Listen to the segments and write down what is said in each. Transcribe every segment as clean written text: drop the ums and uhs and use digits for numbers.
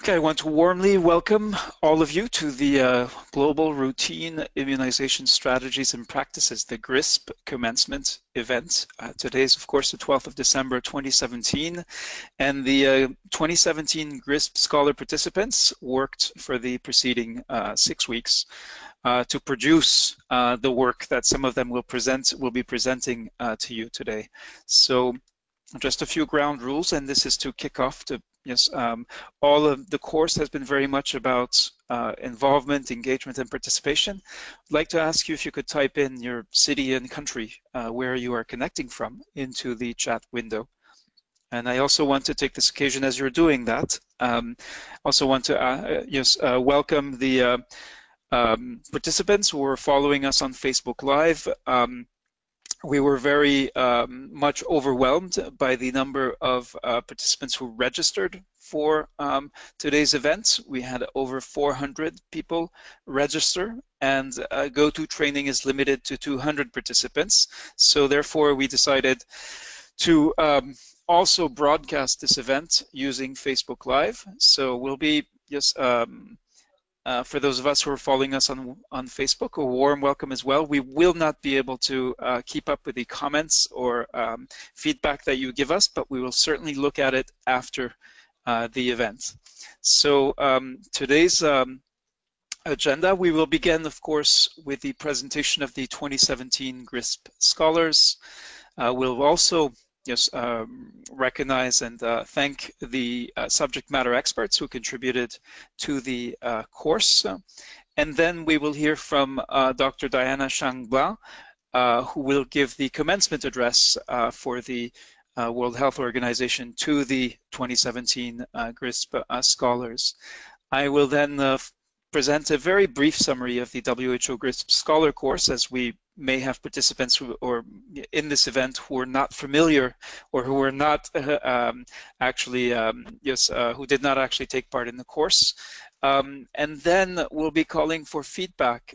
I want to warmly welcome all of you to the Global Routine Immunization Strategies and Practices, the GRISP Commencement event. Today is, of course, the 12th of December 2017, and the 2017 GRISP Scholar participants worked for the preceding 6 weeks to produce the work that some of them will be presenting to you today. So just a few ground rules, and this is to kick off to all of the course has been very much about involvement, engagement, and participation. I'd like to ask you if you could type in your city and country where you are connecting from into the chat window. And I also want to take this occasion as you're doing that. Also want to welcome the participants who are following us on Facebook Live. We were very much overwhelmed by the number of participants who registered for today's event. We had over 400 people register, and GoToTraining is limited to 200 participants. So therefore, we decided to also broadcast this event using Facebook Live. So we'll be for those of us who are following us on Facebook, a warm welcome as well. We will not be able to keep up with the comments or feedback that you give us, but we will certainly look at it after the event. So today's agenda, we will begin, of course, with the presentation of the 2017 GRISP Scholars. We'll also recognize and thank the subject matter experts who contributed to the course. And then we will hear from Dr. Diana Changblanc, who will give the commencement address for the World Health Organization to the 2017 GRISP Scholars. I will then present a very brief summary of the WHO GRISP Scholar course, as we may have participants who, or in this event, who are not familiar or who are not who did not actually take part in the course. And then we'll be calling for feedback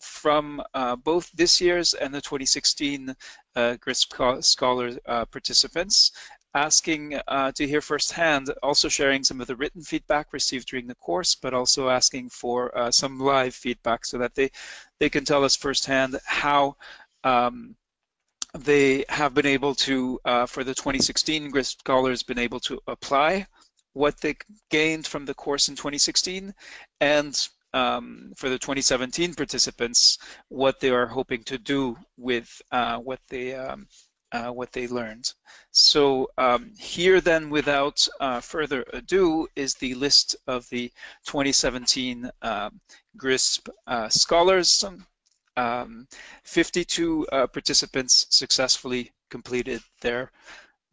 from both this year's and the 2016 GRISP Scholar participants, asking to hear firsthand, also sharing some of the written feedback received during the course, but also asking for some live feedback so that they can tell us firsthand how they have been able to, for the 2016 GRISP Scholars, been able to apply what they gained from the course in 2016, and for the 2017 participants, what they are hoping to do with what they learned. So here then, without further ado, is the list of the 2017 GRISP Scholars. 52 participants successfully completed their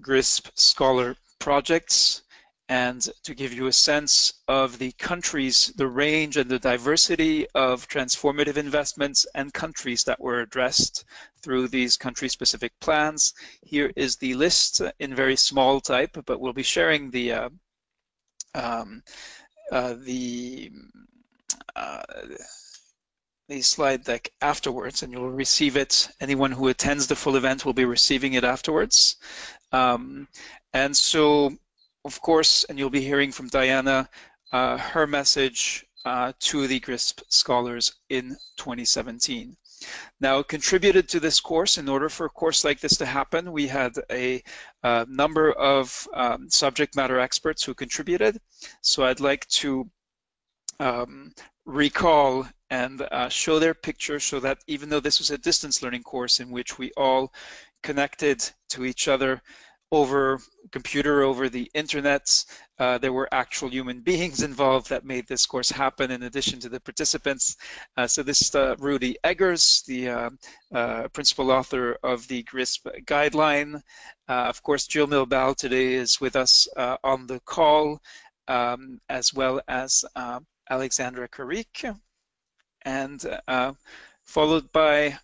GRISP Scholar projects. And to give you a sense of the countries, the range and the diversity of transformative investments and countries that were addressed through these country-specific plans, here is the list in very small type, but we'll be sharing the slide deck afterwards, and you'll receive it. Anyone who attends the full event will be receiving it afterwards. And so, of course, and you'll be hearing from Diana, her message to the GRISP Scholars in 2017. Now, contributed to this course, in order for a course like this to happen, we had a number of subject matter experts who contributed. So I'd like to recall and show their picture, so that even though this was a distance learning course in which we all connected to each other over computer, over the internet, there were actual human beings involved that made this course happen, in addition to the participants. So this is Rudy Eggers, the principal author of the GRISP guideline. Of course, Jill Milbal today is with us on the call, as well as Alexandra Karik, and followed by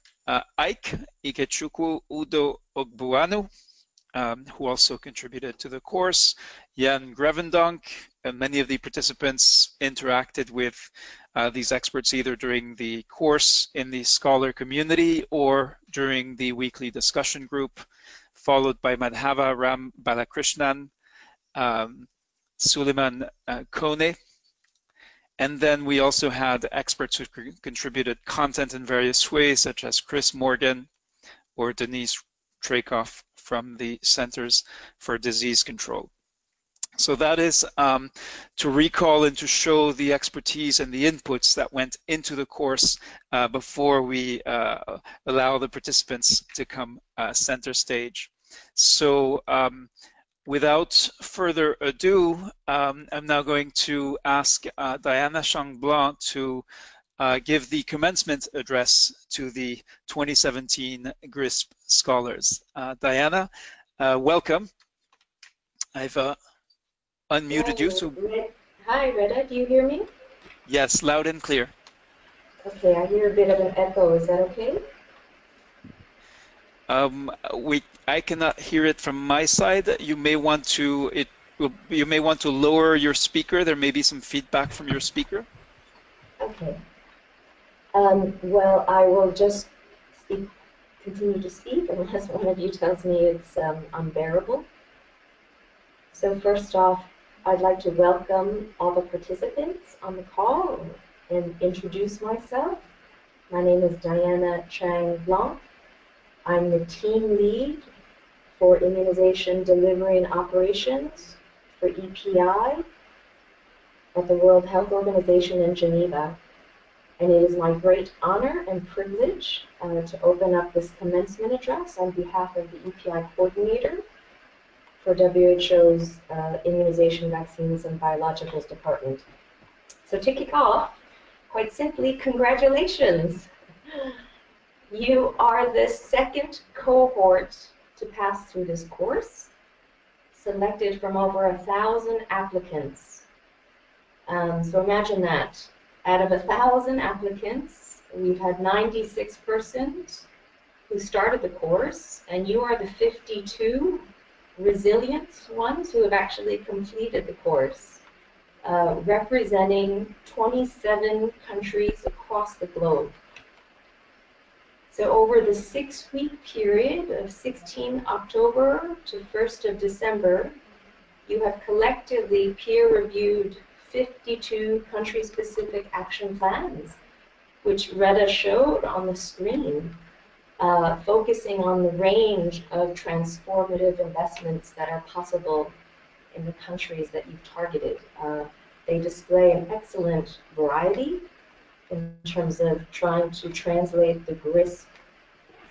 Ike Ikechukwu Udo Ogbuanu, who also contributed to the course, Jan Grevendonk, and many of the participants interacted with these experts either during the course in the scholar community or during the weekly discussion group, followed by Madhava Ram Balakrishnan, Suleiman Kone. And then we also had experts who contributed content in various ways, such as Chris Morgan or Denise Trakoff from the Centers for Disease Control. So that is to recall and to show the expertise and the inputs that went into the course before we allow the participants to come center stage. So without further ado, I'm now going to ask Diana Changblanc to give the commencement address to the 2017 GRISP scholars. Diana, welcome. I've unmuted you. So hi, Reda, do you hear me? Yes, loud and clear. Okay, I hear a bit of an echo. Is that okay? I cannot hear it from my side. You may want to lower your speaker. There may be some feedback from your speaker. Okay. Well, I will just continue to speak unless one of you tells me it's unbearable. So first off, I'd like to welcome all the participants on the call and introduce myself. My name is Diana Changblanc. I'm the team lead for immunization delivery and operations for EPI at the World Health Organization in Geneva. And it is my great honor and privilege to open up this commencement address on behalf of the EPI coordinator for WHO's Immunization, Vaccines, and Biologicals Department. So to kick off, quite simply, congratulations. You are the second cohort to pass through this course, selected from over 1,000 applicants. So imagine that. Out of 1,000 applicants, we've had 96% who started the course, and you are the 52 resilient ones who have actually completed the course, representing 27 countries across the globe. So over the 6-week period of 16 October to 1st of December, you have collectively peer-reviewed 52 country-specific action plans, which Reda showed on the screen, focusing on the range of transformative investments that are possible in the countries that you've targeted. They display an excellent variety in terms of trying to translate the GRISP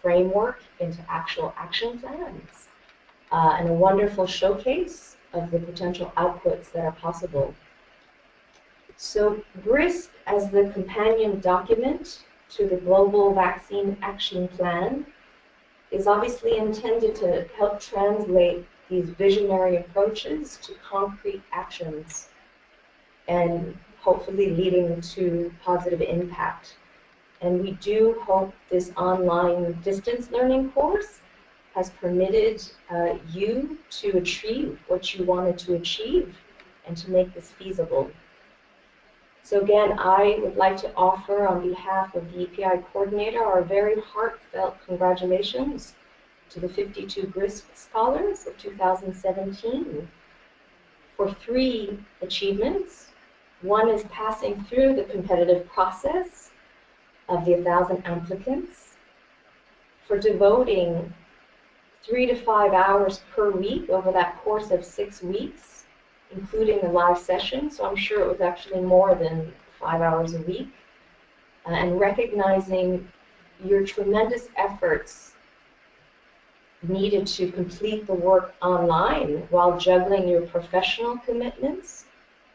framework into actual action plans, and a wonderful showcase of the potential outputs that are possible. So GRISP, as the companion document to the Global Vaccine Action Plan, is obviously intended to help translate these visionary approaches to concrete actions and hopefully leading to positive impact. And we do hope this online distance learning course has permitted you to achieve what you wanted to achieve and to make this feasible. So again, I would like to offer on behalf of the EPI coordinator our very heartfelt congratulations to the 52 GRISP scholars of 2017 for 3 achievements. One is passing through the competitive process of the 1,000 applicants, for devoting 3 to 5 hours per week over that course of 6 weeks, including the live session, so I'm sure it was actually more than 5 hours a week, and recognizing your tremendous efforts needed to complete the work online while juggling your professional commitments,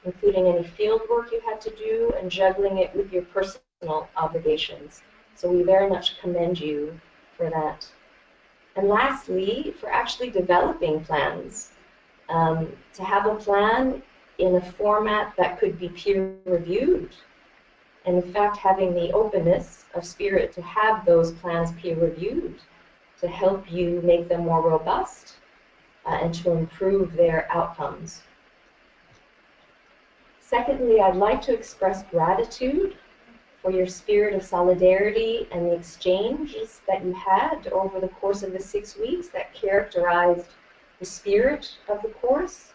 including any field work you had to do, and juggling it with your personal obligations. So we very much commend you for that. And lastly, for actually developing plans. To have a plan in a format that could be peer-reviewed, and in fact having the openness of spirit to have those plans peer-reviewed to help you make them more robust and to improve their outcomes. Secondly, I'd like to express gratitude for your spirit of solidarity and the exchanges that you had over the course of the 6 weeks that characterized the spirit of the course.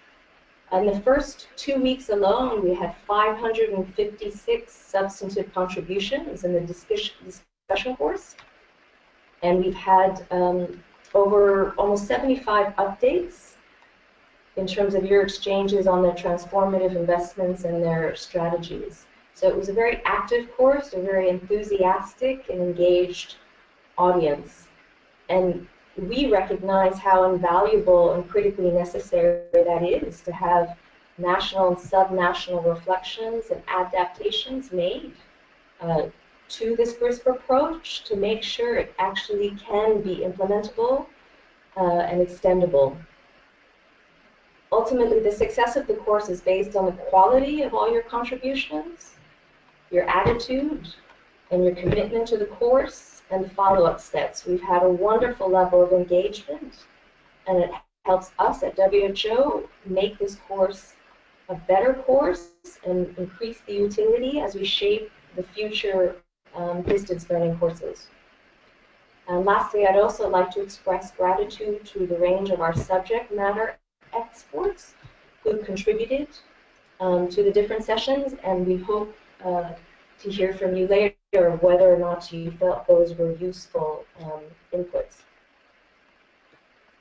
In the first 2 weeks alone, we had 556 substantive contributions in the discussion course, and we've had over almost 75 updates in terms of your exchanges on their transformative investments and their strategies. So it was a very active course, a very enthusiastic and engaged audience. And we recognize how invaluable and critically necessary that is to have national and subnational reflections and adaptations made to this GRISP approach to make sure it actually can be implementable and extendable. Ultimately, the success of the course is based on the quality of all your contributions, your attitude, and your commitment to the course and the follow-up steps. We've had a wonderful level of engagement, and it helps us at WHO make this course a better course and increase the utility as we shape the future distance learning courses. And lastly, I'd also like to express gratitude to the range of our subject matter experts who contributed to the different sessions, and we hope to hear from you later whether or not you felt those were useful inputs.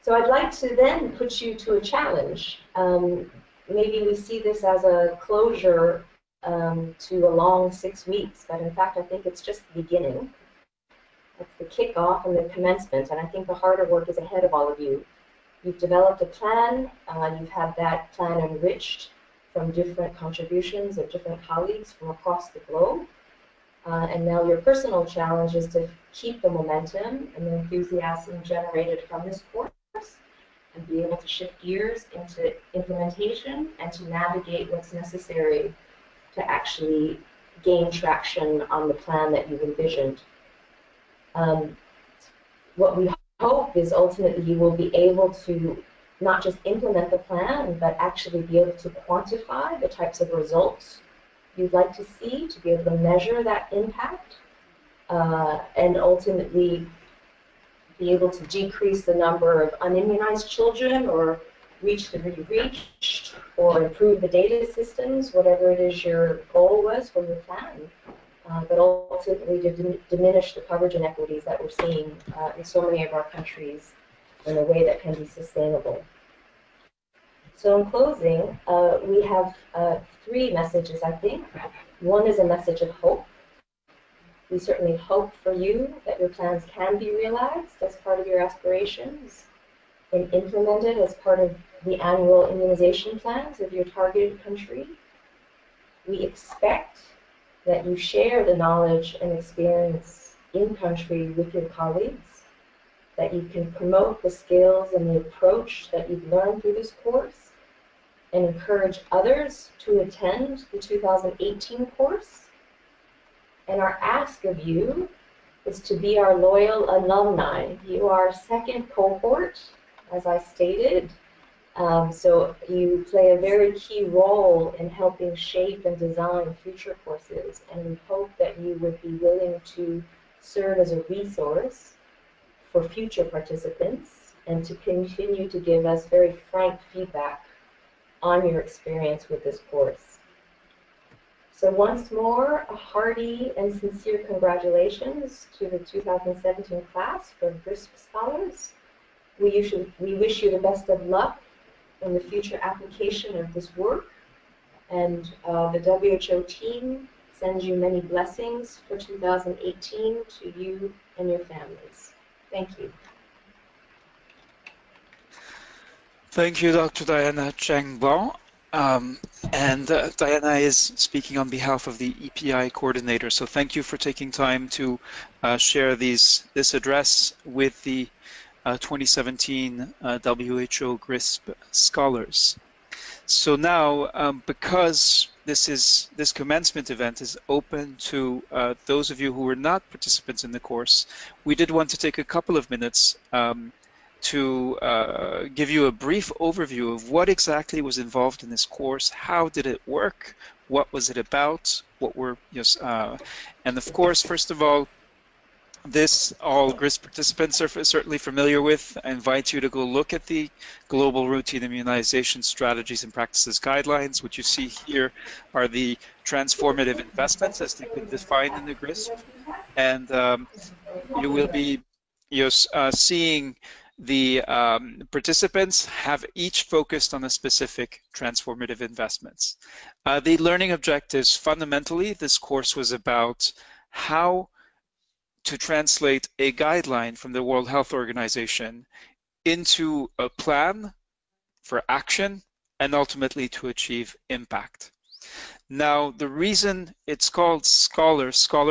So I'd like to then put you to a challenge. Maybe we see this as a closure to a long 6 weeks, but in fact I think it's just the beginning. It's the kickoff and the commencement, and I think the harder work is ahead of all of you. You've developed a plan, you've had that plan enriched from different contributions of different colleagues from across the globe. And now your personal challenge is to keep the momentum and the enthusiasm generated from this course and be able to shift gears into implementation and to navigate what's necessary to actually gain traction on the plan that you've envisioned. What we hope is ultimately you will be able to not just implement the plan, but actually be able to quantify the types of results you'd like to see, to be able to measure that impact, and ultimately be able to decrease the number of unimmunized children or reach the reached or improve the data systems, whatever it is your goal was from your plan. But ultimately to diminish the coverage inequities that we're seeing in so many of our countries in a way that can be sustainable. So in closing, we have 3 messages, I think. One is a message of hope. We certainly hope for you that your plans can be realized as part of your aspirations and implemented as part of the annual immunization plans of your targeted country. We expect that you share the knowledge and experience in country with your colleagues, that you can promote the skills and the approach that you've learned through this course, and encourage others to attend the 2018 course. And our ask of you is to be our loyal alumni. You are our second cohort, as I stated. So you play a very key role in helping shape and design future courses, and we hope that you would be willing to serve as a resource for future participants and to continue to give us very frank feedback on your experience with this course. So once more, a hearty and sincere congratulations to the 2017 class for GRISP Scholars. We wish you the best of luck in the future application of this work, and the WHO team sends you many blessings for 2018 to you and your families. Thank you. Thank you, Dr. Diana Chang-Bon. Diana is speaking on behalf of the EPI coordinator, so thank you for taking time to share this address with the 2017 WHO GRISP scholars. So now, because this commencement event is open to those of you who were not participants in the course, we did want to take a couple of minutes to give you a brief overview of what exactly was involved in this course, how did it work, what was it about, what were, and of course, first of all, This all GRISP participants are certainly familiar with. I invite you to go look at the Global Routine Immunization Strategies and Practices Guidelines. What you see here are the transformative investments as they've been defined in the GRISP. And you will be seeing the participants have each focused on a specific transformative investments. The learning objectives, fundamentally, this course was about how to translate a guideline from the World Health Organization into a plan for action and ultimately to achieve impact. Now, the reason it's called Scholar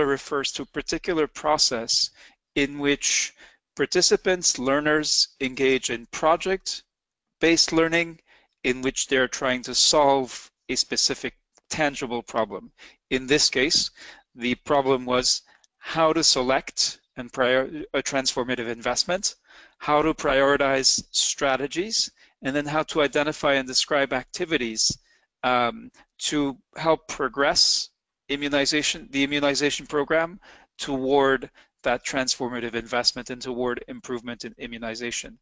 refers to a particular process in which participants, learners engage in project-based learning in which they're trying to solve a specific tangible problem. In this case, the problem was how to select and a transformative investment, how to prioritize strategies, and then how to identify and describe activities to help progress the immunization program toward that transformative investment and toward improvement in immunization.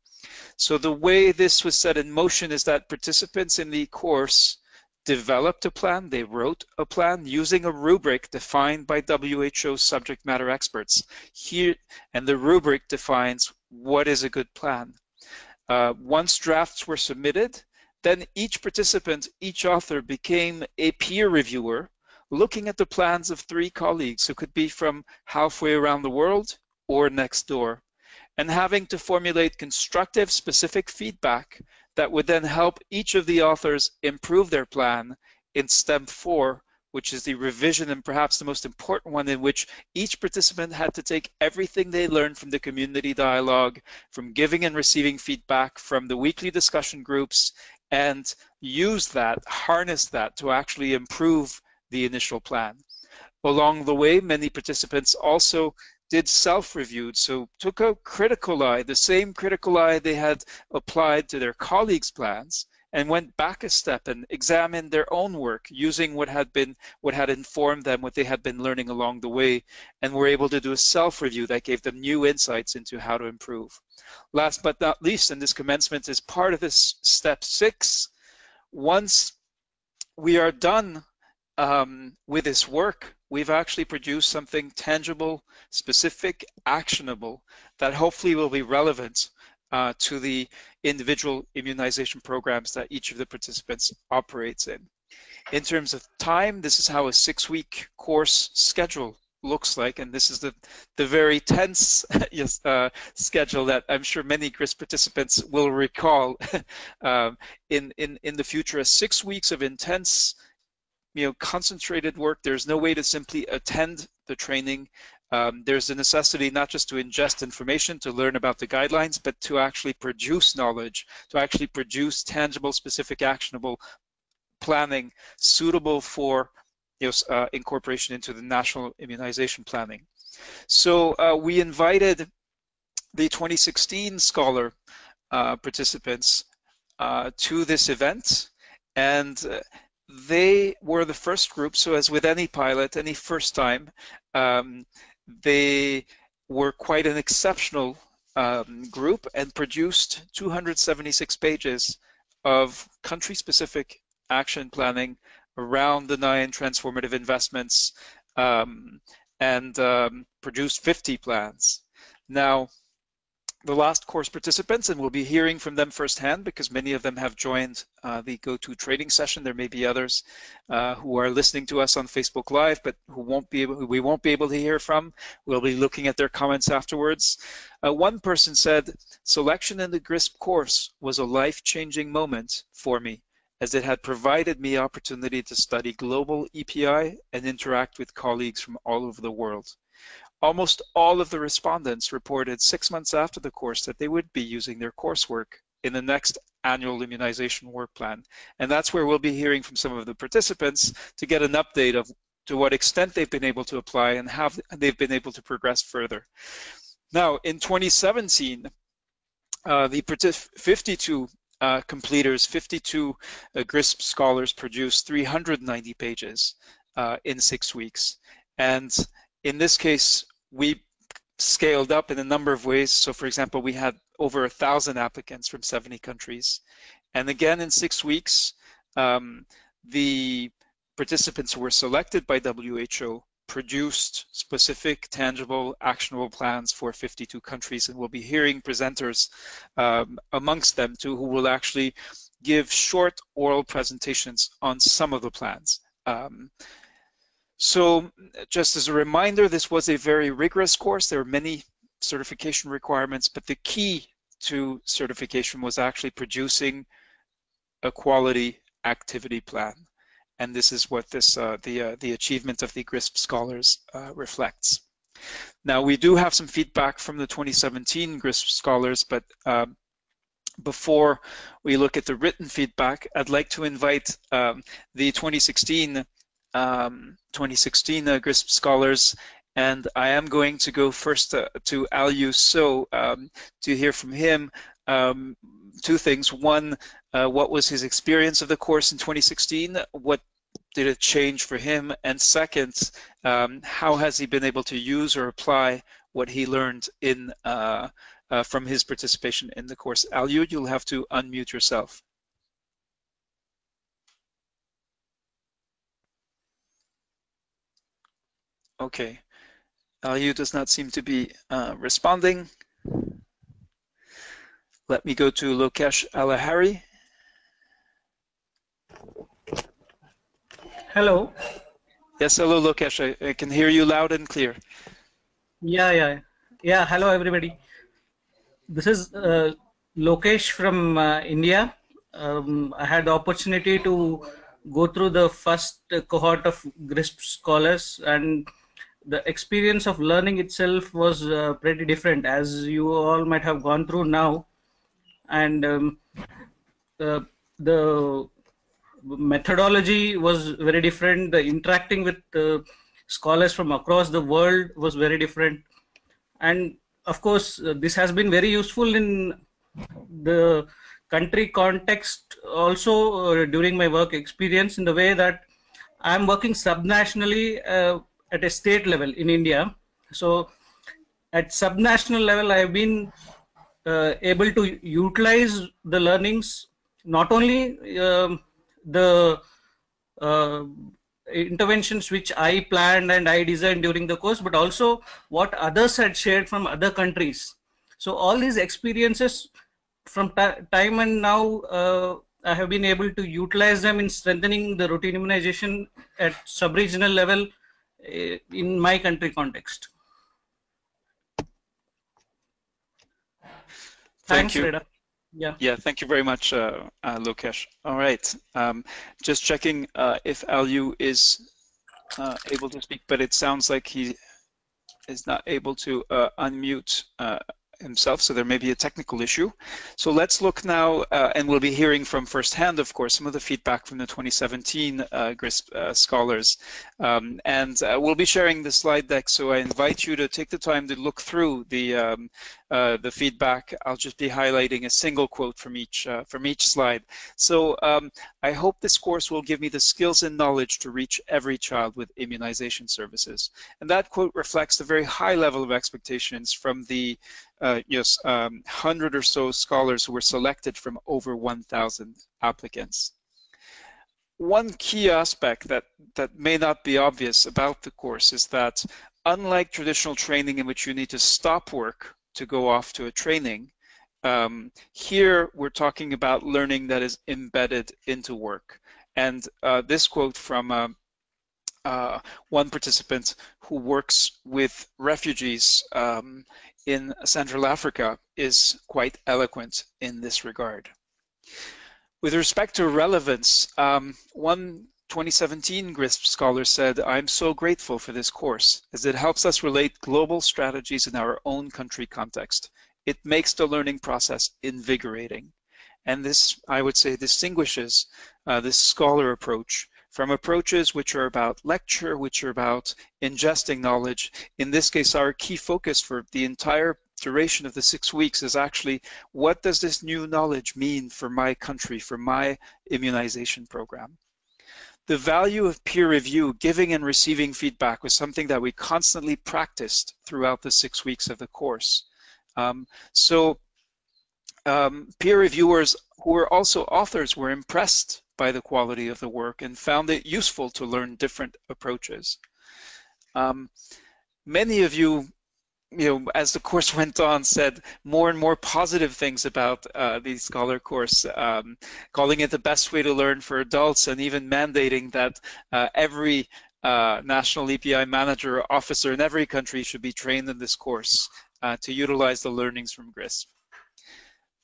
So the way this was set in motion is that participants in the course developed a plan, they wrote a plan using a rubric defined by WHO subject matter experts. Here, and the rubric defines what is a good plan. Once drafts were submitted, then each participant, each author became a peer reviewer looking at the plans of 3 colleagues who could be from halfway around the world or next door, and having to formulate constructive, specific feedback that would then help each of the authors improve their plan in step 4, which is the revision and perhaps the most important one, in which each participant had to take everything they learned from the community dialogue, from giving and receiving feedback, from the weekly discussion groups, and use that, harness that to actually improve the initial plan. Along the way, many participants also did self-reviewed, so took a critical eye, the same critical eye they had applied to their colleagues' plans, and went back a step and examined their own work using what had informed them, what they had been learning along the way, and were able to do a self-review that gave them new insights into how to improve. Last but not least, and this commencement is part of this step 6, once we are done with this work, we've actually produced something tangible, specific, actionable, that hopefully will be relevant to the individual immunization programs that each of the participants operates in. In terms of time, this is how a 6-week course schedule looks like, and this is the very tense schedule that I'm sure many GRISP participants will recall in the future. 6 weeks of intense, concentrated work. There's no way to simply attend the training. There's a necessity not just to ingest information, to learn about the guidelines, but to actually produce knowledge, to actually produce tangible, specific, actionable planning suitable for incorporation into the national immunization planning. So we invited the 2016 Scholar participants to this event, and they were the first group. So as with any pilot, any first time, they were quite an exceptional group and produced 276 pages of country-specific action planning around the 9 transformative investments, and produced 50 plans. Now, the last course participants, and we'll be hearing from them firsthand because many of them have joined the GoTo training session. There may be others who are listening to us on Facebook Live, but who we won't be able to hear from. We'll be looking at their comments afterwards. One person said, "Selection in the GRISP course was a life-changing moment for me, as it had provided me opportunity to study global EPI and interact with colleagues from all over the world." Almost all of the respondents reported 6 months after the course that they would be using their coursework in the next annual immunization work plan. And that's where we'll be hearing from some of the participants to get an update of to what extent they've been able to apply and how they've been able to progress further. Now, in 2017, the 52 completers, 52 GRISP scholars produced 390 pages in 6 weeks. And in this case, we scaled up in a number of ways. So for example, we had over 1,000 applicants from 70 countries. And again, in 6 weeks, the participants who were selected by WHO produced specific, tangible, actionable plans for 52 countries. And we'll be hearing presenters amongst them too, who will actually give short oral presentations on some of the plans. So just as a reminder, this was a very rigorous course. There were many certification requirements, but the key to certification was actually producing a quality activity plan. And this is what this the achievement of the GRISP scholars reflects. Now, we do have some feedback from the 2017 GRISP scholars, but before we look at the written feedback, I'd like to invite the 2016 GRISP scholars, and I am going to go first to Aliou So to hear from him two things. One, what was his experience of the course in 2016? What did it change for him? And second, how has he been able to use or apply what he learned in from his participation in the course? Aliou, you'll have to unmute yourself. Okay, Aliou does not seem to be responding. Let me go to Lokesh Alahari. Hello. Yes, hello Lokesh, I can hear you loud and clear. Yeah. Hello everybody. This is Lokesh from India. I had the opportunity to go through the first cohort of GRISP scholars, and the experience of learning itself was pretty different, as you all might have gone through now. And the methodology was very different. The interacting with scholars from across the world was very different. And of course, this has been very useful in the country context also during my work experience, in the way that I'm working subnationally at a state level in India. So at subnational level, I've been able to utilize the learnings, not only the interventions which I planned and I designed during the course, but also what others had shared from other countries. So all these experiences from time and now, I have been able to utilize them in strengthening the routine immunization at sub-regional level in my country context. Thank you. Reda. Yeah, thank you very much, Lokesh. All right, just checking if Aliou is able to speak, but it sounds like he is not able to unmute himself, so there may be a technical issue. So let's look now, and we'll be hearing from firsthand, of course, some of the feedback from the 2017 GRISP scholars. And we'll be sharing the slide deck, so I invite you to take the time to look through the feedback. I'll just be highlighting a single quote from each slide. So I hope this course will give me the skills and knowledge to reach every child with immunization services. And that quote reflects the very high level of expectations from the 100 or so scholars who were selected from over 1,000 applicants. One key aspect that may not be obvious about the course is that, unlike traditional training in which you need to stop work to go off to a training, here we're talking about learning that is embedded into work. And this quote from one participant who works with refugees in Central Africa is quite eloquent in this regard. With respect to relevance, one 2017 GRISP scholar said, "I'm so grateful for this course as it helps us relate global strategies in our own country context. It makes the learning process invigorating." And this, I would say, distinguishes this scholar approach from approaches which are about lecture, which are about ingesting knowledge. In this case, our key focus for the entire duration of the 6 weeks is actually, what does this new knowledge mean for my country, for my immunization program? The value of peer review, giving and receiving feedback, was something that we constantly practiced throughout the 6 weeks of the course. Peer reviewers who were also authors were impressed by the quality of the work and found it useful to learn different approaches. Many of you, as the course went on, said more and more positive things about the Scholar course, calling it the best way to learn for adults, and even mandating that every national EPI manager or officer in every country should be trained in this course to utilize the learnings from GRISP.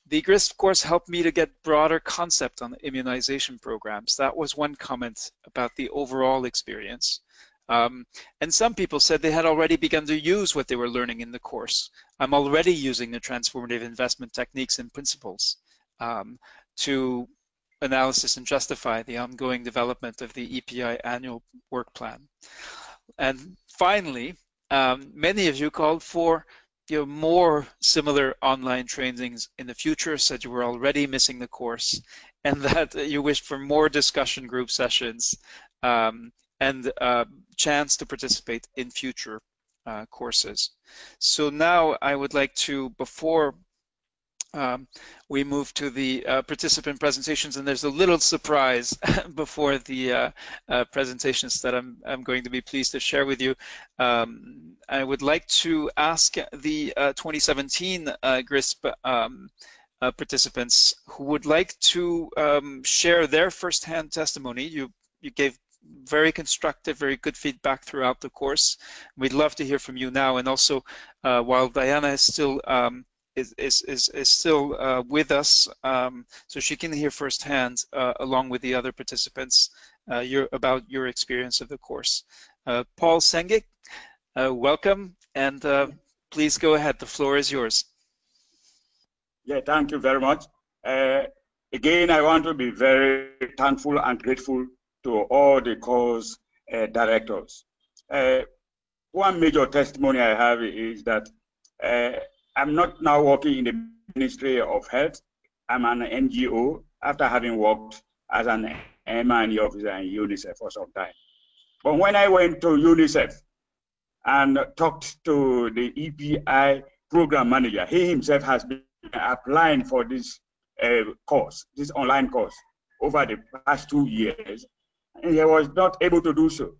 The GRISP course helped me to get broader concept on the immunization programs. That was one comment about the overall experience. And some people said they had already begun to use what they were learning in the course. I'm already using the transformative investment techniques and principles to analysis and justify the ongoing development of the EPI annual work plan. And finally, many of you called for more similar online trainings in the future, said you were already missing the course, and that you wished for more discussion group sessions and chance to participate in future courses. So now I would like to, before we move to the participant presentations, and there's a little surprise before the presentations that I'm going to be pleased to share with you. I would like to ask the 2017 GRISP participants who would like to share their firsthand testimony. You gave very constructive, very good feedback throughout the course. We'd love to hear from you now, and also while Diana is still with us, so she can hear firsthand, along with the other participants, about your experience of the course. Paul Sengik, welcome, and please go ahead. The floor is yours. Yeah, thank you very much. Again, I want to be very thankful and grateful to all the course directors. One major testimony I have is that I'm not now working in the Ministry of Health. I'm an NGO after having worked as an M&E officer in UNICEF for some time. But when I went to UNICEF and talked to the EPI program manager, he himself has been applying for this course, this online course, over the past 2 years, and he was not able to do so.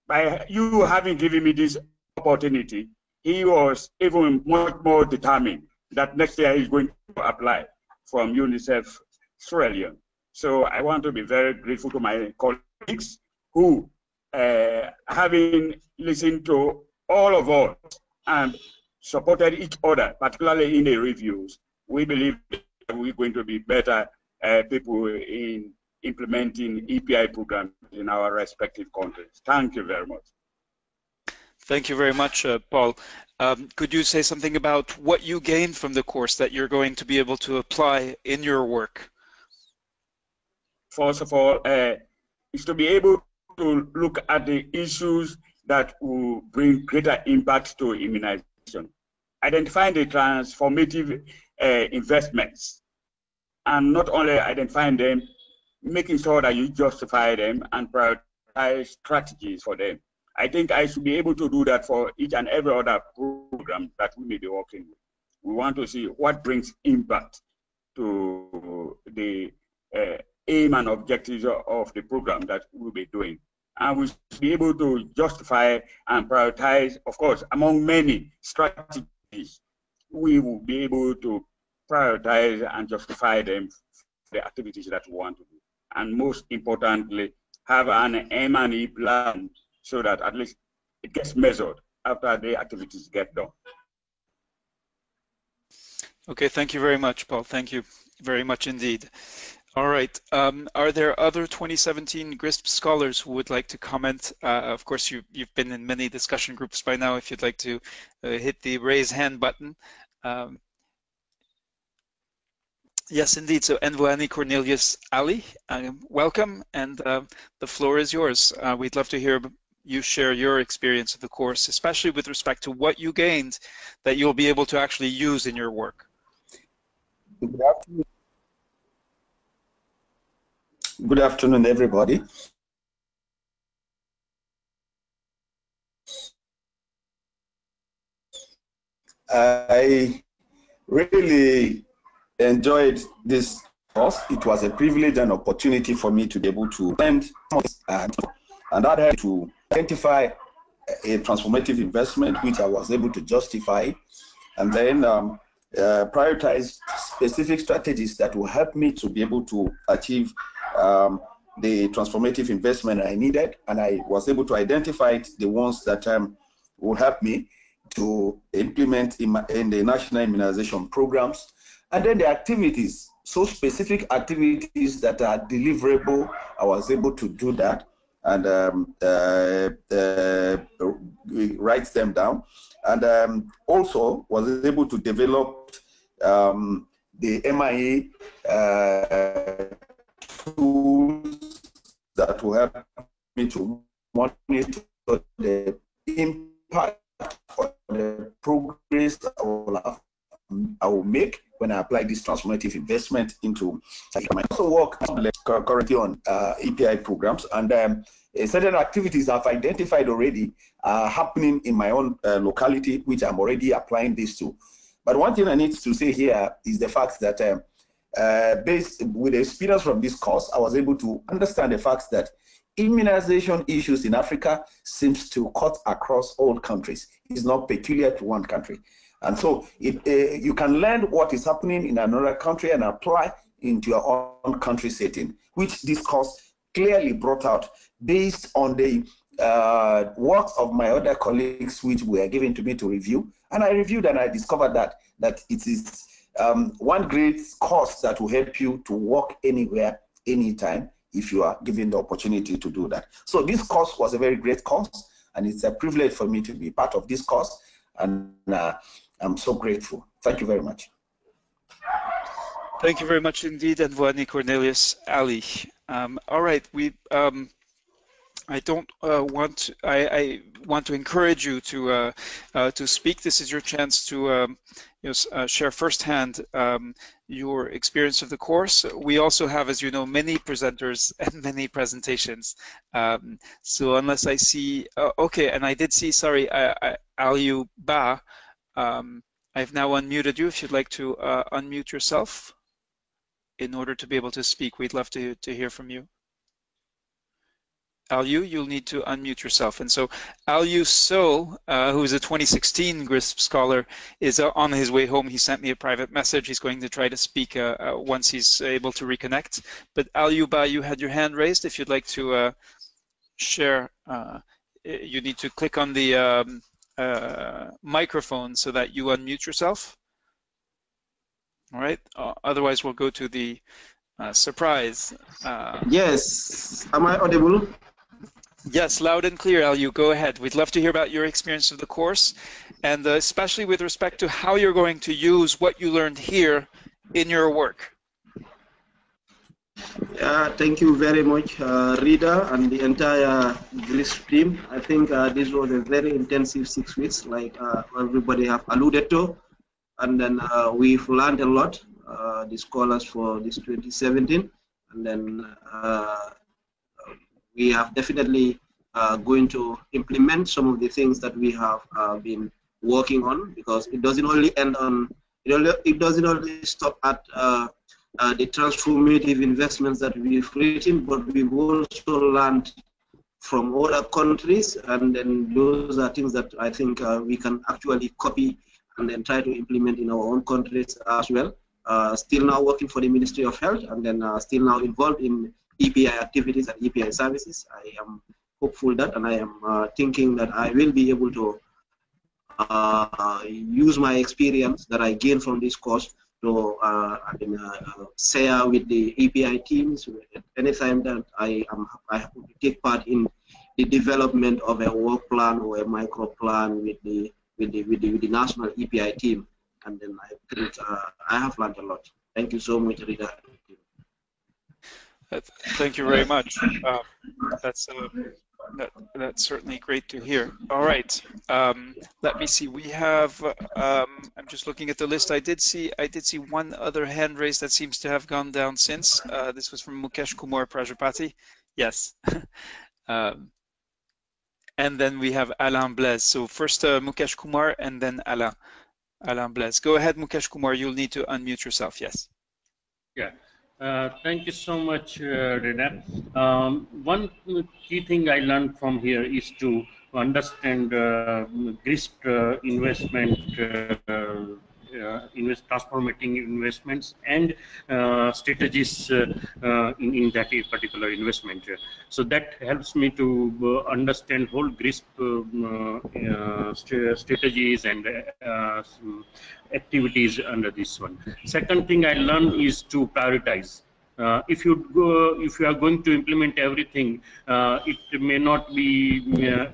By you having given me this opportunity, he was even much more determined that next year he's going to apply from UNICEF Sierra Leone. So I want to be very grateful to my colleagues who, having listened to all of us and supported each other, particularly in the reviews, we believe that we're going to be better people in implementing EPI programs in our respective countries. Thank you very much. Thank you very much, Paul. Could you say something about what you gained from the course that you're going to be able to apply in your work? First of all, is to be able to look at the issues that will bring greater impact to immunization, identifying the transformative investments, and not only identifying them, making sure that you justify them and prioritize strategies for them. I think I should be able to do that for each and every other program that we may be working with. We want to see what brings impact to the aim and objectives of the program that we'll be doing. And we should be able to justify and prioritize, of course, among many strategies, we will be able to prioritize and justify them for the activities that we want to do. And most importantly, have an M&E plan so that at least it gets measured after the activities get done. Okay, thank you very much, Paul. Thank you very much indeed. All right, are there other 2017 GRISP scholars who would like to comment? Of course, you've been in many discussion groups by now. If you'd like to hit the raise hand button. Yes, indeed. So Envoani Cornelius Ali, welcome, and the floor is yours. We'd love to hear you share your experience of the course, especially with respect to what you gained that you'll be able to actually use in your work. Good afternoon. Good afternoon, everybody. I really enjoyed this course. It was a privilege and opportunity for me to be able to spend and that helped to identify a transformative investment which I was able to justify, and then prioritize specific strategies that will help me to be able to achieve the transformative investment I needed, and I was able to identify the ones that will help me to implement in the national immunization programs, and then the activities, so specific activities that are deliverable. I was able to do that and write them down, and also was able to develop the MIA tools that will help me to monitor the impact or the progress I will make when I apply this transformative investment into. I also work currently on EPI programs, and certain activities I've identified already are happening in my own locality, which I'm already applying this to. But one thing I need to say here is the fact that based with the experience from this course, I was able to understand the fact that immunization issues in Africa seems to cut across all countries. It's not peculiar to one country. And so you can learn what is happening in another country and apply into your own country setting, which this course clearly brought out based on the works of my other colleagues, which were given to me to review. And I reviewed and I discovered that it is one great course that will help you to work anywhere, anytime, if you are given the opportunity to do that. So this course was a very great course, and it's a privilege for me to be part of this course, and I'm so grateful. Thank you very much. Thank you very much indeed, Anvoani Cornelius Ali. All right, I want to encourage you to speak. This is your chance to share firsthand your experience of the course. We also have, as you know, many presenters and many presentations. So unless I see, okay, and I did see, sorry, Aliou Ba, I've now unmuted you. If you'd like to unmute yourself in order to be able to speak, we'd love to hear from you. Aliou, you'll need to unmute yourself. And so Aliou So, who is a 2016 GRISP scholar, is on his way home. He sent me a private message. He's going to try to speak once he's able to reconnect. But Aliou Ba, you had your hand raised. If you'd like to share, you need to click on the microphone so that you unmute yourself. All right. Otherwise, we'll go to the surprise. Yes. Am I audible? Yes, loud and clear, Aliou. Go ahead. We'd love to hear about your experience of the course, and especially with respect to how you're going to use what you learned here in your work. Thank you very much, Rita, and the entire GRISP team. I think this was a very intensive 6 weeks, like everybody have alluded to, and then we've learned a lot, the scholars for this 2017, and then we have definitely going to implement some of the things that we have been working on, because it doesn't only end on, it doesn't only stop at the transformative investments that we've written, but we've also learned from other countries, and then those are things that I think we can actually copy and then try to implement in our own countries as well. Still now working for the Ministry of Health, and then still now involved in EPI activities and EPI services. I am hopeful that, and I am thinking that I will be able to use my experience that I gained from this course to share with the EPI teams anytime that I happen to take part in the development of a work plan or a micro plan with the national EPI team. And then I think I have learned a lot. Thank you so much, Rita. Thank you very much. That's certainly great to hear. All right. Let me see. We have. I'm just looking at the list. I did see one other hand raised that seems to have gone down since. This was from Mukesh Kumar Prajapati. Yes. And then we have Alain Blaise. So first Mukesh Kumar and then Alain. Alain Blaise. Go ahead, Mukesh Kumar. You'll need to unmute yourself. Yes. Yeah. Thank you so much, Renat. One key thing I learned from here is to understand GRISP investment, transformating investments and strategies in that particular investment. So that helps me to understand whole GRISP strategies and activities under this one. Second thing I learned is to prioritize. If you are going to implement everything, it may not be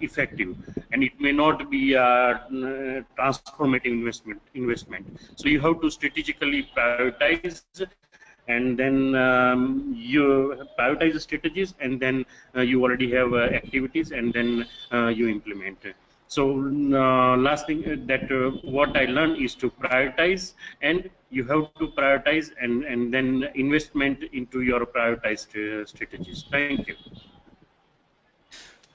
effective, and it may not be transformative investment. So you have to strategically prioritize, and then you prioritize the strategies, and then you already have activities, and then you implement. So last thing that what I learned is to prioritize, and you have to prioritize and then investment into your prioritized strategies. Thank you.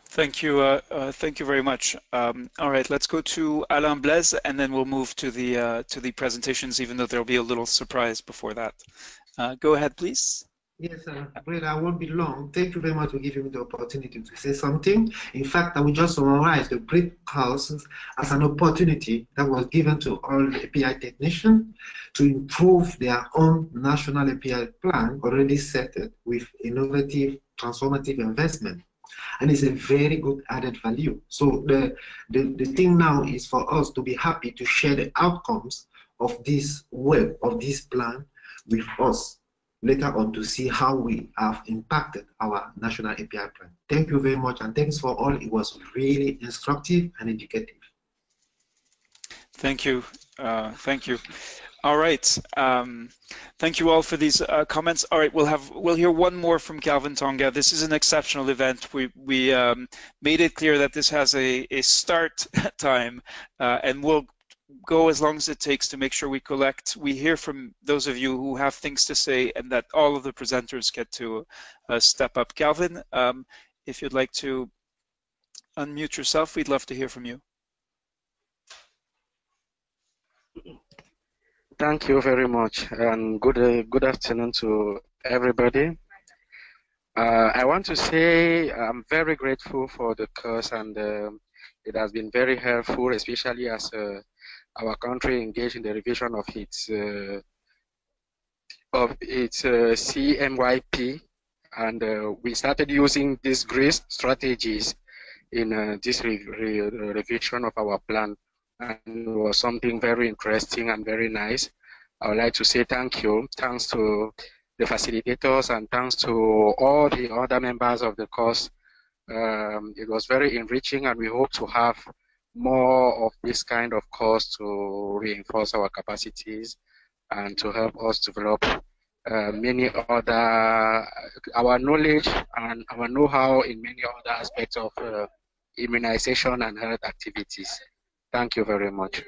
Thank you. Thank you very much. All right, let's go to Alain Blaise, and then we'll move to the presentations, even though there'll be a little surprise before that. Go ahead, please. Yes, Brad, I won't be long. Thank you very much for giving me the opportunity to say something. In fact, I will just summarize the GRISP courses as an opportunity that was given to all the API technicians to improve their own national API plan already set with innovative, transformative investment. And it's a very good added value. So the thing now is for us to be happy to share the outcomes of this web, of this plan with us later on to see how we have impacted our national API plan. Thank you very much, and thanks for all. It was really instructive and educative. Thank you. Thank you. All right. Thank you all for these comments. All right, we'll hear one more from Calvin Tonga. This is an exceptional event. We made it clear that this has a start time, and we'll go as long as it takes to make sure we hear from those of you who have things to say, and that all of the presenters get to step up. Calvin, if you'd like to unmute yourself, we'd love to hear from you. Thank you very much, and good afternoon to everybody. I want to say I'm very grateful for the course, and it has been very helpful, especially as our country engaged in the revision of its CMYP, and we started using these GRISP strategies in this revision of our plan, and it was something very interesting and very nice. I would like to say thank you. Thanks to the facilitators, and thanks to all the other members of the course. It was very enriching, and we hope to have more of this kind of course to reinforce our capacities and to help us develop many other, our knowledge and our know-how in many other aspects of immunization and health activities. Thank you very much.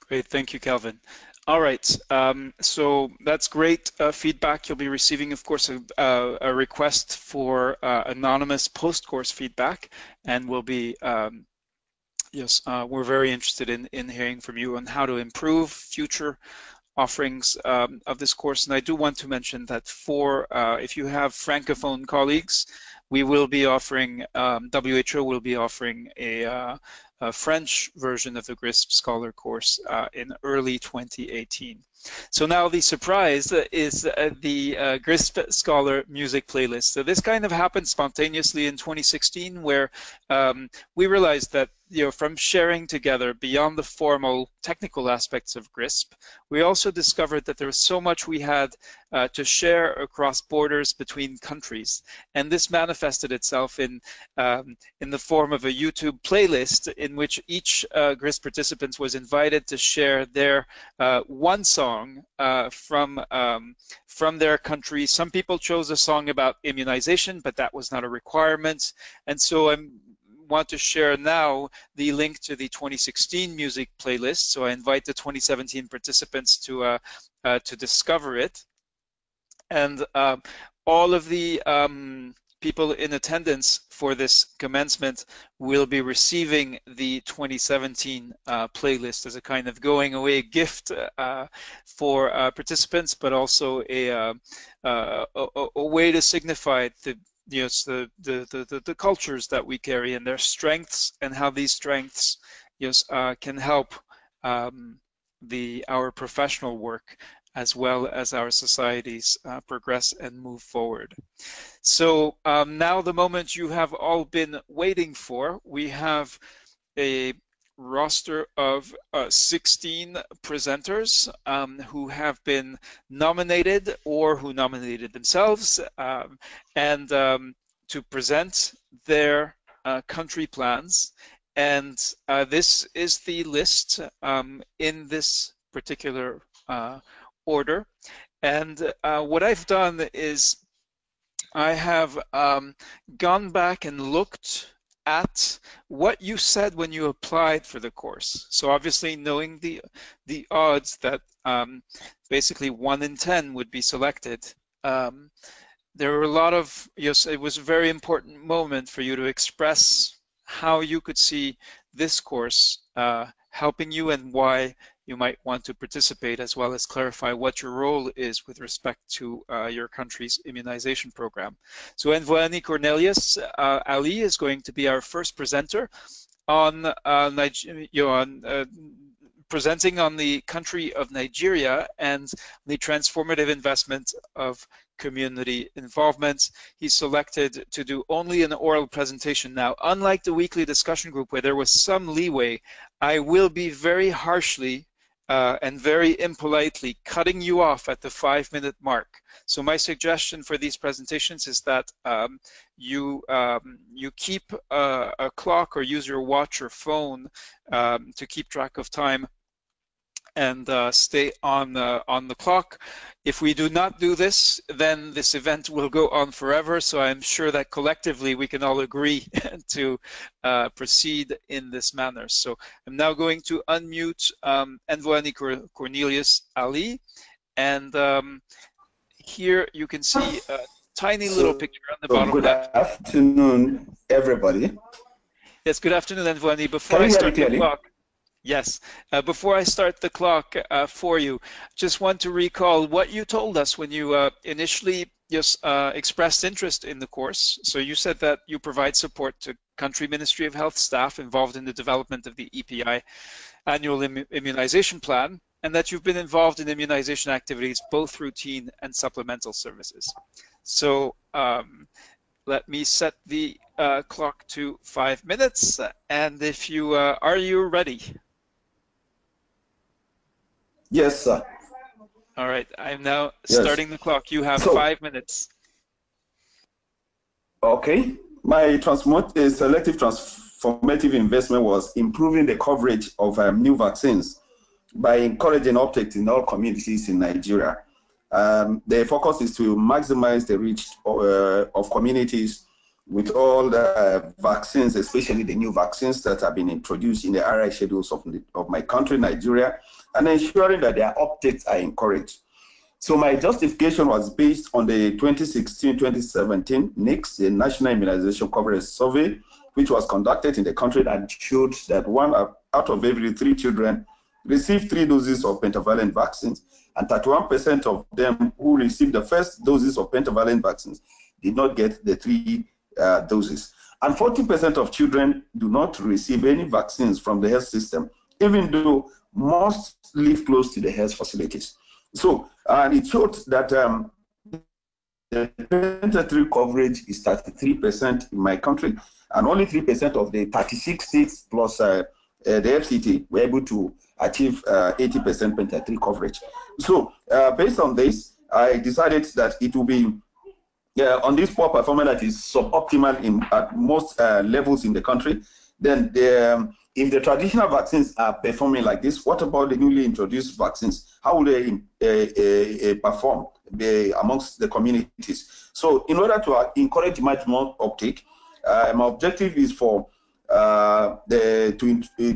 Great, thank you, Calvin. All right, so that's great feedback. You'll be receiving, of course, a request for anonymous post-course feedback, and we'll be yes, we're very interested in hearing from you on how to improve future offerings of this course. And I do want to mention that for if you have Francophone colleagues, we will be offering, WHO will be offering a French version of the GRISP Scholar course in early 2018. So now the surprise is the GRISP Scholar music playlist. So this kind of happened spontaneously in 2016, where we realized that, you know, from sharing together beyond the formal technical aspects of GRISP, we also discovered that there was so much we had to share across borders between countries, and this manifested itself in the form of a YouTube playlist in which each GRISP participant was invited to share their one song from their country. Some people chose a song about immunization, but that was not a requirement, and so I want to share now the link to the 2016 music playlist. So I invite the 2017 participants to discover it, and all of the people in attendance for this commencement will be receiving the 2017 playlist as a kind of going away gift for participants, but also a way to signify the the cultures that we carry and their strengths, and how these strengths can help our professional work as well as our societies progress and move forward. So now the moment you have all been waiting for. We have a roster of 16 presenters who have been nominated or who nominated themselves and to present their country plans. And this is the list in this particular order. And what I've done is I have gone back and looked at what you said when you applied for the course. So obviously knowing the odds that basically 1 in 10 would be selected, there were a lot of, it was a very important moment for you to express how you could see this course helping you and why you might want to participate, as well as clarify what your role is with respect to your country's immunization program. So Envoani Cornelius Ali is going to be our first presenter on presenting on the country of Nigeria and the transformative investment of community involvement. He's selected to do only an oral presentation. Now, unlike the weekly discussion group where there was some leeway, I will be very harshly and very impolitely cutting you off at the 5-minute mark. So my suggestion for these presentations is that you keep a clock or use your watch or phone to keep track of time and stay on the clock. If we do not do this, then this event will go on forever. So I'm sure that collectively we can all agree to proceed in this manner. So I'm now going to unmute Envoani Cornelius Ali, and here you can see a tiny little picture on the bottom left. Good afternoon, everybody. Yes, good afternoon, Envoani. Before I start the clock. Yes. Before I start the clock for you, just want to recall what you told us when you initially just expressed interest in the course. So you said that you provide support to country Ministry of Health staff involved in the development of the EPI annual immunization plan, and that you've been involved in immunization activities, both routine and supplemental services. So let me set the clock to 5 minutes, and if you are you ready? Yes, sir. All right, I'm now starting the clock. You have 5 minutes. Okay. My selective transformative investment was improving the coverage of new vaccines by encouraging uptake in all communities in Nigeria. The focus is to maximize the reach of communities with all the vaccines, especially the new vaccines that have been introduced in the RI schedules of my country, Nigeria, and ensuring that their uptakes are encouraged. So my justification was based on the 2016-2017 NICS, the National Immunization Coverage Survey, which was conducted in the country that showed that 1 out of every 3 children received 3 doses of pentavalent vaccines, and 31% of them who received the first doses of pentavalent vaccines did not get the 3 doses. And 40% of children do not receive any vaccines from the health system, even though most live close to the health facilities. So, and it showed that the penta-3 coverage is 33% in my country, and only 3% of the 36 states plus the FCT were able to achieve 80% penta-3 coverage. So, based on this, I decided that it will be on this poor performance that is suboptimal at most levels in the country. Then if the traditional vaccines are performing like this, what about the newly introduced vaccines? How will they perform amongst the communities? So in order to encourage much more uptake, my objective is for to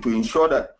ensure that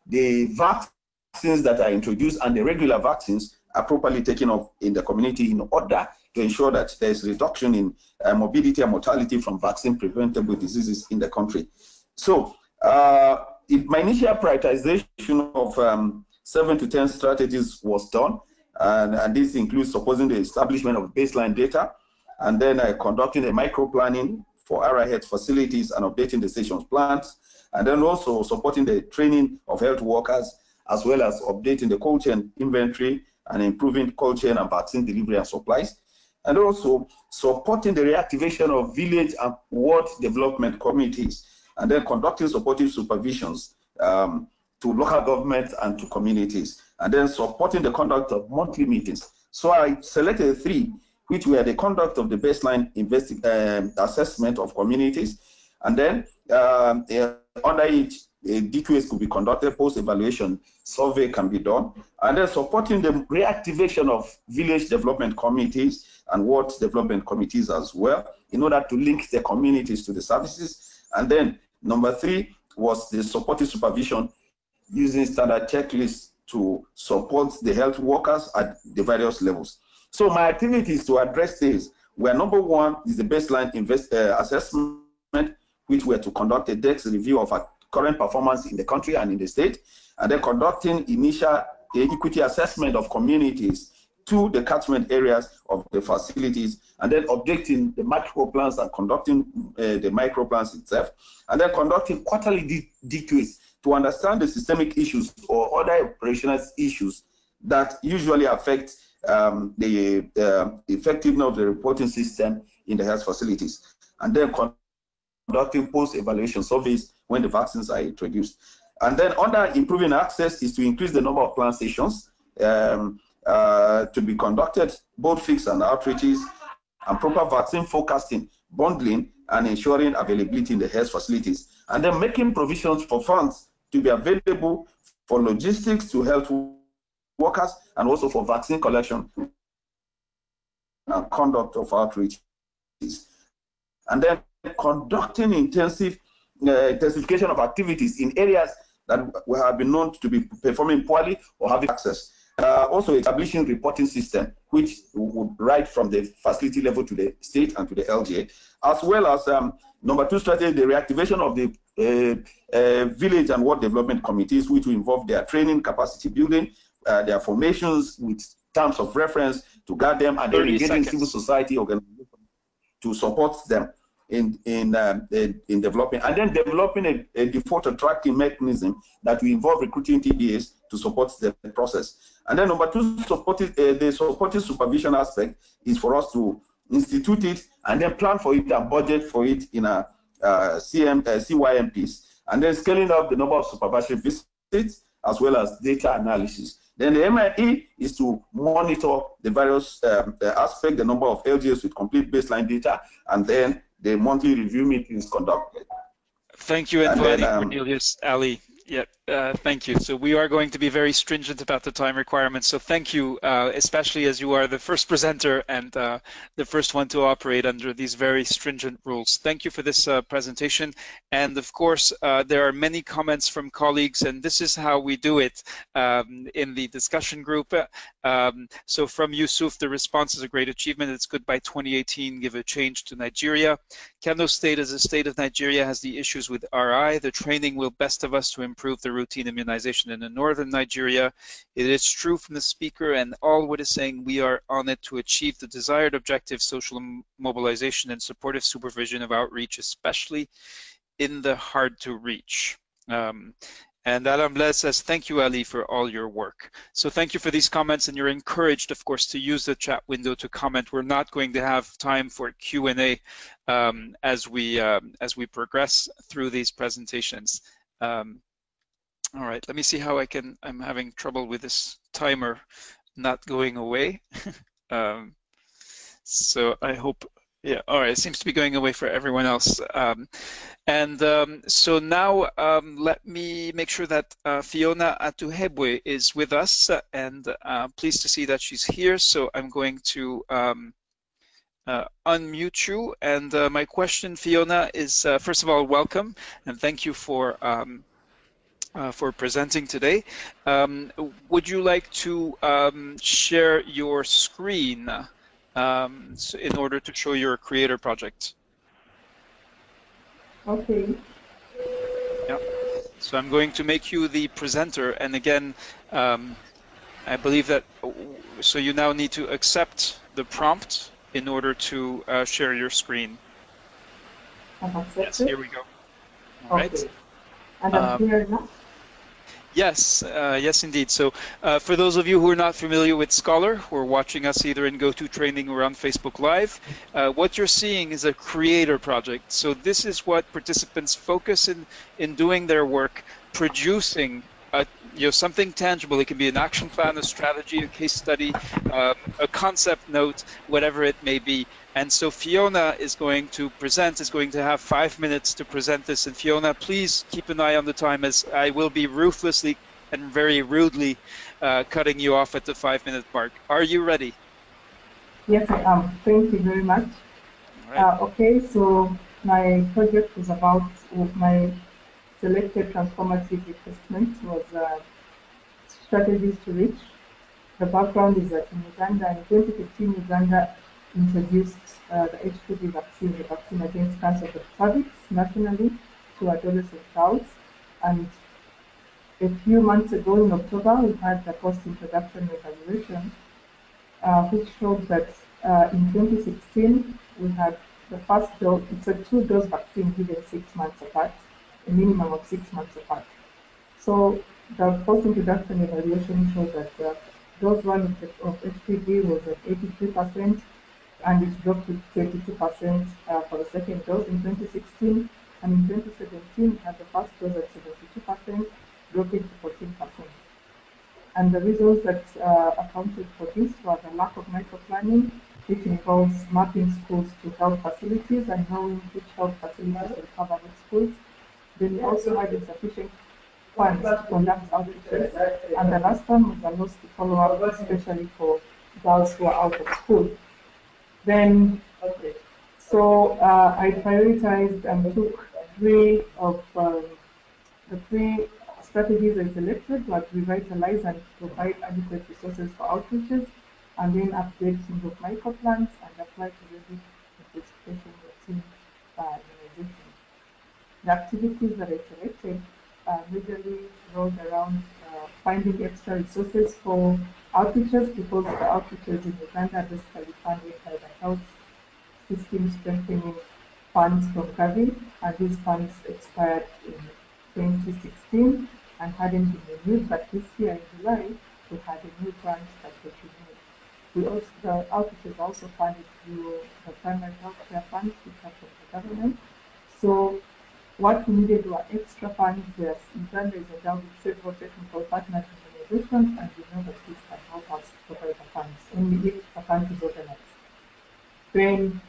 the vaccines that are introduced and the regular vaccines are properly taken up in the community in order to ensure that there's reduction in morbidity and mortality from vaccine-preventable diseases in the country. So my initial prioritization of 7 to 10 strategies was done, and this includes supporting the establishment of baseline data, and then conducting a micro-planning for RIH facilities and updating the station's plans, and then also supporting the training of health workers, as well as updating the cold chain inventory and improving cold chain and vaccine delivery and supplies, and also supporting the reactivation of village and ward development committees, and then conducting supportive supervisions to local governments and to communities, and then supporting the conduct of monthly meetings. So I selected 3, which were the conduct of the baseline assessment of communities, and then under each, DQS could be conducted, post-evaluation survey can be done, and then supporting the reactivation of village development committees and ward development committees as well, in order to link the communities to the services. And then number 3 was the supportive supervision using standard checklists to support the health workers at the various levels. So my activities to address this were, number 1 is the baseline assessment, which were to conduct a DEX review of our current performance in the country and in the state, and then conducting initial equity assessment of communities to the catchment areas of the facilities, and then updating the macro plans and conducting the micro plans itself, and then conducting quarterly DQs to understand the systemic issues or other operational issues that usually affect the effectiveness of the reporting system in the health facilities, and then conducting post-evaluation surveys when the vaccines are introduced. And then under improving access is to increase the number of plan stations to be conducted, both fixed and outreaches, and proper vaccine forecasting, bundling, and ensuring availability in the health facilities. And then making provisions for funds to be available for logistics to health workers and also for vaccine collection and conduct of outreach. And then conducting intensification of activities in areas that have been known to be performing poorly or having access. Also establishing reporting system, which would write from the facility level to the state and to the LGA, as well as number 2 strategy, the reactivation of the village and ward development committees, which will involve their training, capacity building, their formations with terms of reference to guide them, and then engaging civil society organizations to support them in developing, and then developing a default tracking mechanism that will involve recruiting TDAs to support the process. And then number 2, the supportive supervision aspect is for us to institute it and then plan for it and budget for it in a CYMPs, and then scaling up the number of supervisory visits as well as data analysis. Then the MIE is to monitor the various aspects, the number of LGAs with complete baseline data, and then the monthly review meeting is conducted. Thank you, Cornelius, Ali. Yeah, thank you. So we are going to be very stringent about the time requirements. So thank you, especially as you are the first presenter and the first one to operate under these very stringent rules. Thank you for this presentation. And of course, there are many comments from colleagues, and this is how we do it in the discussion group. So from Yusuf, the response is a great achievement. It's good by 2018, give a change to Nigeria. Kano State as a state of Nigeria has the issues with RI. The training will best of us to improve the routine immunization in the northern Nigeria. It is true from the speaker and all what is saying, we are on it to achieve the desired objective, social mobilization and supportive supervision of outreach, especially in the hard to reach. And Alam Blaise says, thank you, Ali, for all your work. So thank you for these comments, and you're encouraged, of course, to use the chat window to comment. We're not going to have time for Q&A as we progress through these presentations. All right, let me see how I'm having trouble with this timer not going away. So I hope, yeah, all right, it seems to be going away for everyone else. So now let me make sure that Fiona Atuhebwe is with us, and pleased to see that she's here. So I'm going to unmute you. And my question, Fiona, is first of all, welcome, and thank you for presenting today. Would you like to share your screen so in order to show your creator project. Okay. Yeah. So I'm going to make you the presenter, and again, I believe that, so you now need to accept the prompt in order to share your screen. I've accepted. Yes, here we go. All right. Okay. And I'm here now? Yes, yes, indeed. So for those of you who are not familiar with Scholar, who are watching us either in GoToTraining or on Facebook Live, what you're seeing is a creator project. So this is what participants focus in doing their work, producing something tangible. It can be an action plan, a strategy, a case study, a concept note, whatever it may be. And so Fiona is going to have 5 minutes to present this. And Fiona, please keep an eye on the time, as I will be ruthlessly and very rudely cutting you off at the 5-minute mark. Are you ready? Yes, I am. Thank you very much. Right. Okay, so my project was about my selected transformative assessment was strategies to reach. The background is that in Uganda, in 2015, Uganda introduced the HPV vaccine, the vaccine against cancer of the cervix, nationally to adolescent girls. And a few months ago in October, we had the post-introduction evaluation, which showed that in 2016, we had the first dose, it's a 2-dose vaccine given 6 months apart, a minimum of 6 months apart. So the post-introduction evaluation showed that dose 1 of HPV was at 83%, and it dropped to 32% for the second dose in 2016, and in 2017 had the first dose at 72%, dropping to 14%. And the reasons that accounted for this were the lack of microplanning, which involves mapping schools to health facilities and knowing which health facilities will cover which schools. Then we also had insufficient funds to conduct outreaches, and the last one was the loss to follow up, especially for girls who are out of school. Then, so I prioritized and took 3 of the 3 strategies I selected, like revitalize and provide adequate resources for outreaches, and then update single microplans and apply to ready intensification routine immunization. The activities that I selected majorly rolled around finding extra resources for outreaches, because the outreaches in Uganda are basically funded by the health system strengthening funds from Gavi, and these funds expired in 2016 and hadn't been renewed, but this year in July we had a new grant that was renewed. The outreaches are also funded through the primary health care funds, which are from the government. So what we needed were extra funds. Uganda is endowed with several technical partners in organizations, and we know that this can help us provide the funds, only if the fund is organized. Then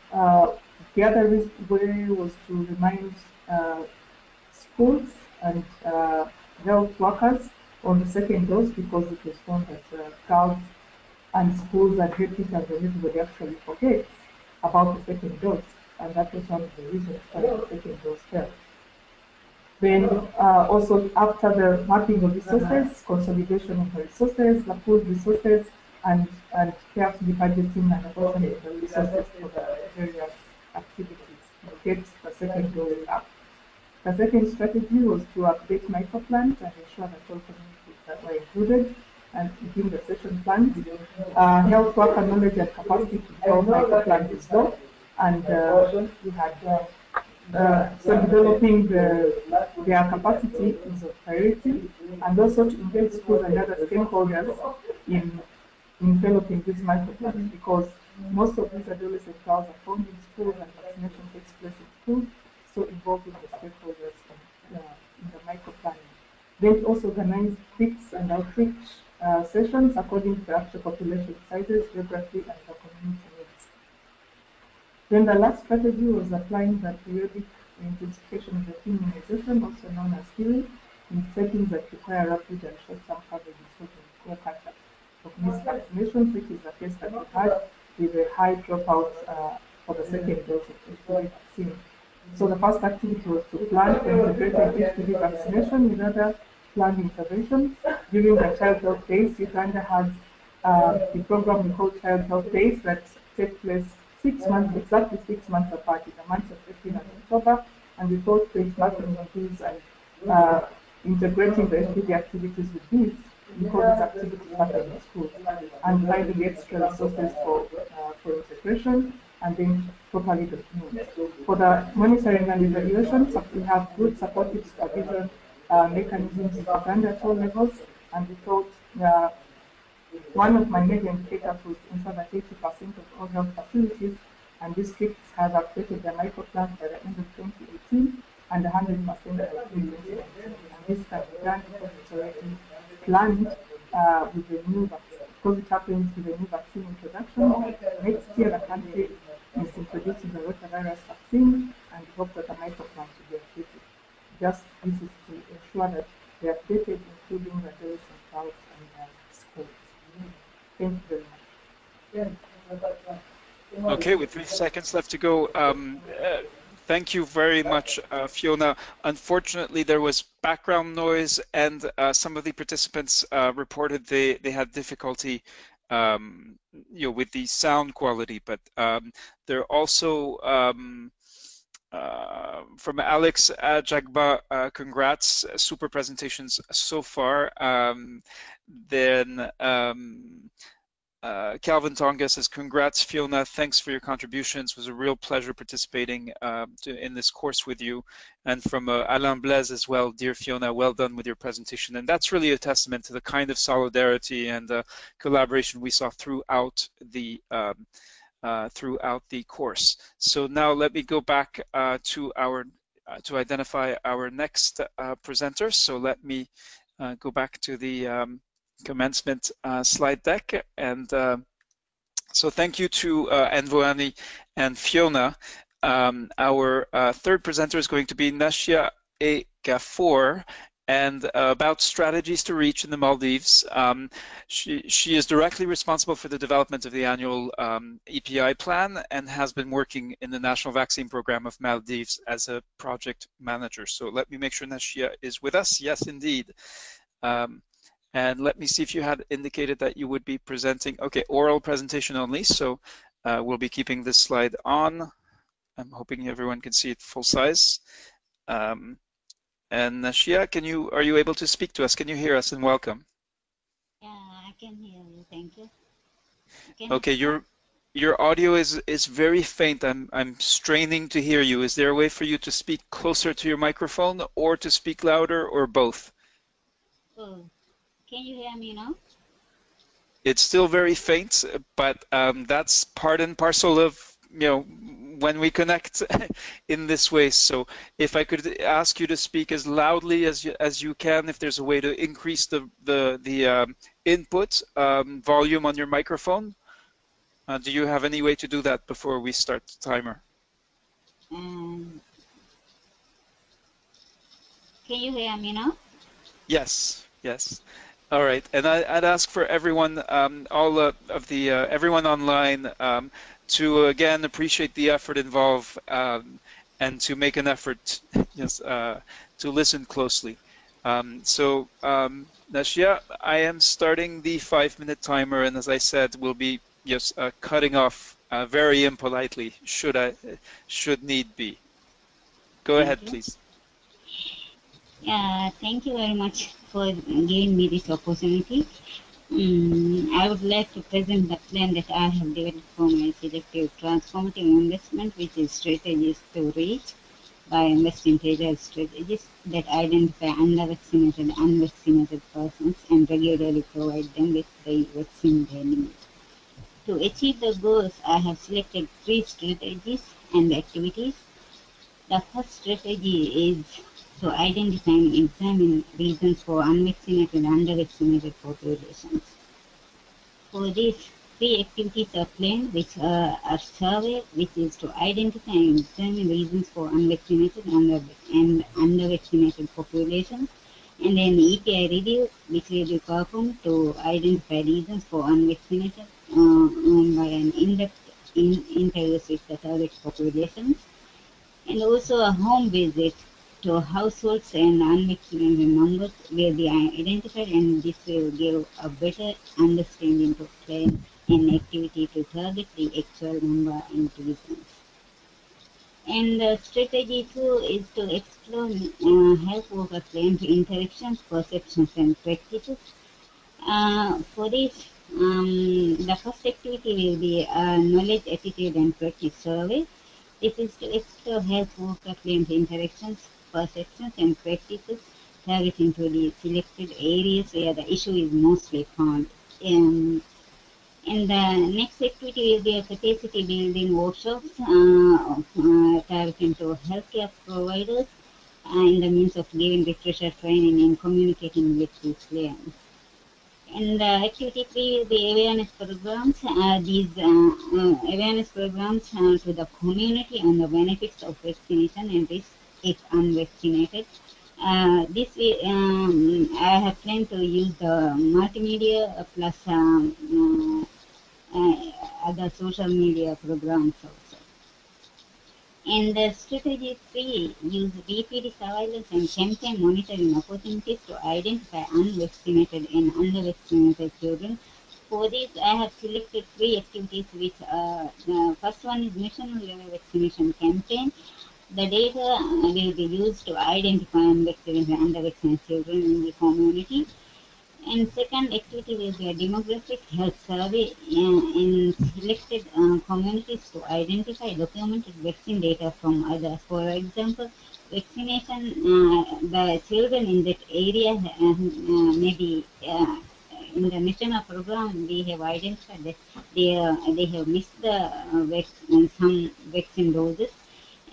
the other way was to remind schools and health workers on the second dose, because it was found that girls and schools and health teachers and everybody actually forgets about the second dose, and that was one of the reasons why the second dose failed. Then also after the mapping of resources, consolidation of the resources, the pooled resources, and carefully budgeting and apportioning the resources for the various activities to get the second dose up. The second strategy was to update microplans and ensure that all communities that were included and within the session plans. Health worker knowledge and capacity to develop microplans is low, and we had so developing their capacity is a priority, and also to engage schools and other stakeholders in developing these microplans, because most of these adolescent girls are found in schools and vaccination takes place in schools, so involving the stakeholders in the microplanning. Then also organize PICs and outreach sessions according to the actual population sizes, geography, and the community needs. Then the last strategy was applying the periodic intensification of the immunization, also known as healing, in settings that require rapid and short-term coverage, including co-catch-up of missed vaccinations, which is the case that we had with a high dropout for the second dose of HPV vaccine. So the first activity was to plan integrated HPV vaccination with other planned interventions. During the Child Health Days, Uganda has the program we call Child Health Days that take place 6 months, exactly 6 months apart, in the months of April and October, and we thought benchmarking on these and integrating the FPD activities with these, we call these activities happening in schools, and finding extra resources for integration and then properly document. For the monitoring and evaluation, we have good supportive supervision mechanisms designed at all levels, and we thought one of my major indicators was to ensure that 80% of all health facilities and districts have updated their microplans by the end of 2018 and 100% by 2019. And this can be done because it's already planned with the new vaccine, because it happens with the new vaccine introduction. Next year, the country is introducing the rotavirus vaccine, and we hope that the microplans will be updated. Just this is to ensure that they are updated, including the dose and trials and schools. Thank you very much. Okay, with 3 seconds left to go, thank you very much, Fiona. Unfortunately, there was background noise, and some of the participants reported they had difficulty with the sound quality, but they're also from Alex Jagba, congrats, super presentations so far. Then Calvin Tonga says, congrats, Fiona, thanks for your contributions. It was a real pleasure participating in this course with you. And from Alain Blaise as well, dear Fiona, well done with your presentation. And that's really a testament to the kind of solidarity and collaboration we saw throughout the course. So now let me go back to identify our next presenter. So let me go back to the commencement slide deck, and so thank you to Envoani and Fiona. Our third presenter is going to be Nashia A. Gafour, and about strategies to reach in the Maldives. She is directly responsible for the development of the annual EPI plan and has been working in the National Vaccine Program of Maldives as a project manager. So let me make sure Nashia is with us. Yes, indeed. And let me see if you had indicated that you would be presenting. Okay, oral presentation only, so we'll be keeping this slide on. I'm hoping everyone can see it full size. And Nashia, are you able to speak to us? Can you hear us? And welcome. Yeah, I can hear you. Thank you. Okay, your audio is very faint. I'm straining to hear you. Is there a way for you to speak closer to your microphone, or to speak louder, or both? Oh. Can you hear me now? It's still very faint, but that's part and parcel of when we connect in this way. So if I could ask you to speak as loudly as you can, if there's a way to increase the input volume on your microphone, do you have any way to do that before we start the timer? Can you hear me now? Yes. Yes. All right, and I'd ask for everyone, everyone online, to again appreciate the effort involved and to make an effort, yes, to listen closely. So, Nashia, I am starting the 5-minute timer, and as I said, we'll be cutting off very impolitely should need be. Go ahead, please. Yeah, thank you very much for giving me this opportunity. I would like to present the plan that I have developed for my selective transformative investment, which is strategies to reach by investing tailored strategies that identify under-vaccinated, unvaccinated persons and regularly provide them with the vaccine they need. To achieve the goals, I have selected 3 strategies and activities. The first strategy is to identify and examine reasons for unvaccinated and under-vaccinated populations. For these 3 activities are planned, which are a survey, which is to identify and examine reasons for unvaccinated and under-vaccinated populations, and then EPI review, which will be performed to identify reasons for unvaccinated by an in-depth interviews with the target populations, and also a home visit to households and unvaccinated numbers will be identified, and this will give a better understanding to plan an activity to target the actual number and reasons. And strategy 2 is to explore health worker claimed interactions, perceptions, and practices. For this, the first activity will be a knowledge, attitude, and practice survey. This is to explore health worker claimed interactions, perceptions, and practices targeting to the selected areas where the issue is mostly found. And the next activity will be a capacity building workshops targeting to healthcare providers in the means of giving refresher training and communicating with the clients. And activity 3 will be awareness programs. These awareness programs to the community on the benefits of vaccination and risk if unvaccinated. This way, I have planned to use the multimedia plus other social media programs also. And strategy 3, use BPD surveillance and campaign monitoring opportunities to identify unvaccinated and undervaccinated children. For this, I have selected 3 activities, which the first one is national level vaccination campaign. The data will be used to identify unvaccinated and undervaccinated children in the community. And second activity will be a demographic health survey in selected communities to identify documented vaccine data from others. For example, vaccination, the children in that area maybe in the national program we have identified that they have missed the some vaccine doses.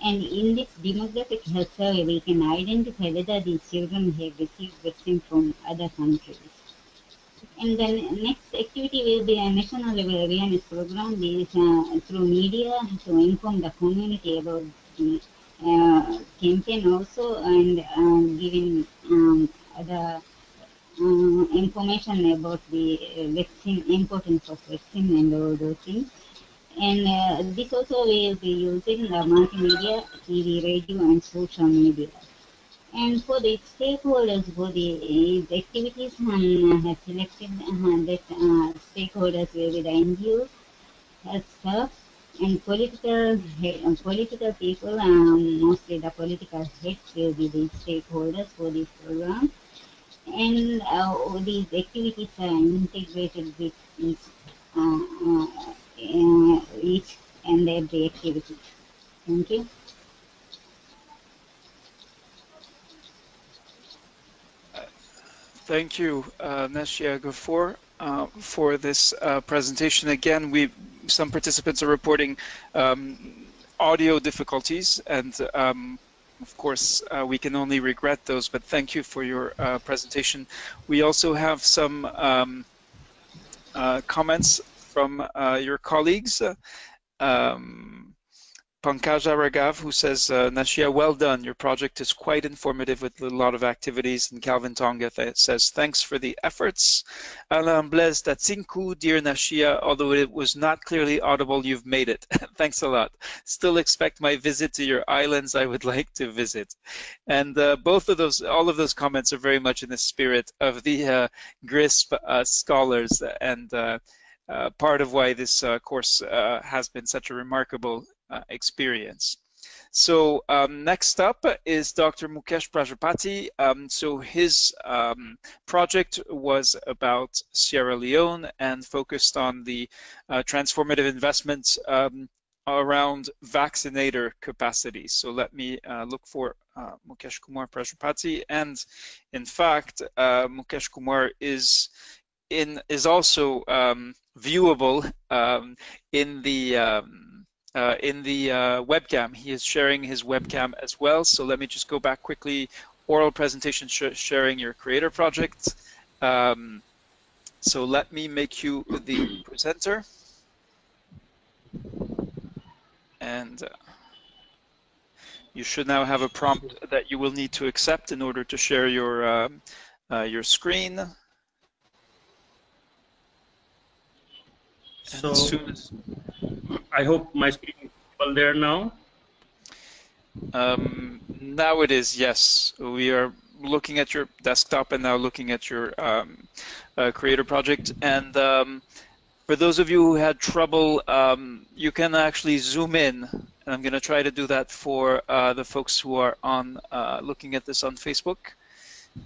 And in this demographic health survey, we can identify whether these children have received vaccine from other countries. And then next activity will be a national level awareness program. This is through media to inform the community about the campaign also, and giving the information about the vaccine, importance of vaccine and all those things. And this also will be using the multimedia, TV, radio, and social media. And for the stakeholders for the activities, I have selected that stakeholders will be the NGOs, health staff, and political people, mostly the political heads will be the stakeholders for this program. And these activities are integrated with each and every activity. Thank you. Thank you, Nashia Gafour, for this presentation. Again, some participants are reporting audio difficulties, and of course, we can only regret those, but thank you for your presentation. We also have some comments from your colleagues. Pankaja Raghav, who says, Nashia, well done. Your project is quite informative with a lot of activities. And Calvin Tonga says, thanks for the efforts. Alain Blaise Tatsinku, dear Nashia, although it was not clearly audible, you've made it. Thanks a lot. Still expect my visit to your islands. I would like to visit. And all of those comments are very much in the spirit of the GRISP scholars, and part of why this course has been such a remarkable experience. So next up is Dr. Mukesh Prajapati. So his project was about Sierra Leone and focused on the transformative investments around vaccinator capacity. So let me look for Mukesh Kumar Prajapati, and in fact Mukesh Kumar is also viewable in the webcam. He is sharing his webcam as well. So let me just go back quickly. Oral presentation sharing your creator project. So let me make you the presenter. And you should now have a prompt that you will need to accept in order to share your screen. So I hope my screen is visible there now. Now it is, yes. We are looking at your desktop and now looking at your creator project. And For those of you who had trouble, you can actually zoom in, and I'm going to try to do that for the folks who are on looking at this on Facebook,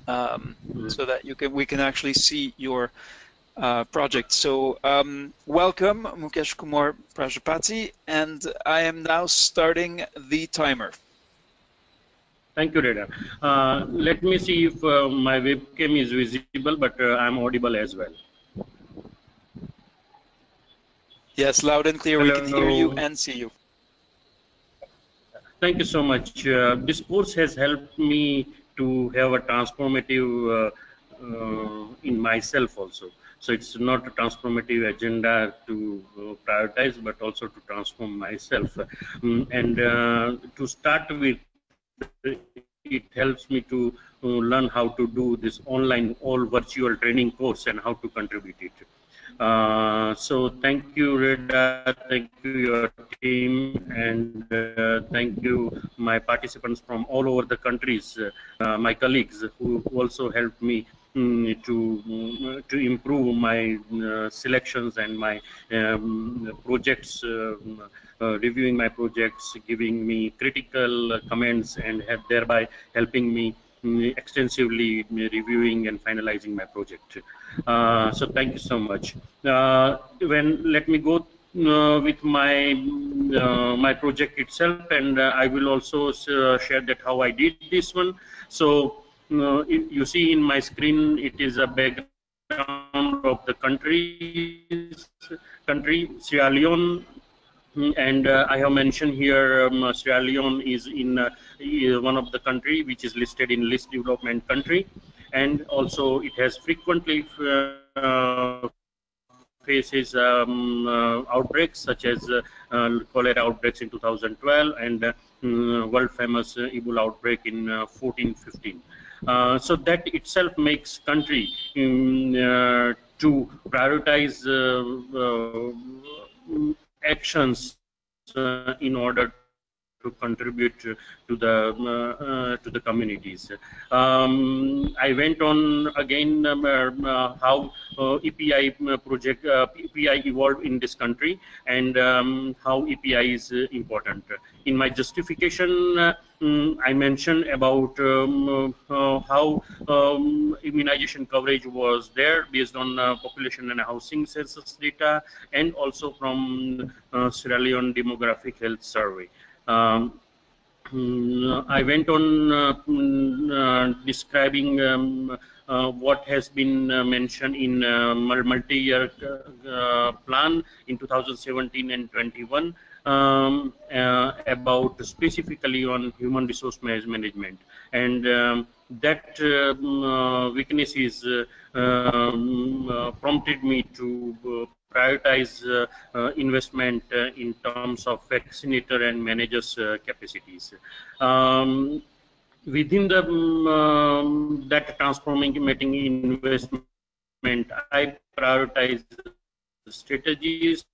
so that we can actually see your project. So welcome, Mukesh Kumar Prajapati, and I am now starting the timer. Thank you, Reda. Let me see if my webcam is visible, but I'm audible as well. Yes, loud and clear. Hello. We can hear you and see you. Thank you so much. This course has helped me to have a transformative in myself also. So it's not a transformative agenda to prioritize, but also to transform myself. And to start with, it helps me to learn how to do this online all virtual training course and how to contribute it. So thank you, Reda, thank you, your team, and thank you, my participants from all over the countries, my colleagues who also helped me to improve my selections and my projects, reviewing my projects, giving me critical comments, and thereby helping me extensively reviewing and finalizing my project. So thank you so much. Let me go with my my project itself, and I will also share that how I did this one. So you see in my screen, it is a background of the country Sierra Leone. And I have mentioned here Sierra Leone is in one of the country which is listed in list development country, and also it has frequently faces outbreaks such as cholera outbreaks in 2012 and world famous Ebola outbreak in 1415. So that itself makes country to prioritize actions in order to contribute to the communities. I went on again how EPI project EPI evolved in this country, and how EPI is important. In my justification, I mentioned about how immunization coverage was there based on population and housing census data, and also from Sierra Leone demographic health survey. I went on describing what has been mentioned in multi-year plan in 2017 and 21 about specifically on human resource management, and that weakness is prompted me to prioritize investment in terms of vaccinator and managers capacities. Within the that transforming investment, I prioritize strategies,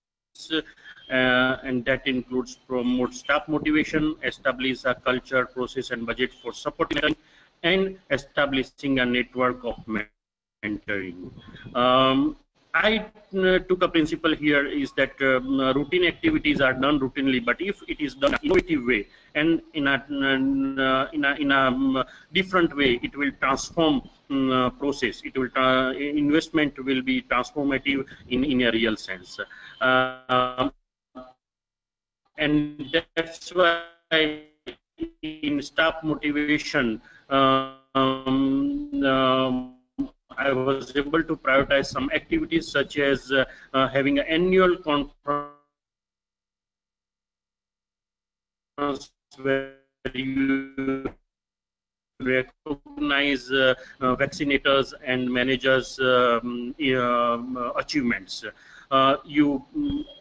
and that includes promote staff motivation, establish a culture, process, and budget for supporting, and establishing a network of mentoring. I took a principle here is that routine activities are done routinely, but if it is done in an innovative way and in a different way, it will transform process. It will investment will be transformative in a real sense, and that's why in staff motivation. I was able to prioritize some activities such as having an annual conference where you recognize vaccinators and managers' achievements. You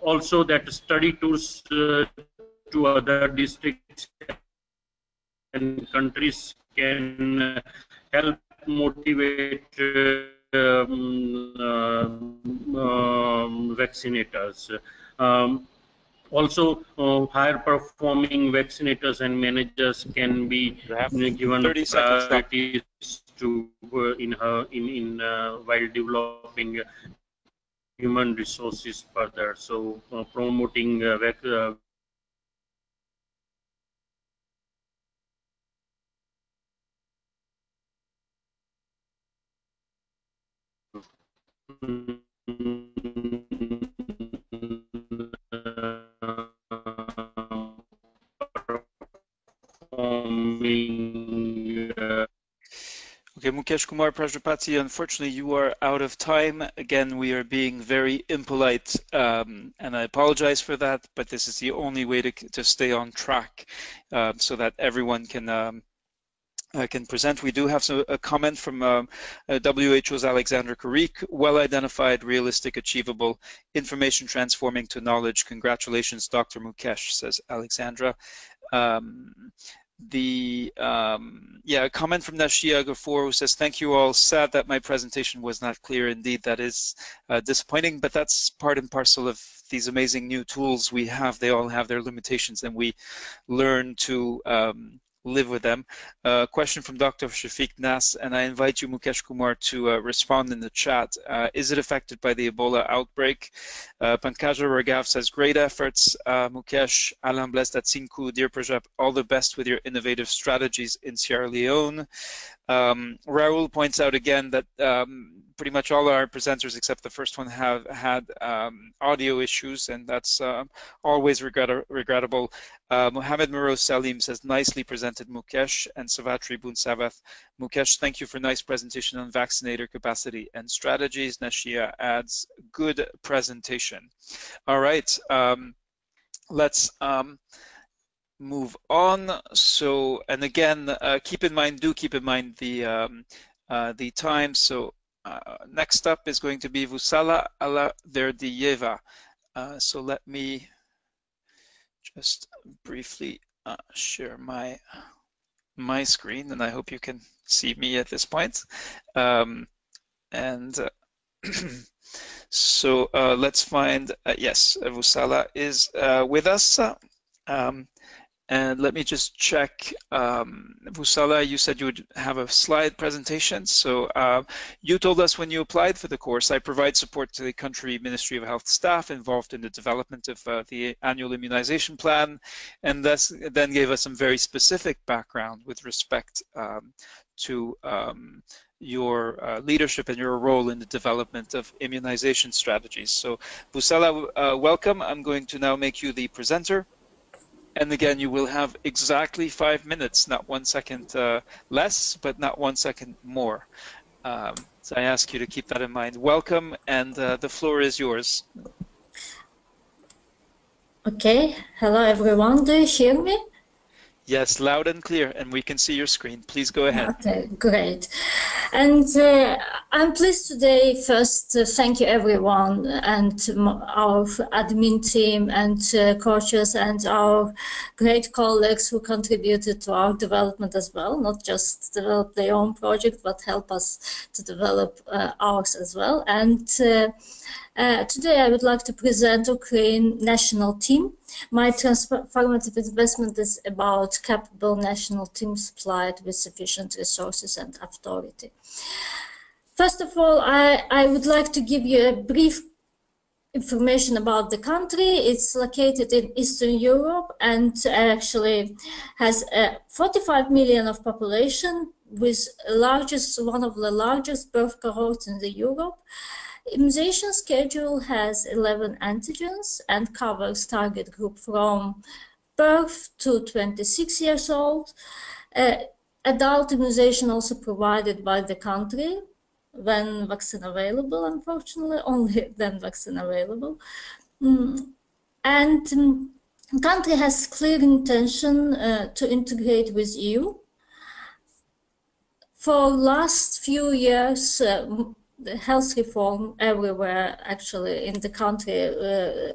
also that study tours to other districts and countries can help motivate vaccinators. Also, higher performing vaccinators and managers can be given priorities to while developing human resources further. So promoting Okay, Mukesh Kumar Prajapati, unfortunately you are out of time. Again, we are being very impolite, and I apologize for that, but this is the only way to stay on track so that everyone can present. We do have a comment from WHO's Alexandra Karik. Well identified, realistic, achievable, information transforming to knowledge. Congratulations, Dr. Mukesh, says Alexandra. A comment from Nashia Gafour, who says, thank you all. Sad that my presentation was not clear. Indeed, that is disappointing, but that's part and parcel of these amazing new tools we have. They all have their limitations, and we learn to live with them. Question from Dr. Shafiq Nas, and I invite you, Mukesh Kumar, to respond in the chat. Is it affected by the Ebola outbreak? Pankaja Raghav says, great efforts, Mukesh. Alain Blaise Tatsinku, dear Prajap, all the best with your innovative strategies in Sierra Leone. Raul points out again that pretty much all our presenters except the first one have had audio issues, and that's always regrettable. Mohammed Miroz Salim says, nicely presented, Mukesh. And Savatri Bunsavath, Mukesh, thank you for nice presentation on vaccinator capacity and strategies. Nashia adds, good presentation. All right, let's move on. So, and again, do keep in mind the time. So next up is going to be Vusala Alaverdiyeva. So let me just briefly share my screen, and I hope you can see me at this point. So let's find, yes, Vusala is with us. And let me just check, Vusala, you said you would have a slide presentation. So you told us when you applied for the course, I provide support to the country Ministry of Health staff involved in the development of the annual immunization plan, and then gave us some very specific background with respect to your leadership and your role in the development of immunization strategies. So Vusala, welcome. I'm going to now make you the presenter. And again, you will have exactly 5 minutes, not 1 second less, but not 1 second more. So I ask you to keep that in mind. Welcome, and the floor is yours. Okay, hello everyone. Do you hear me? Yes, loud and clear, and we can see your screen. Please go ahead. Okay, great. And I'm pleased today, first, thank you everyone and our admin team and coaches and our great colleagues who contributed to our development as well, not just develop their own project, but help us to develop ours as well. And today I would like to present Ukraine national team. My transformative investment is about capable national team supplied with sufficient resources and authority. First of all, I would like to give you a brief information about the country. It's located in Eastern Europe and actually has 45 million of population, with one of the largest birth cohorts in the Europe. Immunization schedule has 11 antigens and covers target group from birth to 26 years old. Adult immunization also provided by the country when vaccine available, unfortunately, only then vaccine available. And the country has clear intention to integrate with EU. For last few years, the health reform everywhere, actually, in the country,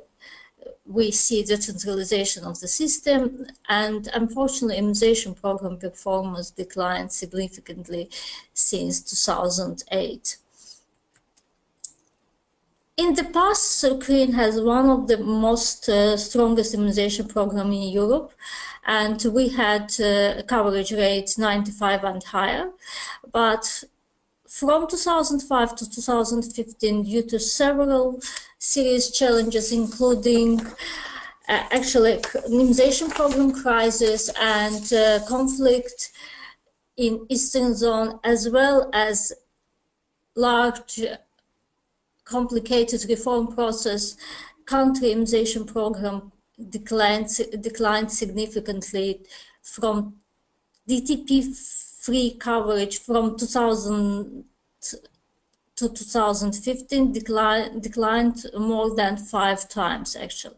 we see the centralization of the system, and unfortunately, immunization program performance declined significantly since 2008. In the past, Ukraine has one of the most strongest immunization program in Europe, and we had coverage rate 95 and higher, but From 2005 to 2015, due to several serious challenges, including actually immunization program crisis and conflict in Eastern Zone, as well as large complicated reform process, country immunization program declined significantly from DTP-free coverage from 2000 to 2015 declined more than 5 times actually.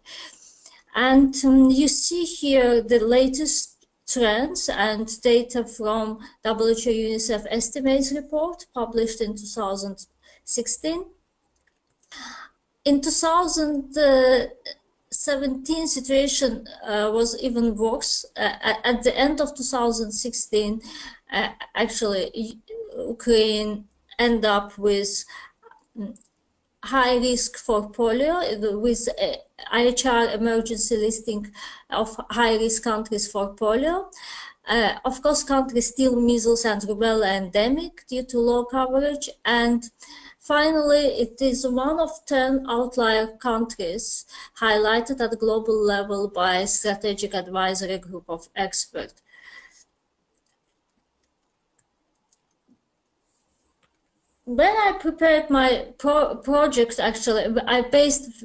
And you see here the latest trends and data from WHO UNICEF Estimates report published in 2016. In 2017, situation was even worse. At the end of 2016, actually, Ukraine ended up with high risk for polio, with IHR emergency listing of high risk countries for polio. Of course, countries still measles and rubella endemic due to low coverage. And finally, it is one of 10 outlier countries highlighted at the global level by a strategic advisory group of experts. When I prepared my project, actually, I based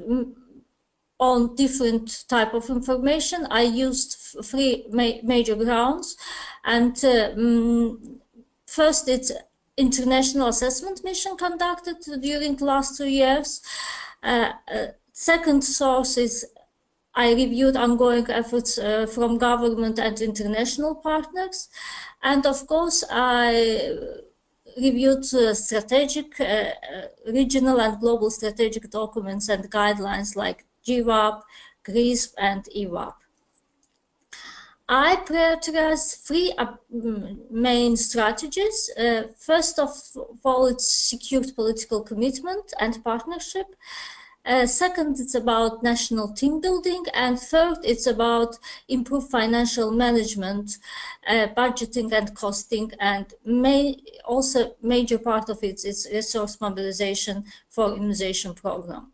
on different type of information. I used 3 major grounds, and first it's international assessment mission conducted during the last 2 years. Second source is I reviewed ongoing efforts from government and international partners, and of course I reviewed strategic, regional and global strategic documents and guidelines like GWAP, GRISP, and EWAP. I prioritize 3 main strategies. First of all, it's secured political commitment and partnership. Second, it's about national team building, and third, it's about improved financial management, budgeting and costing, and also major part of it is resource mobilization for immunization program.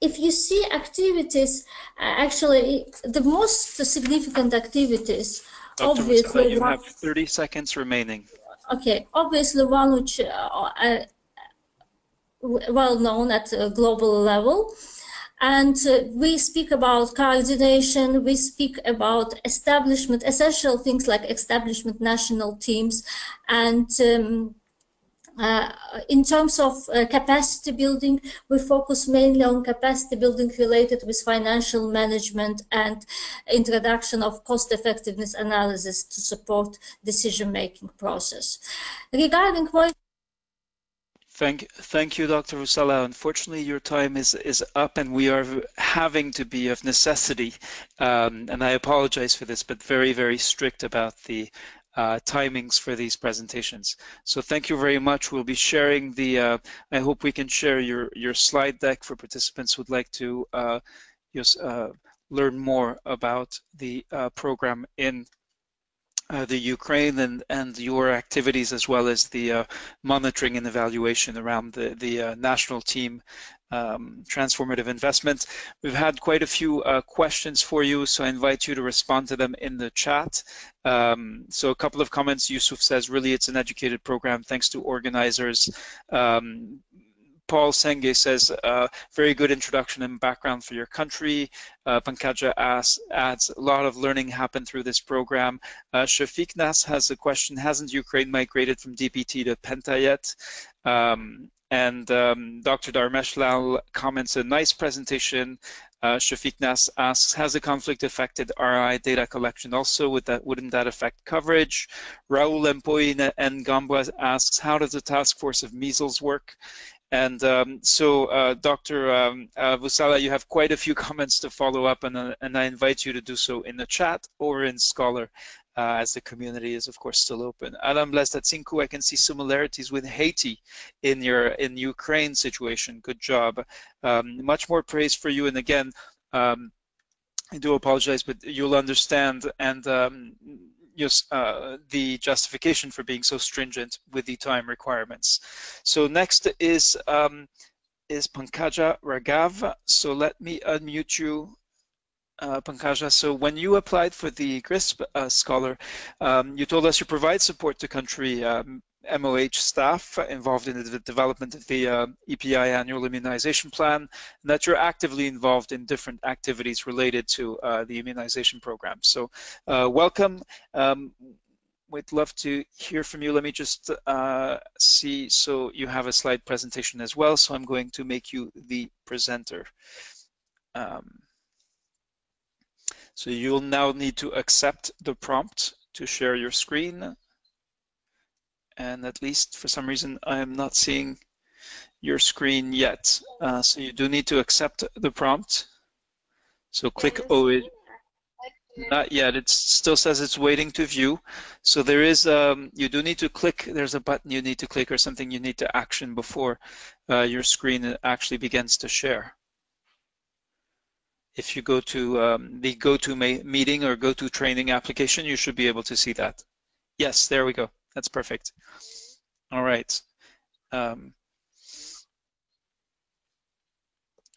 If you see activities, actually, the most significant activities, Dr. obviously, Vusala, you have 30 seconds remaining. Okay, obviously one which well known at a global level, and we speak about coordination, we speak about establishment, essential things like establishment national teams, and in terms of capacity building, we focus mainly on capacity building related with financial management and introduction of cost effectiveness analysis to support decision-making process. Regarding what Thank you, Dr. Vusala. Unfortunately, your time is up, and we are having to be of necessity, and I apologize for this, but very, very strict about the timings for these presentations. So thank you very much. We'll be sharing the, I hope we can share your slide deck for participants who'd like to learn more about the program in the Ukraine and your activities, as well as the monitoring and evaluation around the national team transformative investment. We've had quite a few questions for you, so I invite you to respond to them in the chat. So a couple of comments. Yusuf says, really, it's an educated program thanks to organizers. Paul Senge says, very good introduction and background for your country. Pankaja adds, a lot of learning happened through this program. Shafiq Nas has a question, hasn't Ukraine migrated from DPT to Penta yet? And Dr. Dharmesh Lal comments, a nice presentation. Shafiq Nas asks, has the conflict affected RI data collection also? Wouldn't that affect coverage? Raul Empoina and Gamba asks, how does the task force of measles work? And so, Dr. Vusala, you have quite a few comments to follow up, and I invite you to do so in the chat or in Scholar, as the community is, of course, still open. Adam Blestatsinku, I can see similarities with Haiti in Ukraine situation. Good job. Much more praise for you. And again, I do apologize, but you'll understand. And the justification for being so stringent with the time requirements. So next is Pankaja Raghav. So let me unmute you, Pankaja. So when you applied for the GRISP Scholar, you told us you provide support to country MOH staff involved in the development of the EPI annual immunization plan, and that you're actively involved in different activities related to the immunization program. So welcome. We'd love to hear from you. Let me just see, so you have a slide presentation as well, so I'm going to make you the presenter. So you'll now need to accept the prompt to share your screen. And at least for some reason, I am not seeing your screen yet. So you do need to accept the prompt. So click OH. Not yet. It still says it's waiting to view. So there is, you do need to click, there's a button you need to click or something you need to action before your screen actually begins to share. If you go to the GoToMeeting or GoToTraining application, you should be able to see that. Yes, there we go. That's perfect. All right. And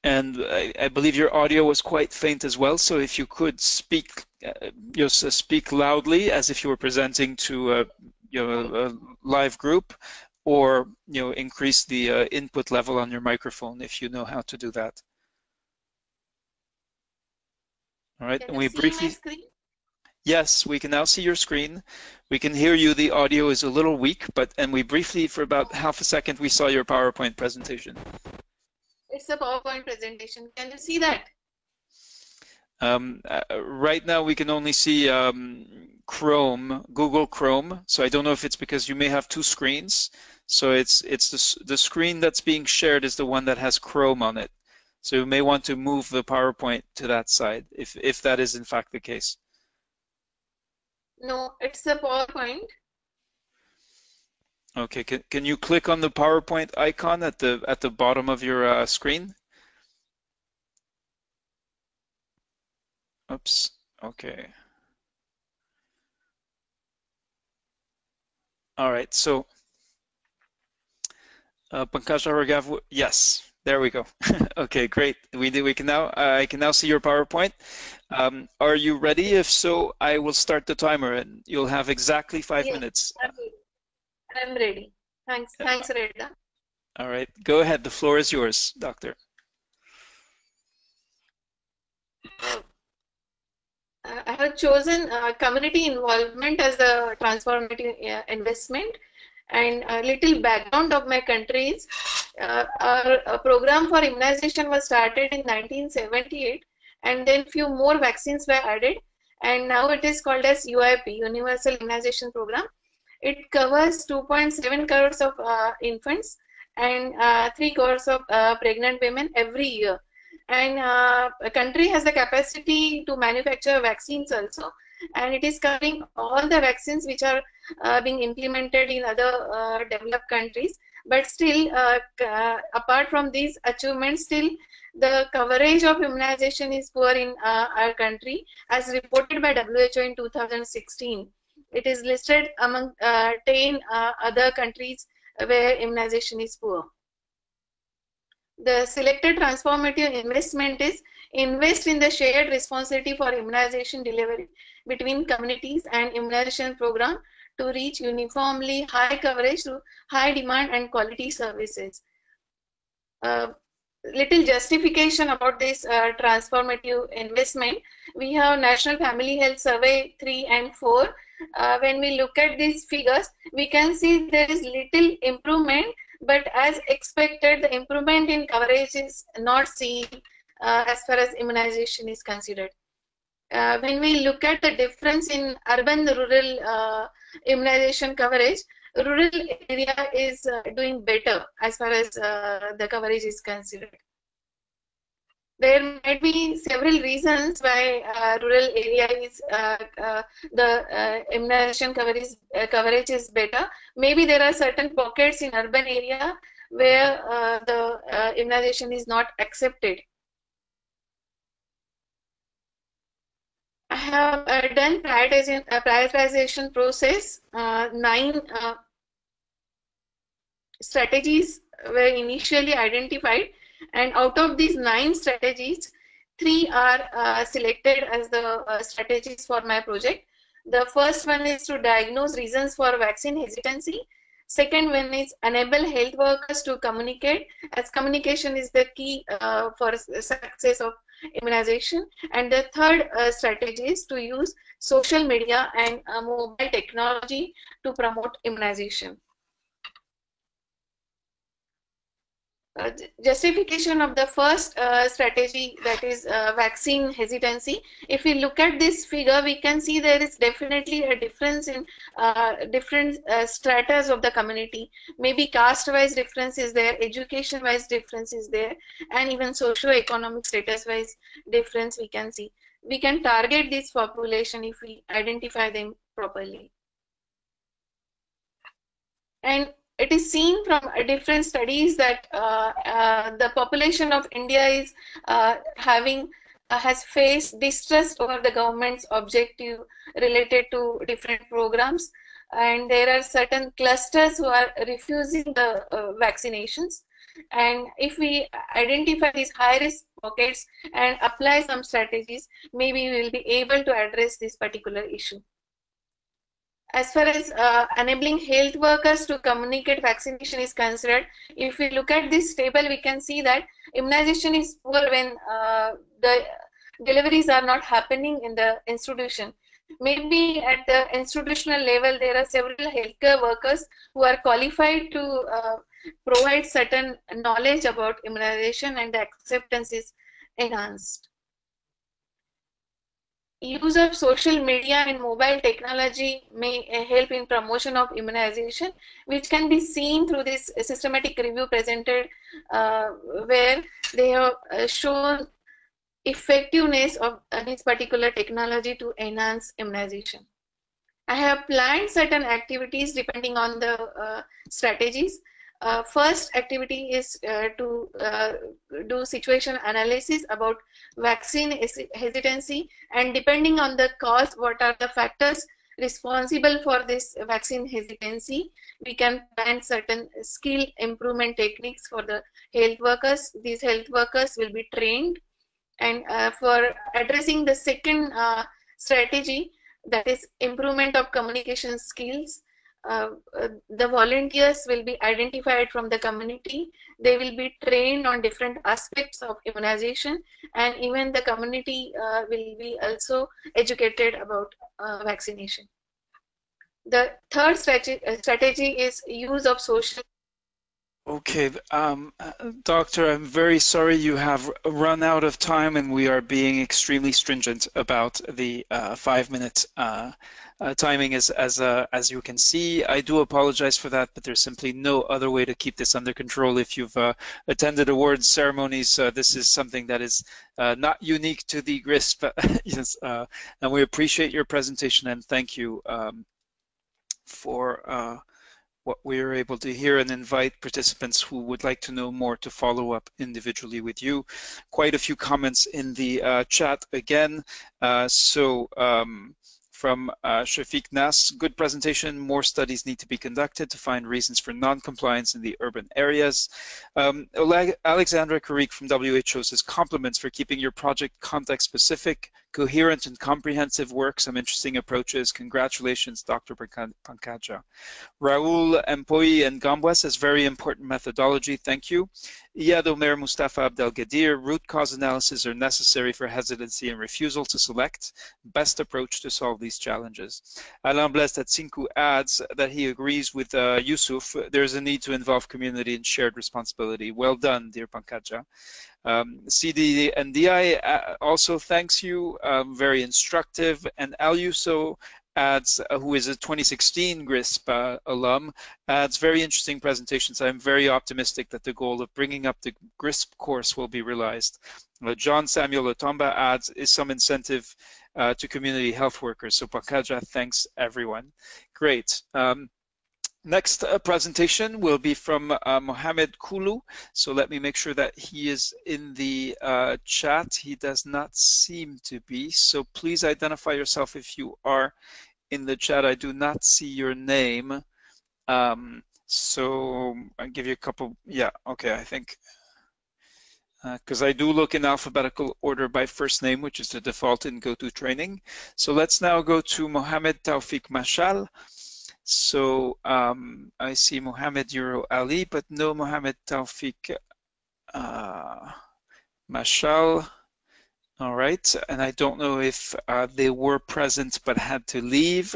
I believe your audio was quite faint as well. So if you could speak, just speak loudly as if you were presenting to a live group, or increase the input level on your microphone if you know how to do that. All right. And we briefly. Yes, we can now see your screen. We can hear you. The audio is a little weak, and we briefly, for about half a second, we saw your PowerPoint presentation. It's a PowerPoint presentation. Can you see that? Right now, we can only see Chrome, Google Chrome. So I don't know if it's because you may have two screens. So it's the screen that's being shared is the one that has Chrome on it. So you may want to move the PowerPoint to that side if that is in fact the case. No, it's a PowerPoint. Okay, can you click on the PowerPoint icon at the bottom of your screen? Oops. Okay. All right. So, Pankaja Raghav, yes. There we go. Okay, great. We can now. I can now see your PowerPoint. Are you ready? If so, I will start the timer, and you'll have exactly 5 minutes. I'm ready. Thanks. Thanks, Reda. All right. Go ahead. The floor is yours, Doctor. I have chosen community involvement as a transformative investment. And a little background of my country is our program for immunization was started in 1978, and then few more vaccines were added, and now it is called as UIP, Universal Immunization Program. It covers 2.7 crores of infants and 3 crores of pregnant women every year. And a country has the capacity to manufacture vaccines also, and it is covering all the vaccines which are being implemented in other developed countries. But still, apart from these achievements, still the coverage of immunization is poor in our country, as reported by WHO in 2016. It is listed among 10 other countries where immunization is poor. The selected transformative investment is invest in the shared responsibility for immunization delivery between communities and immunization program to reach uniformly high coverage through high demand and quality services. Little justification about this transformative investment. We have National Family Health Survey 3 and 4. When we look at these figures, we can see there is little improvement, but as expected, the improvement in coverage is not seen as far as immunization is considered. When we look at the difference in urban-rural immunization coverage, rural area is doing better as far as the coverage is considered. There might be several reasons why rural area is the immunization coverage is better. Maybe there are certain pockets in urban area where the immunization is not accepted. I have done prioritization process. 9 strategies were initially identified, and out of these 9 strategies, 3 are selected as the strategies for my project. The first one is to diagnose reasons for vaccine hesitancy. Second one is enable health workers to communicate, as communication is the key for success of immunization. And the third strategy is to use social media and mobile technology to promote immunization. Justification of the first strategy, that is vaccine hesitancy. If we look at this figure, we can see there is definitely a difference in different stratas of the community. Maybe caste-wise difference is there, education-wise difference is there, and even socio-economic status-wise difference we can see. We can target this population if we identify them properly. And it is seen from different studies that the population of India is has faced distrust over the government's objective related to different programs, and there are certain clusters who are refusing the vaccinations. And if we identify these high-risk pockets and apply some strategies, maybe we will be able to address this particular issue. As far as enabling health workers to communicate vaccination is concerned, if we look at this table, we can see that immunization is poor when the deliveries are not happening in the institution. Maybe at the institutional level, there are several healthcare workers who are qualified to provide certain knowledge about immunization, and the acceptance is enhanced. Use of social media and mobile technology may help in promotion of immunization, which can be seen through this systematic review presented where they have shown effectiveness of this particular technology to enhance immunization. I have planned certain activities depending on the strategies. First activity is to do situation analysis about vaccine hesitancy, and depending on the cause, what are the factors responsible for this vaccine hesitancy, we can plan certain skill improvement techniques for the health workers. These health workers will be trained. And for addressing the second strategy, that is improvement of communication skills, the volunteers will be identified from the community. They will be trained on different aspects of immunization, and even the community will be also educated about vaccination. The third strategy is use of social. Okay, Doctor, I'm very sorry you have run out of time, and we are being extremely stringent about the 5-minute timing as you can see. I do apologize for that, but there's simply no other way to keep this under control. If you've attended awards ceremonies, this is something that is not unique to the GRISP. Yes, and we appreciate your presentation, and thank you for what we are able to hear, and invite participants who would like to know more to follow up individually with you. Quite a few comments in the chat again. From Shafiq Nas, good presentation. More studies need to be conducted to find reasons for non-compliance in the urban areas. Alexandra Karik from WHO says, compliments for keeping your project context specific, coherent and comprehensive work, some interesting approaches. Congratulations, Dr. Pankaja. Raul Empoi and Gambwa says, very important methodology, thank you. Iyad Omer Mustafa Abdelgadir, root cause analysis are necessary for hesitancy and refusal to select best approach to solve these challenges. Alain Blaise Tatsinku adds that he agrees with Yusuf, there's a need to involve community and shared responsibility. Well done, dear Pankaja. CDNDI also thanks you, very instructive, and Al Yuso adds, who is a 2016 GRISP alum, adds very interesting presentations. I'm very optimistic that the goal of bringing up the GRISP course will be realized. John Samuel Otomba adds, is some incentive to community health workers. So Pankaja thanks everyone. Great. Next presentation will be from Mohamed Kulu. So let me make sure that he is in the chat. He does not seem to be. So please identify yourself if you are in the chat. I do not see your name. So I'll give you a couple. Yeah, okay, I think. Because I do look in alphabetical order by first name, which is the default in GoToTraining. So let's now go to Mohamed Taufik Mashal. So I see Mohamed Euro Ali, but no Mohamed Taufik Mashal. All right, and I don't know if they were present but had to leave.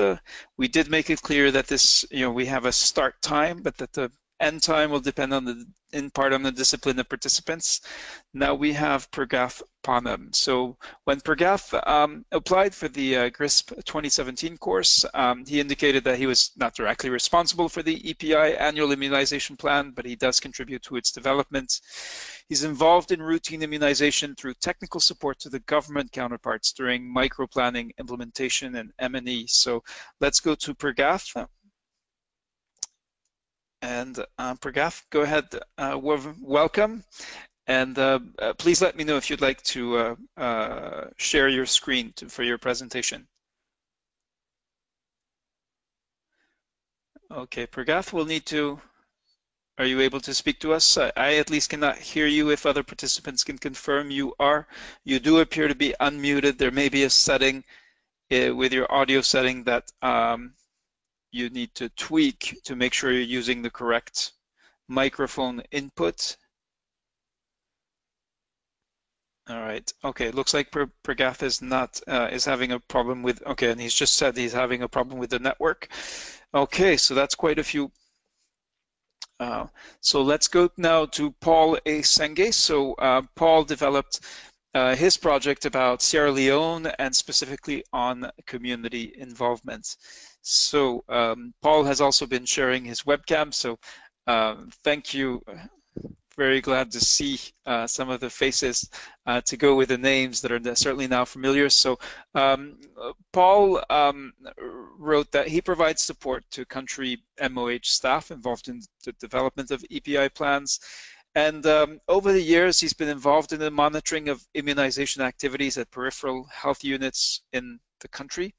We did make it clear that this, we have a start time, but that the end time will depend on in part on the discipline of participants. Now we have Pragath Panam. So when Pragath applied for the GRISP 2017 course, he indicated that he was not directly responsible for the EPI annual immunization plan, but he does contribute to its development. He's involved in routine immunization through technical support to the government counterparts during microplanning, implementation, and M&E. So let's go to Pragath. And Pragath, go ahead, welcome. And please let me know if you'd like to share your screen for your presentation. Okay, Pragath, we'll need to, are you able to speak to us? I at least cannot hear you. If other participants can confirm you are. You do appear to be unmuted. There may be a setting with your audio setting that you need to tweak to make sure you're using the correct microphone input. All right. Okay. It looks like Pragath is not is having a problem with. Okay, and he's just said he's having a problem with the network. Okay, so that's quite a few. So let's go now to Paul A. Senge. So Paul developed his project about Sierra Leone and specifically on community involvement. So Paul has also been sharing his webcam. So thank you. Very glad to see some of the faces to go with the names that are certainly now familiar. So Paul wrote that he provides support to country MOH staff involved in the development of EPI plans. And over the years, he's been involved in the monitoring of immunization activities at peripheral health units in the country.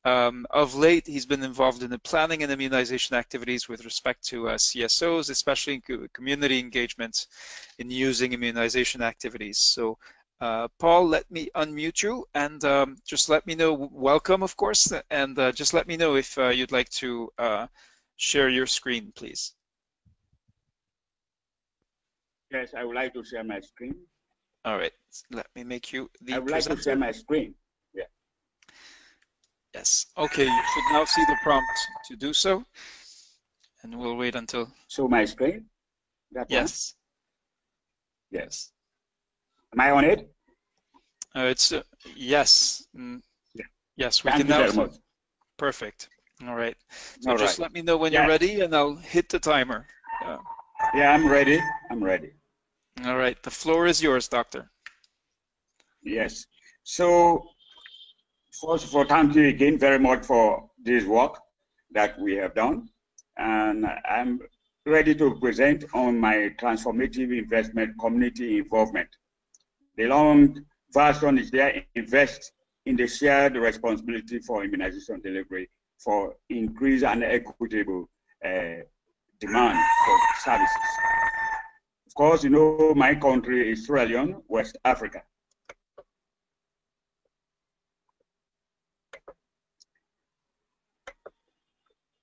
Of late, he's been involved in the planning and immunization activities with respect to CSOs, especially in community engagement in using immunization activities. So Paul, let me unmute you and just let me know, welcome of course, and just let me know if you'd like to share your screen, please. Yes, I would like to share my screen. All right, let me make you the I would like to share my screen. Yeah. Yes. Okay, you should now see the prompt to do so, and we'll wait until. Show my screen. That yes. One? Yes. Am I on it? It's yes. Yeah. Yes, we Thank can you now. very much. Perfect. All right. So All just right. let me know when you're ready, and I'll hit the timer. Yeah, I'm ready. I'm ready. All right. The floor is yours, Doctor. Yes. So, first of all, thank you again very much for this work that we have done. And I'm ready to present on my transformative investment community involvement. The long version is there, invest in the shared responsibility for immunization delivery for increased and equitable demand for services. Of course, you know, my country is Sierra Leone, West Africa.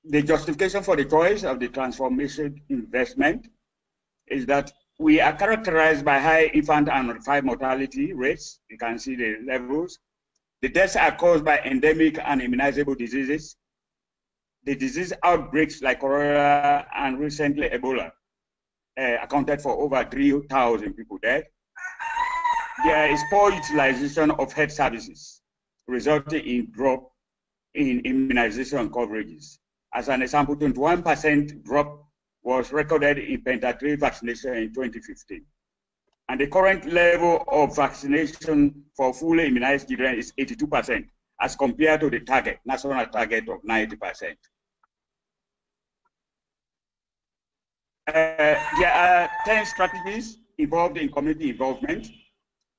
The justification for the choice of the transformation investment is that we are characterized by high infant and notified mortality rates. You can see the levels. The deaths are caused by endemic and immunizable diseases. The disease outbreaks like cholera and recently Ebola accounted for over 3,000 people dead. There is poor utilization of health services, resulting in drop in immunization coverages. As an example, 21% drop was recorded in Penta-3 vaccination in 2015. And the current level of vaccination for fully immunized children is 82%, as compared to the target, national target of 90%. There are 10 strategies involved in community involvement,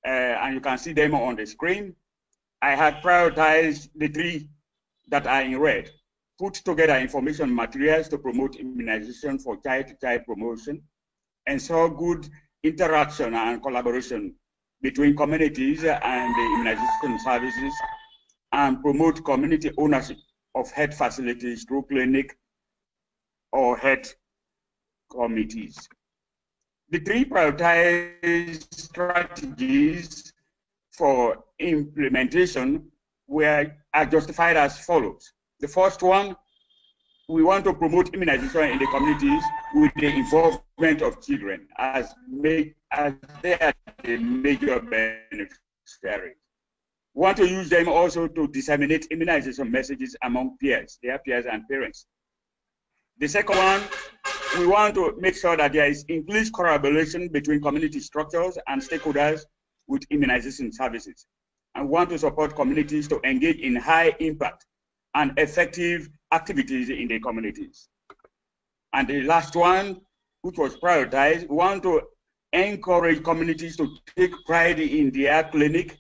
and you can see them on the screen. I had prioritized the 3 that are in red. Put together information materials to promote immunization for child-to-child promotion, ensure good interaction and collaboration between communities and the immunization services, and promote community ownership of health facilities through clinic or health committees. The 3 prioritized strategies for implementation are justified as follows. The first one, we want to promote immunization in the communities with the involvement of children as they are the major beneficiaries. We want to use them also to disseminate immunization messages among peers, their peers and parents. The second one, we want to make sure that there is increased collaboration between community structures and stakeholders with immunization services. And we want to support communities to engage in high impact and effective activities in the communities. And the last one, which was prioritized, we want to encourage communities to take pride in their clinic.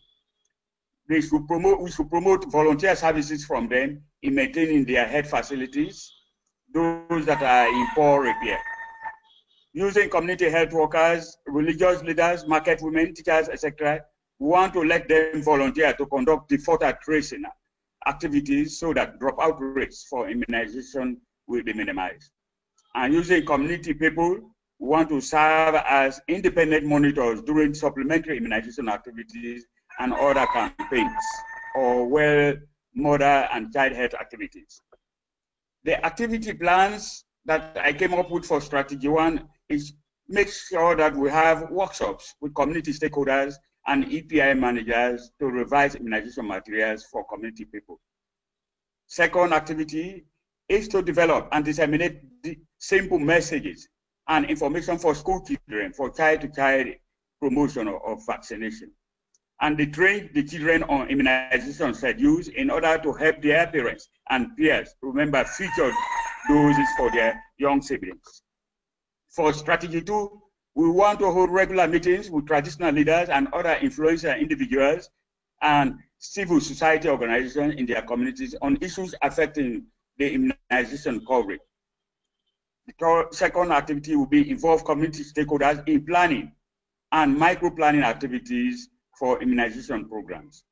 We should promote volunteer services from them in maintaining their health facilities, those that are in poor repair. Using community health workers, religious leaders, market women, teachers, etc., we want to let them volunteer to conduct defaulter tracing activities so that dropout rates for immunization will be minimized. And using community people, we want to serve as independent monitors during supplementary immunization activities and other campaigns, or mother and child health activities. The activity plans that I came up with for strategy 1 is make sure that we have workshops with community stakeholders and EPI managers to revise immunization materials for community people. Second activity is to develop and disseminate simple messages and information for school children for child-to-child promotion of vaccination. And they train the children on immunization schedules in order to help their parents and peers remember future doses for their young siblings. For strategy 2, we want to hold regular meetings with traditional leaders and other influential individuals and civil society organizations in their communities on issues affecting the immunization coverage. The second activity will be involve community stakeholders in planning and micro-planning activities for immunization programs.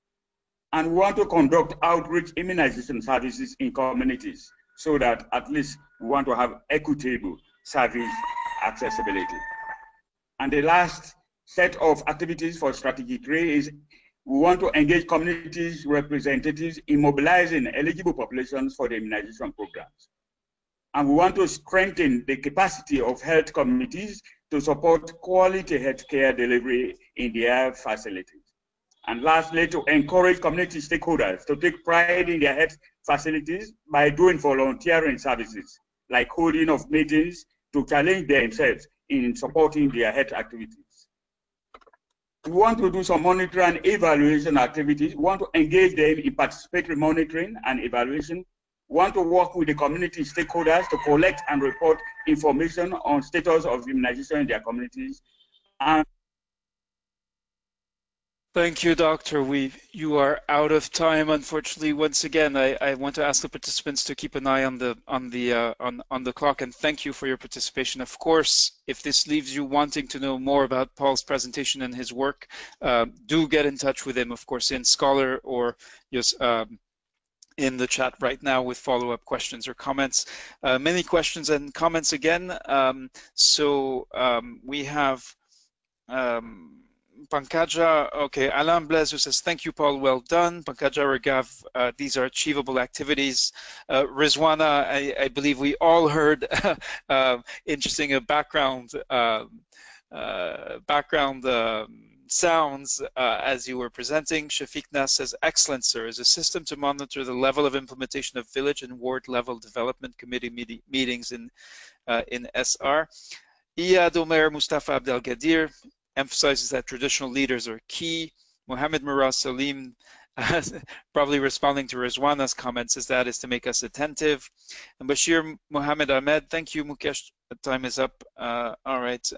And we want to conduct outreach immunization services in communities so that at least we want to have equitable service accessibility. And the last set of activities for strategy 3 is we want to engage communities representatives in mobilizing eligible populations for the immunization programs. And we want to strengthen the capacity of health communities to support quality healthcare delivery in their facilities. And lastly, to encourage community stakeholders to take pride in their health facilities by doing volunteering services, like holding of meetings to challenge themselves in supporting their health activities. We want to do some monitoring and evaluation activities. We want to engage them in participatory monitoring and evaluation. We want to work with the community stakeholders to collect and report information on status of immunization in their communities. And thank you, Doctor. You are out of time, unfortunately. Once again, I want to ask the participants to keep an eye on the clock, and thank you for your participation. Of course, if this leaves you wanting to know more about Paul's presentation and his work, do get in touch with him, of course, in Scholar or just in the chat right now with follow-up questions or comments. Many questions and comments again. We have Pankaja, okay, Alain Blaise who says, thank you, Paul, well done. Pankaja Ragav, these are achievable activities. Rizwana, I believe we all heard interesting background sounds as you were presenting. Shafiqna says, excellent, sir. Is a system to monitor the level of implementation of village and ward level development committee meetings in SR. Iyad Omer Mustafa Abdelgadir emphasizes that traditional leaders are key. Mohammed Murad Salim probably responding to Rizwana's comments, is to make us attentive. And Bashir Mohammed Ahmed, thank you, Mukesh. Time is up. All right.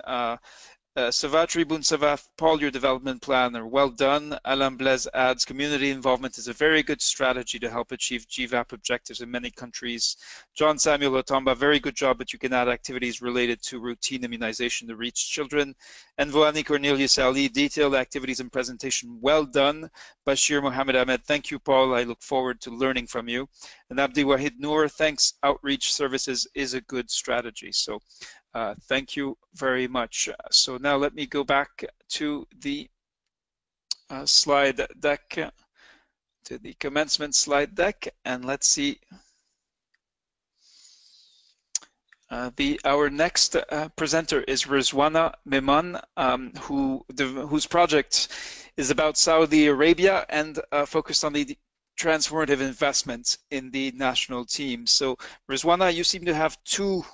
Savatri Bunsavath, Paul, your development plan are well done. Alam Blaise adds, community involvement is a very good strategy to help achieve GVAP objectives in many countries. John Samuel Otomba, very good job, but you can add activities related to routine immunization to reach children. And Voani Cornelius Ali, detailed activities and presentation, well done. Bashir Mohammed Ahmed, thank you, Paul. I look forward to learning from you. And Abdi Wahid Noor, thanks. Outreach services is a good strategy. So thank you very much. So now let me go back to the slide deck, to the commencement slide deck, and let's see. Our next presenter is Rizwana Mehman, whose project is about Saudi Arabia and focused on the transformative investment in the national team. So Rizwana, you seem to have two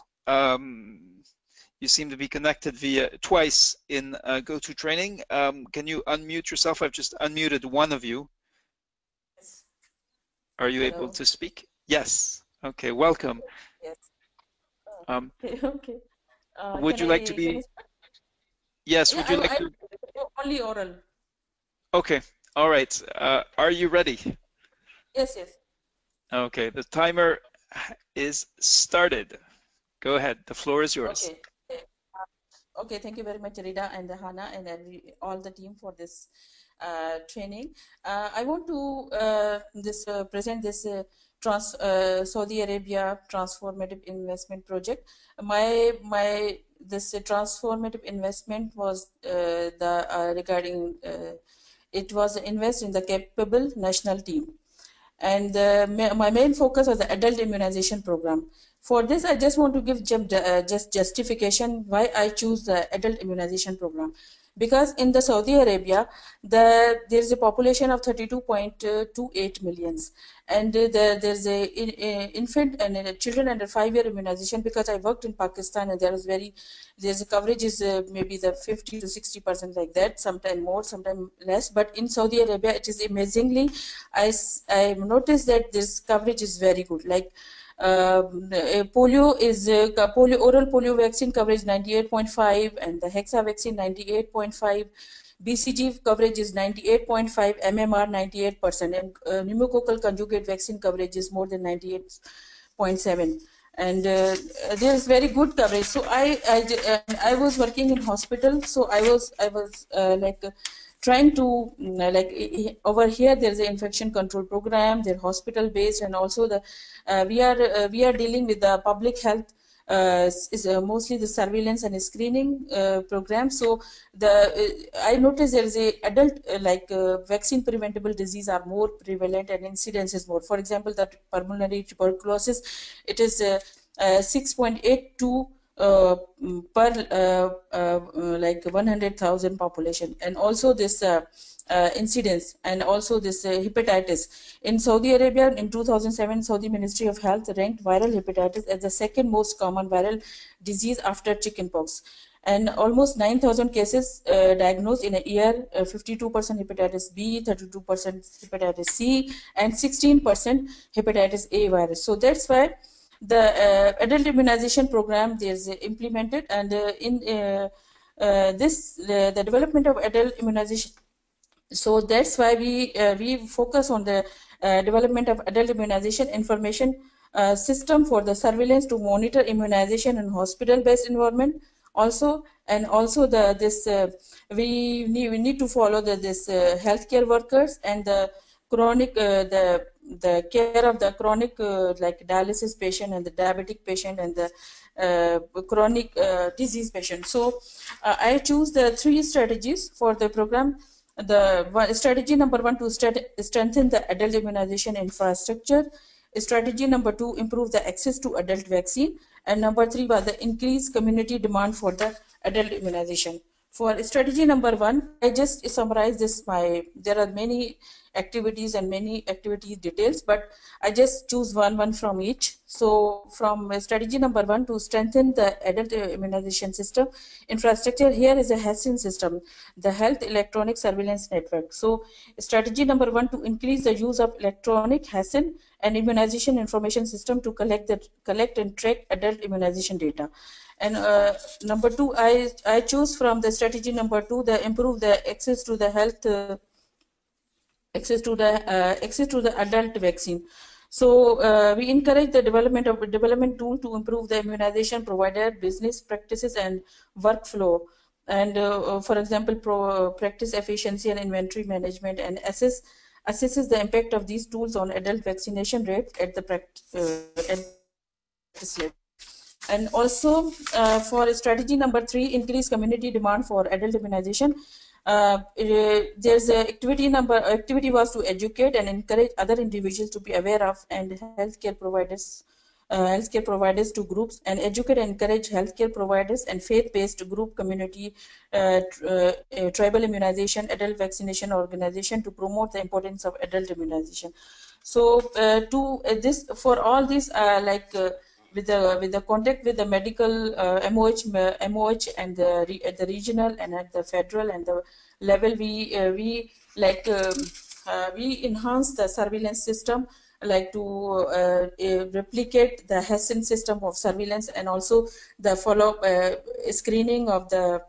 you seem to be connected via twice in GoToTraining. Can you unmute yourself? I've just unmuted one of you. Yes. Are you Hello. able to speak? Yes. Okay, welcome. Yes. Okay. Would you like to be? Yes, yeah, would you like to? Only oral. Okay, all right. Are you ready? Yes, yes. Okay, the timer is started. Go ahead, the floor is yours. Okay. Okay, thank you very much, Rida and Hannah and all the team for this training. I want to present this Saudi Arabia transformative investment project. This transformative investment was regarding it was invest in the capable national team, and my main focus was the adult immunization program. For this, I just want to give just justification why I choose the adult immunization program. Because in the Saudi Arabia, there is a population of 32.28 millions, and there's a infant and children under 5-year immunization. Because I worked in Pakistan, and there's a coverage is maybe the 50 to 60% like that, sometimes more, sometimes less. But in Saudi Arabia, it is amazingly, I noticed that this coverage is very good. Like polio is oral polio vaccine coverage 98.5, and the hexa vaccine 98.5. BCG coverage is 98.5, MMR 98%, and pneumococcal conjugate vaccine coverage is more than 98.7. And there is very good coverage. So I was working in hospital, so I was like trying to over here there's an infection control program, they're hospital based, and also the we are dealing with the public health is mostly the surveillance and screening program. So I noticed there is a adult vaccine preventable disease are more prevalent and incidence is more. For example, that pulmonary tuberculosis, it is 6.82 per 100,000 population, and also this incidence, and also this hepatitis. In Saudi Arabia in 2007, Saudi Ministry of Health ranked viral hepatitis as the second most common viral disease after chickenpox, and almost 9,000 cases diagnosed in a year. 52% hepatitis B, 32% hepatitis C, and 16% hepatitis A virus. So that's why the adult immunization program is implemented, and in the development of adult immunization. So that's why we focus on the development of adult immunization information system for the surveillance to monitor immunization in hospital-based environment. Also, and also we need to follow this healthcare workers and the chronic the care of the chronic like dialysis patient and the diabetic patient and the chronic disease patient. So I choose the 3 strategies for the program. Strategy number 1, to strengthen the adult immunization infrastructure. Strategy number 2, improve the access to adult vaccine. And number 3 was the increased community demand for the adult immunization. For strategy number 1, I just summarize this. There are many activities and many activity details, but I just choose one from each. So from strategy number 1, to strengthen the adult immunization system infrastructure, here is a HESIN system, the Health Electronic Surveillance Network. So strategy number 1, to increase the use of electronic HESIN and immunization information system to collect and track adult immunization data. And number 2, I choose from the strategy number 2, the improve the access to the health access to the adult vaccine. So we encourage the development tool to improve the immunization provider business practices and workflow, and for example practice efficiency and inventory management, and assesses the impact of these tools on adult vaccination rate at the practice level. And also for strategy number 3, increase community demand for adult immunization. There's a activity was to educate and encourage other individuals to be aware of, and healthcare providers to groups, and educate and encourage healthcare providers and faith-based group community tribal immunization adult vaccination organization to promote the importance of adult immunization. So for all this with the contact with the medical MOH and at the regional and at the federal and the level, we enhance the surveillance system, to replicate the HESIN system of surveillance, and also the follow-up screening of the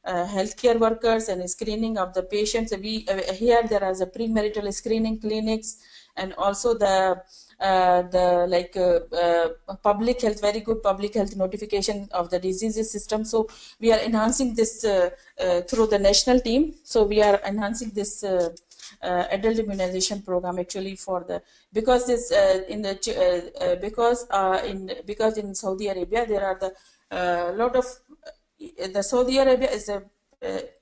healthcare workers and screening of the patients. Here there are the premarital screening clinics, and also the public health, very good public health notification of the diseases system. So we are enhancing this through the national team. So we are enhancing this adult immunization program actually for the, because this because in Saudi Arabia there are the lot of the Saudi Arabia is a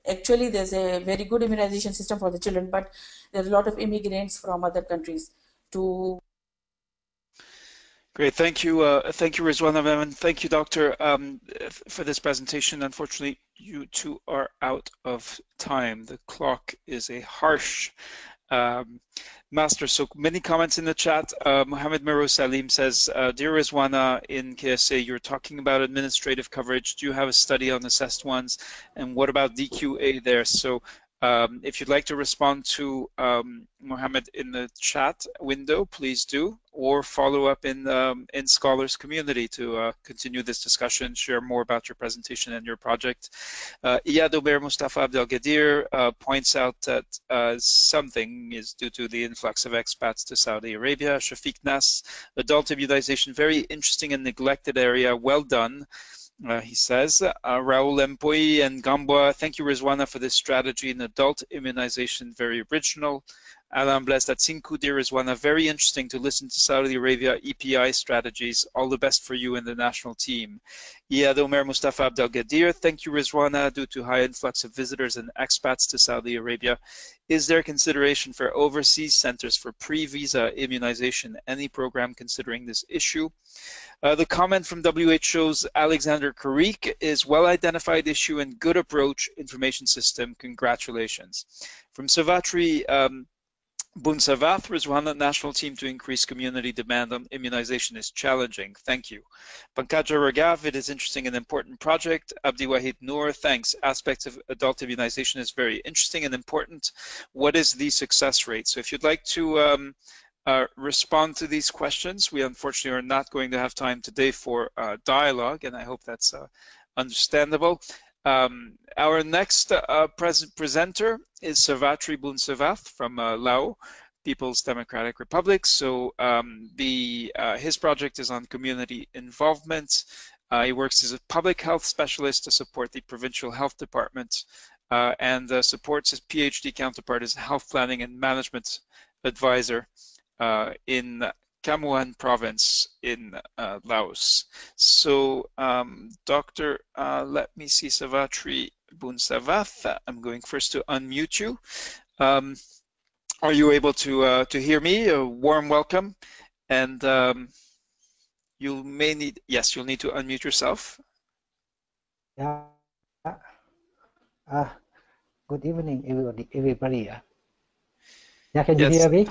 actually there's a very good immunization system for the children, but there's a lot of immigrants from other countries to. Great, thank you, Rizwana Memon. Thank you, Doctor, for this presentation. Unfortunately, you two are out of time. The clock is a harsh master. So many comments in the chat. Mohammed Miro Salim says, Dear Rizwana, in KSA, you're talking about administrative coverage. Do you have a study on assessed ones? And what about DQA there? So if you'd like to respond to Mohammed in the chat window, please do, or follow up in Scholars community to continue this discussion, share more about your presentation and your project. Iyad Omer Mustafa Abdelgadir points out that something is due to the influx of expats to Saudi Arabia. Shafiq Nas, adult immunization, very interesting and neglected area, well done. He says, Raul Empoi and Gambwa, thank you Rizwana for this strategy in adult immunization, very original. Alain Blaise Datsinku, dear Rizwana, very interesting to listen to Saudi Arabia EPI strategies. All the best for you and the national team. Iyad Omer Mustafa Abdelgadir, thank you Rizwana, due to high influx of visitors and expats to Saudi Arabia. Is there consideration for overseas centers for pre-visa immunization? Any program considering this issue? The comment from WHO's Alexander Karik is well-identified issue and good approach, information system, congratulations. From Savatri Bunsavath, Rizwana, national team to increase community demand on immunization is challenging. Thank you. Pankaja Ragav, it is interesting and important project. Abdi Wahid Noor, thanks. Aspects of adult immunization is very interesting and important. What is the success rate? So if you'd like to respond to these questions, we unfortunately are not going to have time today for dialogue, and I hope that's understandable. Our next presenter is Savatri Bunsavath from Laos, People's Democratic Republic. So his project is on community involvement. He works as a public health specialist to support the provincial health department and supports his PhD counterpart as a health planning and management advisor in Khammouane province in Laos. So Dr. Let me see, Savatri Bunsavath, I'm going first to unmute you. Are you able to hear me? A warm welcome. And you may need, yes, you'll need to unmute yourself. Yeah. Good evening, everybody. Yeah, can you Yes. hear me?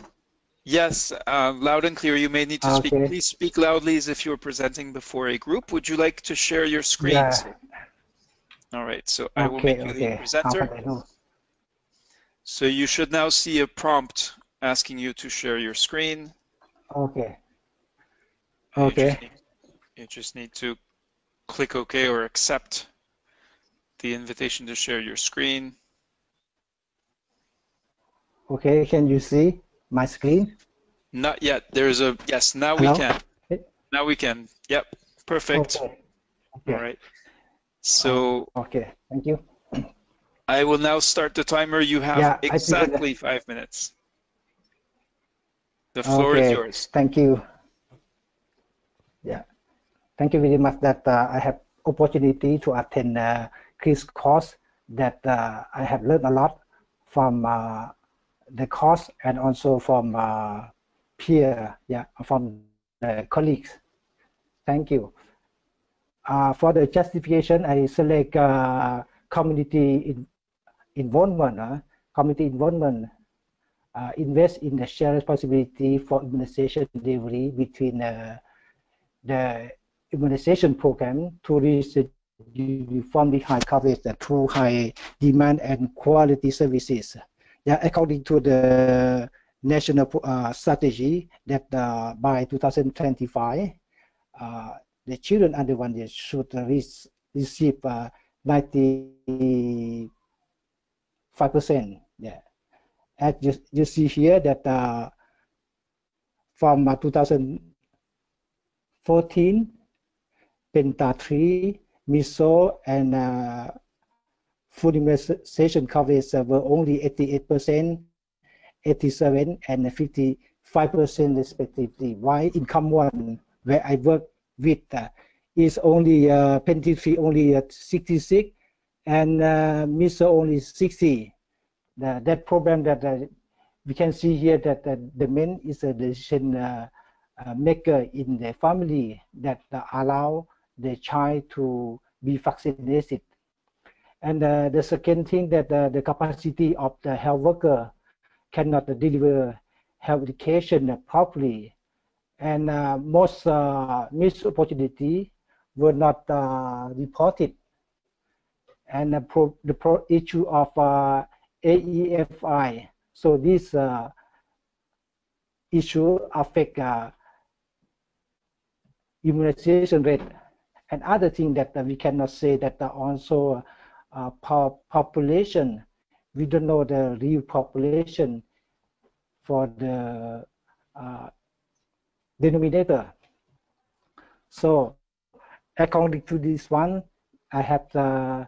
Yes, loud and clear. You may need to speak. Okay. Please speak loudly as if you're presenting before a group. Would you like to share your screen? Yeah. Sir? All right, so I will make you the presenter. How can I do? So you should now see a prompt asking you to share your screen. Okay. Okay. You just need to click OK or accept the invitation to share your screen. Okay, can you see my screen? Not yet. There's a yes. Now Hello? we can. Now we can. Yep. Perfect. Okay. All right. So. Okay. Thank you. I will now start the timer. You have exactly 5 minutes. The floor is yours. Thank you. Yeah. Thank you very much that I have opportunity to attend GRISP course that I have learned a lot from the course and also from peer, from the colleagues. Thank you. For the justification, I select community involvement. Community involvement invest in the shared responsibility for immunization delivery between the immunization program to reach the uniformly high coverage through high demand and quality services. Yeah, according to the national strategy that by 2025, the children under 1 year should receive 95%. Yeah, as you see here that from 2014, Penta 3, measles, and food immunization coverage were only 88%, 87%, and 55% respectively. While income 1, where I work with, is only Penta 3 only 66, and measles only 60. That program that we can see here that the man is a decision maker in the family that allow the child to be vaccinated. And the second thing that the capacity of the health worker cannot deliver health education properly, and most missed opportunity were not reported. And the issue of AEFI. So this issue affect immunization rate. And other thing that we cannot say that also population, we don't know the real population for the denominator. So according to this one, I have the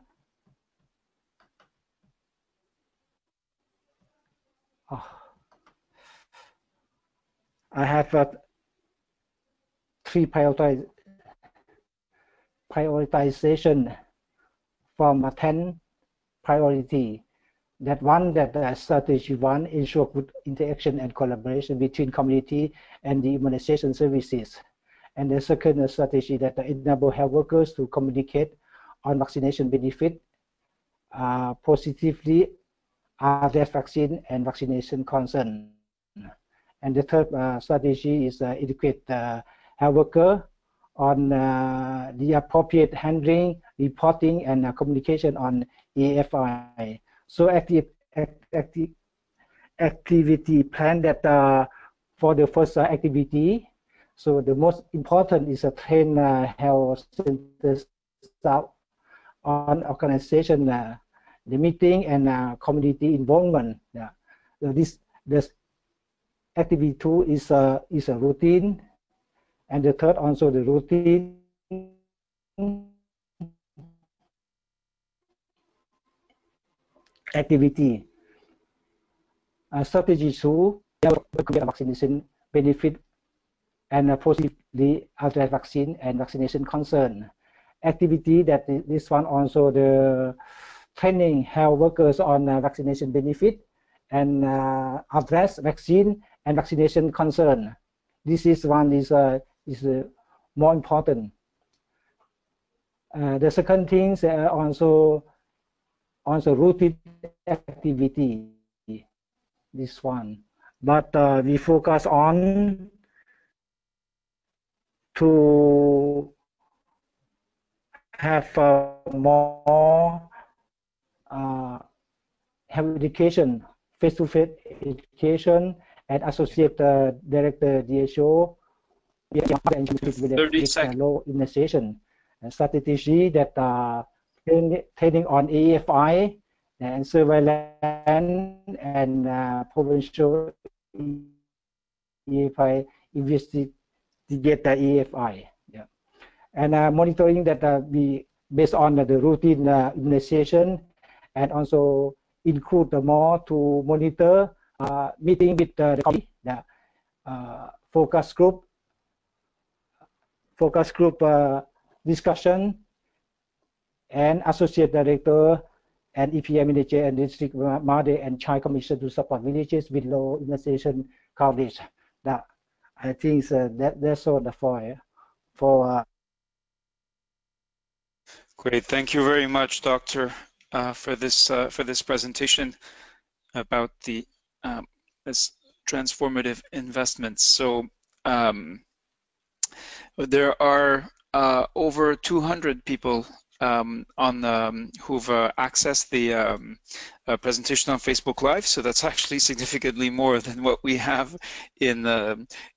I have 3 prioritization from 10 priority. That one, that strategy 1, ensure good interaction and collaboration between community and the immunization services. And the second strategy that enable health workers to communicate on vaccination benefit, positively address vaccine and vaccination concern. And the third strategy is educate health worker on the appropriate handling, reporting, and communication on AFI. So activity plan that for the first activity. So the most important is to train health center staff on organization, the meeting, and community involvement. This activity 2 is a routine, and the third also the routine activity. Strategy 2, vaccination benefit and positively address vaccine and vaccination concern. Activity that this one also the training health workers on vaccination benefit and address vaccine and vaccination concern. This is one is more important. The second thing also also routine activity, this one. But we focus on to have more have education, face-to-face education, and associate director DSO with the low immunization strategy that training on EFI and surveillance and provincial EFI investigate the EFI. Yeah. And monitoring that we based on the routine immunization, and also include more to monitor meeting with the focus group discussion, and associate director and EPI manager and district mother and child commission to support villages with low immunization coverage. That I think that's all the for. Great, thank you very much, Doctor, for this presentation about the this transformative investments. So there are over 200 people who've accessed the presentation on Facebook Live, so that's actually significantly more than what we have in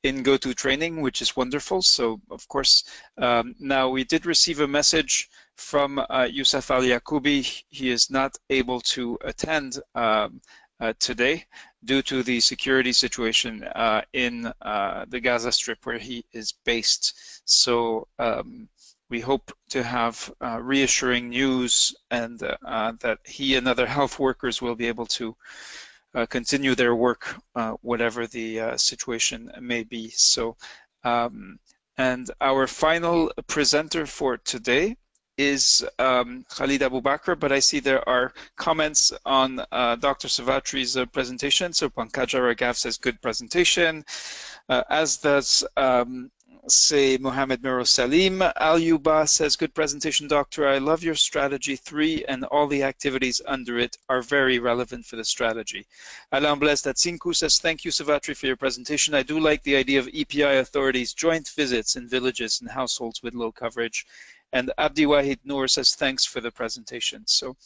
GoToTraining, which is wonderful. So of course, now we did receive a message from Youssef Ali Yacoubi. He is not able to attend today due to the security situation in the Gaza Strip where he is based. So we hope to have reassuring news, and that he and other health workers will be able to continue their work, whatever the situation may be. So, and our final presenter for today is Khalid Abubakar, but I see there are comments on Dr. Savatri's presentation. So Pankaj Raghav says good presentation, as does say Mohammed Miro Salim. Al Yuba says good presentation, Doctor. I love your strategy 3, and all the activities under it are very relevant for the strategy. Alain Blaise Tatsinku says thank you, Savatri, for your presentation. I do like the idea of EPI authorities joint visits in villages and households with low coverage. And Abdi Wahid Noor says thanks for the presentation. So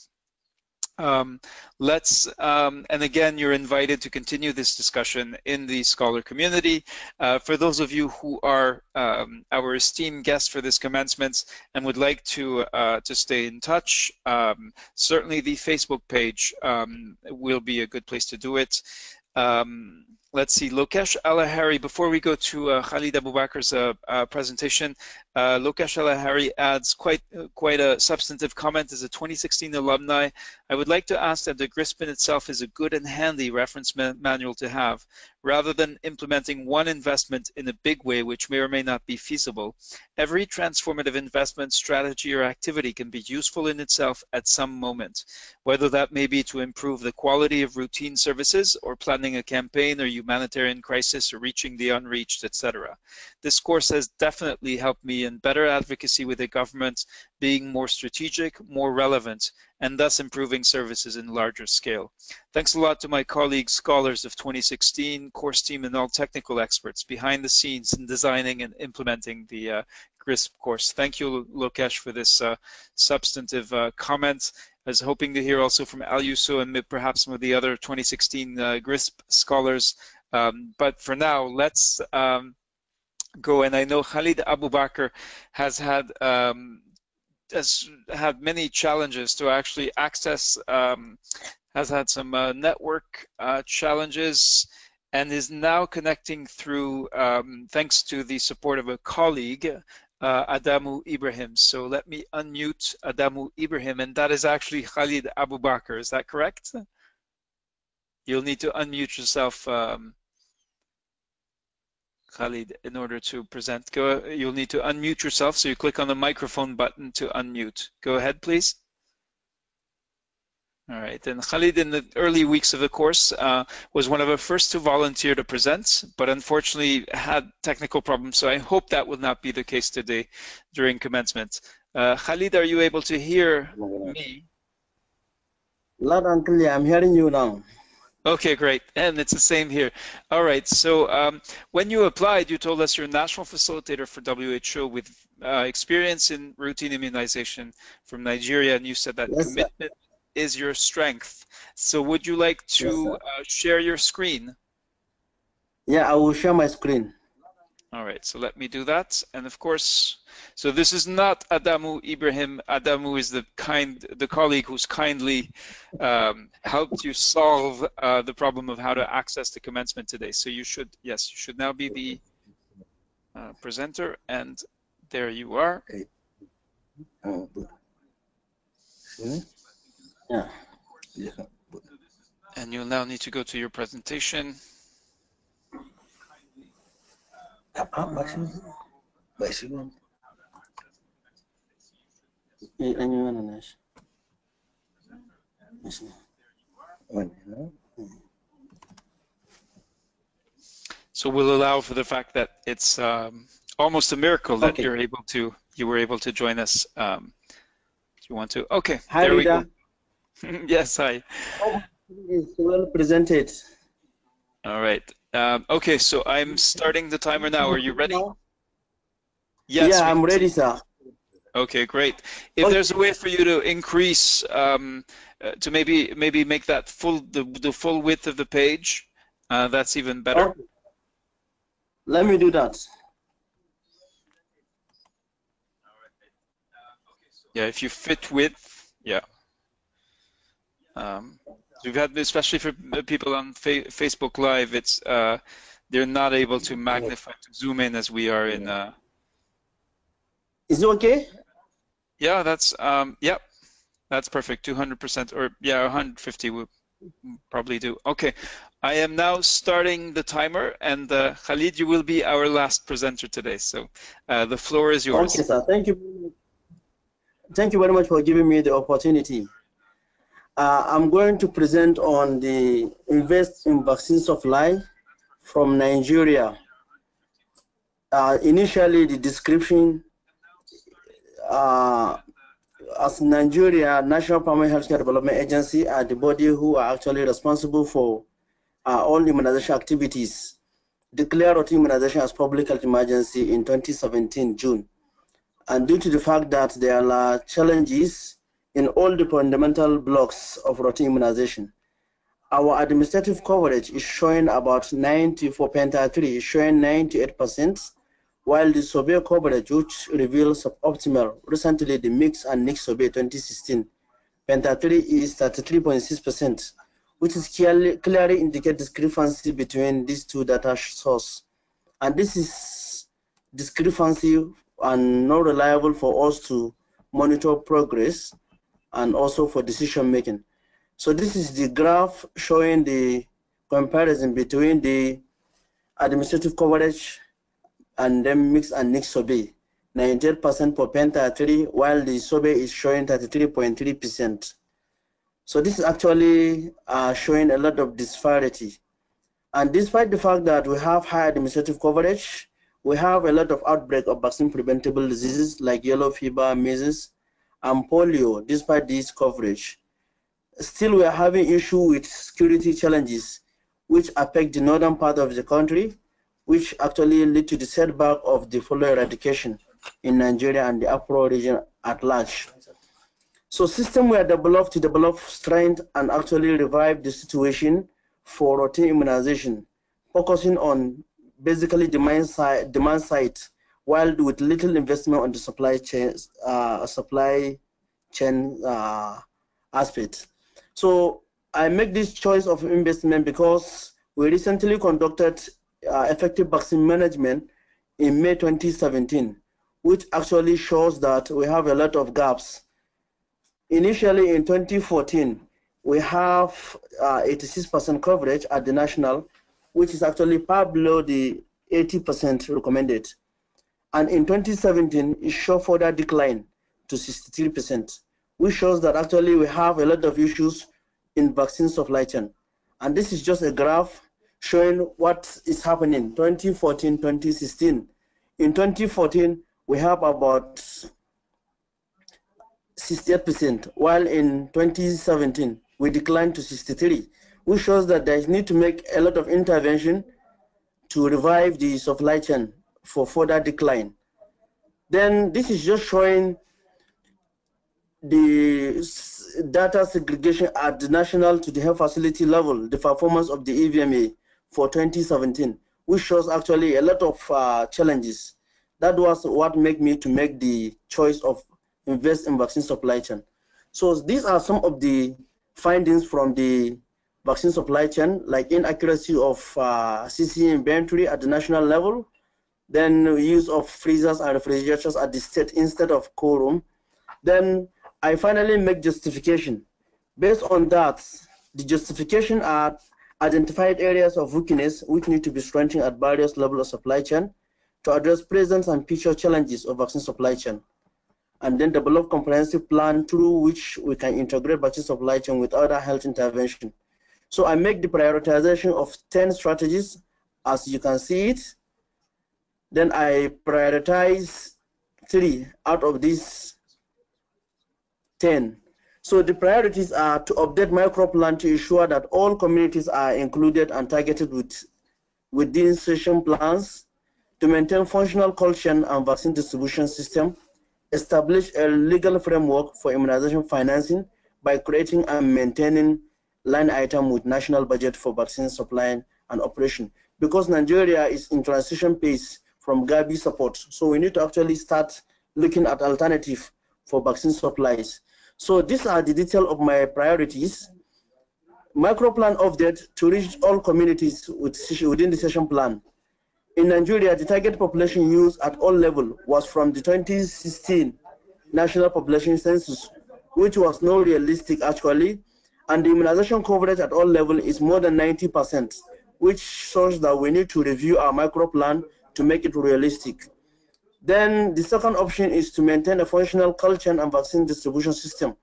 let's, and again, you're invited to continue this discussion in the scholar community. For those of you who are our esteemed guests for this commencement and would like to stay in touch, certainly the Facebook page will be a good place to do it. Let's see, Lokesh Alahari, before we go to Khalid Abubakar's presentation, Lokesh Alahari adds quite a substantive comment. As a 2016 alumni, I would like to ask that the GRISP in itself is a good and handy reference manual to have, rather than implementing one investment in a big way which may or may not be feasible. Every transformative investment, strategy, or activity can be useful in itself at some moment, whether that may be to improve the quality of routine services, or planning a campaign or humanitarian crisis, or reaching the unreached, etc. This course has definitely helped me in better advocacy with the government, being more strategic, more relevant, and thus improving services in larger scale. Thanks a lot to my colleagues, scholars of 2016, course team, and all technical experts behind the scenes in designing and implementing the GRISP course. Thank you, Lokesh, for this substantive comment. I was hoping to hear also from Al Yuso and perhaps some of the other 2016 GRISP scholars. But for now, let's go. And I know Khalid Abubakar has had many challenges to actually access, has had some network challenges, and is now connecting through, thanks to the support of a colleague, Adamu Ibrahim. So let me unmute Adamu Ibrahim, and that is actually Khalid Abubakar. Is that correct? You'll need to unmute yourself, Khalid, in order to present. You'll need to unmute yourself, so you click on the microphone button to unmute. Go ahead, please. All right, and Khalid, in the early weeks of the course, was one of the first to volunteer to present, but unfortunately had technical problems, so I hope that will not be the case today during commencement. Khalid, are you able to hear me? Loud and clear. I'm hearing you now. Okay, great. And it's the same here. All right. So when you applied, you told us you're a national facilitator for WHO with experience in routine immunization from Nigeria, and you said that Yes, commitment is your strength. So would you like to share your screen? Yeah, I will share my screen. All right, so let me do that. And of course, so this is not Adamu Ibrahim. Adamu is the colleague who's kindly helped you solve the problem of how to access the commencement today. So you should, yes, you should now be the presenter, and there you are. Yeah. And you'll now need to go to your presentation. So we'll allow for the fact that it's almost a miracle that you were able to join us. Do you want to? Okay, hi, there Rita. we go. Yes, hi. It's well presented. All right. Okay, so I'm starting the timer now. Are you ready? Yes. Yeah, I'm ready, sir. Okay, great. If there's a way for you to increase, to maybe make that the full width of the page, that's even better. Okay. Let me do that. Yeah, if you fit width, yeah. We've had, especially for people on Facebook Live, it's they're not able to magnify, to zoom in as we are in. Is it okay? Yeah, that's yep, that's perfect. 200%, or yeah, 150 would probably do. Okay, I am now starting the timer, and Khalid, you will be our last presenter today. So the floor is yours. Okay, sir. Thank you. Thank you very much for giving me the opportunity. I'm going to present on the invest in vaccine supply from Nigeria. Initially, the description as Nigeria National Primary Healthcare Development Agency are the body who are actually responsible for all immunization activities. Declared routine immunization as public health emergency in 2017 June. And due to the fact that there are challenges in all the fundamental blocks of routine immunization, our administrative coverage is showing about 90 for Penta 3, is showing 98%, while the survey coverage, which reveals suboptimal, recently the mix and NIC survey 2016, Penta 3 is 33.6%, which is clearly indicate discrepancy between these two data sources. And this is discrepancy and not reliable for us to monitor progress and also for decision making. So this is the graph showing the comparison between the administrative coverage and then mix and NIC survey. 98% for Penta 3, while the survey is showing 33.3%. So this is actually showing a lot of disparity. And despite the fact that we have high administrative coverage, we have a lot of outbreak of vaccine preventable diseases like yellow fever, measles, and polio. Despite this coverage, still we are having issue with security challenges which affect the northern part of the country, which actually lead to the setback of the polio eradication in Nigeria and the Afro region at large. So systems were developed to develop strength and actually revive the situation for routine immunization, focusing on basically demand side, while with little investment on the supply chain aspect. So I make this choice of investment because we recently conducted effective vaccine management in May 2017, which actually shows that we have a lot of gaps. Initially in 2014, we have 86% coverage at the national, which is actually far below the 80% recommended. And in 2017, it showed further decline to 63%, which shows that actually we have a lot of issues in vaccine supply chain. And this is just a graph showing what is happening 2014, 2016. In 2014, we have about 68%, while in 2017, we declined to 63, which shows that there is need to make a lot of intervention to revive the supply chain for further decline. Then this is just showing the data segregation at the national to the health facility level, the performance of the EVMA for 2017, which shows actually a lot of challenges. That was what made me to make the choice of invest in vaccine supply chain. So these are some of the findings from the vaccine supply chain, like inaccuracy of CC inventory at the national level, then use of freezers and refrigerators at the state instead of cold room. Then I finally make justification. Based on that, the justification are identified areas of weakness which need to be strengthened at various levels of supply chain to address present and future challenges of vaccine supply chain, and then develop comprehensive plan through which we can integrate vaccine supply chain with other health intervention. So I make the prioritization of 10 strategies, as you can see it. Then I prioritize 3 out of these 10. So the priorities are to update micro plan to ensure that all communities are included and targeted within session plans, to maintain functional cold chain and vaccine distribution system, establish a legal framework for immunization financing by creating and maintaining line item with national budget for vaccine supply and operation. Because Nigeria is in transition phase from Gavi support, so we need to actually start looking at alternative for vaccine supplies. So these are the details of my priorities. Micro plan update to reach all communities within the session plan. In Nigeria, the target population used at all levels was from the 2016 National Population Census, which was not realistic actually, and the immunization coverage at all levels is more than 90%, which shows that we need to review our micro plan to make it realistic. Then the second option is to maintain a functional cold chain and vaccine distribution system.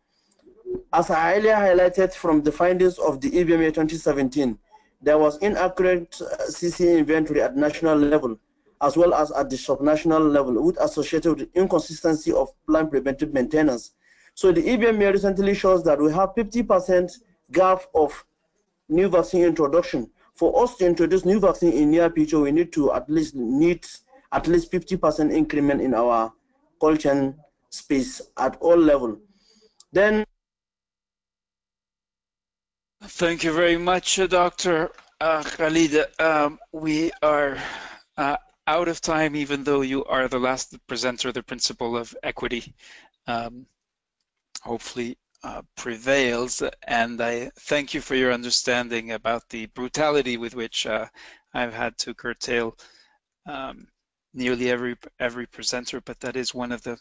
As I earlier highlighted from the findings of the EVMA 2017, there was inaccurate CC inventory at national level, as well as at the subnational level, with associated with inconsistency of plan preventive maintenance. So the EVMA recently shows that we have 50% gap of new vaccine introduction. For us to introduce new vaccine in near future, we need to at least 50% increment in our cold chain space at all levels. Then thank you very much, Dr. Khalid. We are out of time, even though you are the last presenter. The principle of equity hopefully prevails, and I thank you for your understanding about the brutality with which I've had to curtail nearly every presenter, but that is one of the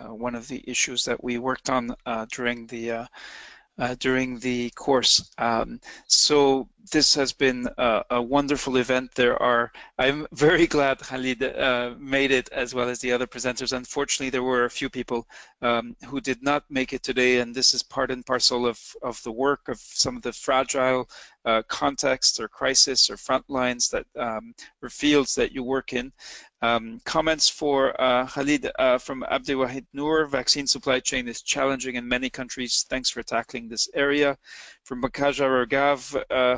one of the issues that we worked on during the course. So this has been a wonderful event. I'm very glad Khalid made it, as well as the other presenters. Unfortunately, there were a few people who did not make it today, and this is part and parcel of the work of some of the fragile contexts or crisis or front lines that or fields that you work in. Comments for Khalid from Abdelwahid Noor: vaccine supply chain is challenging in many countries. Thanks for tackling this area. From Bakaja Ragav: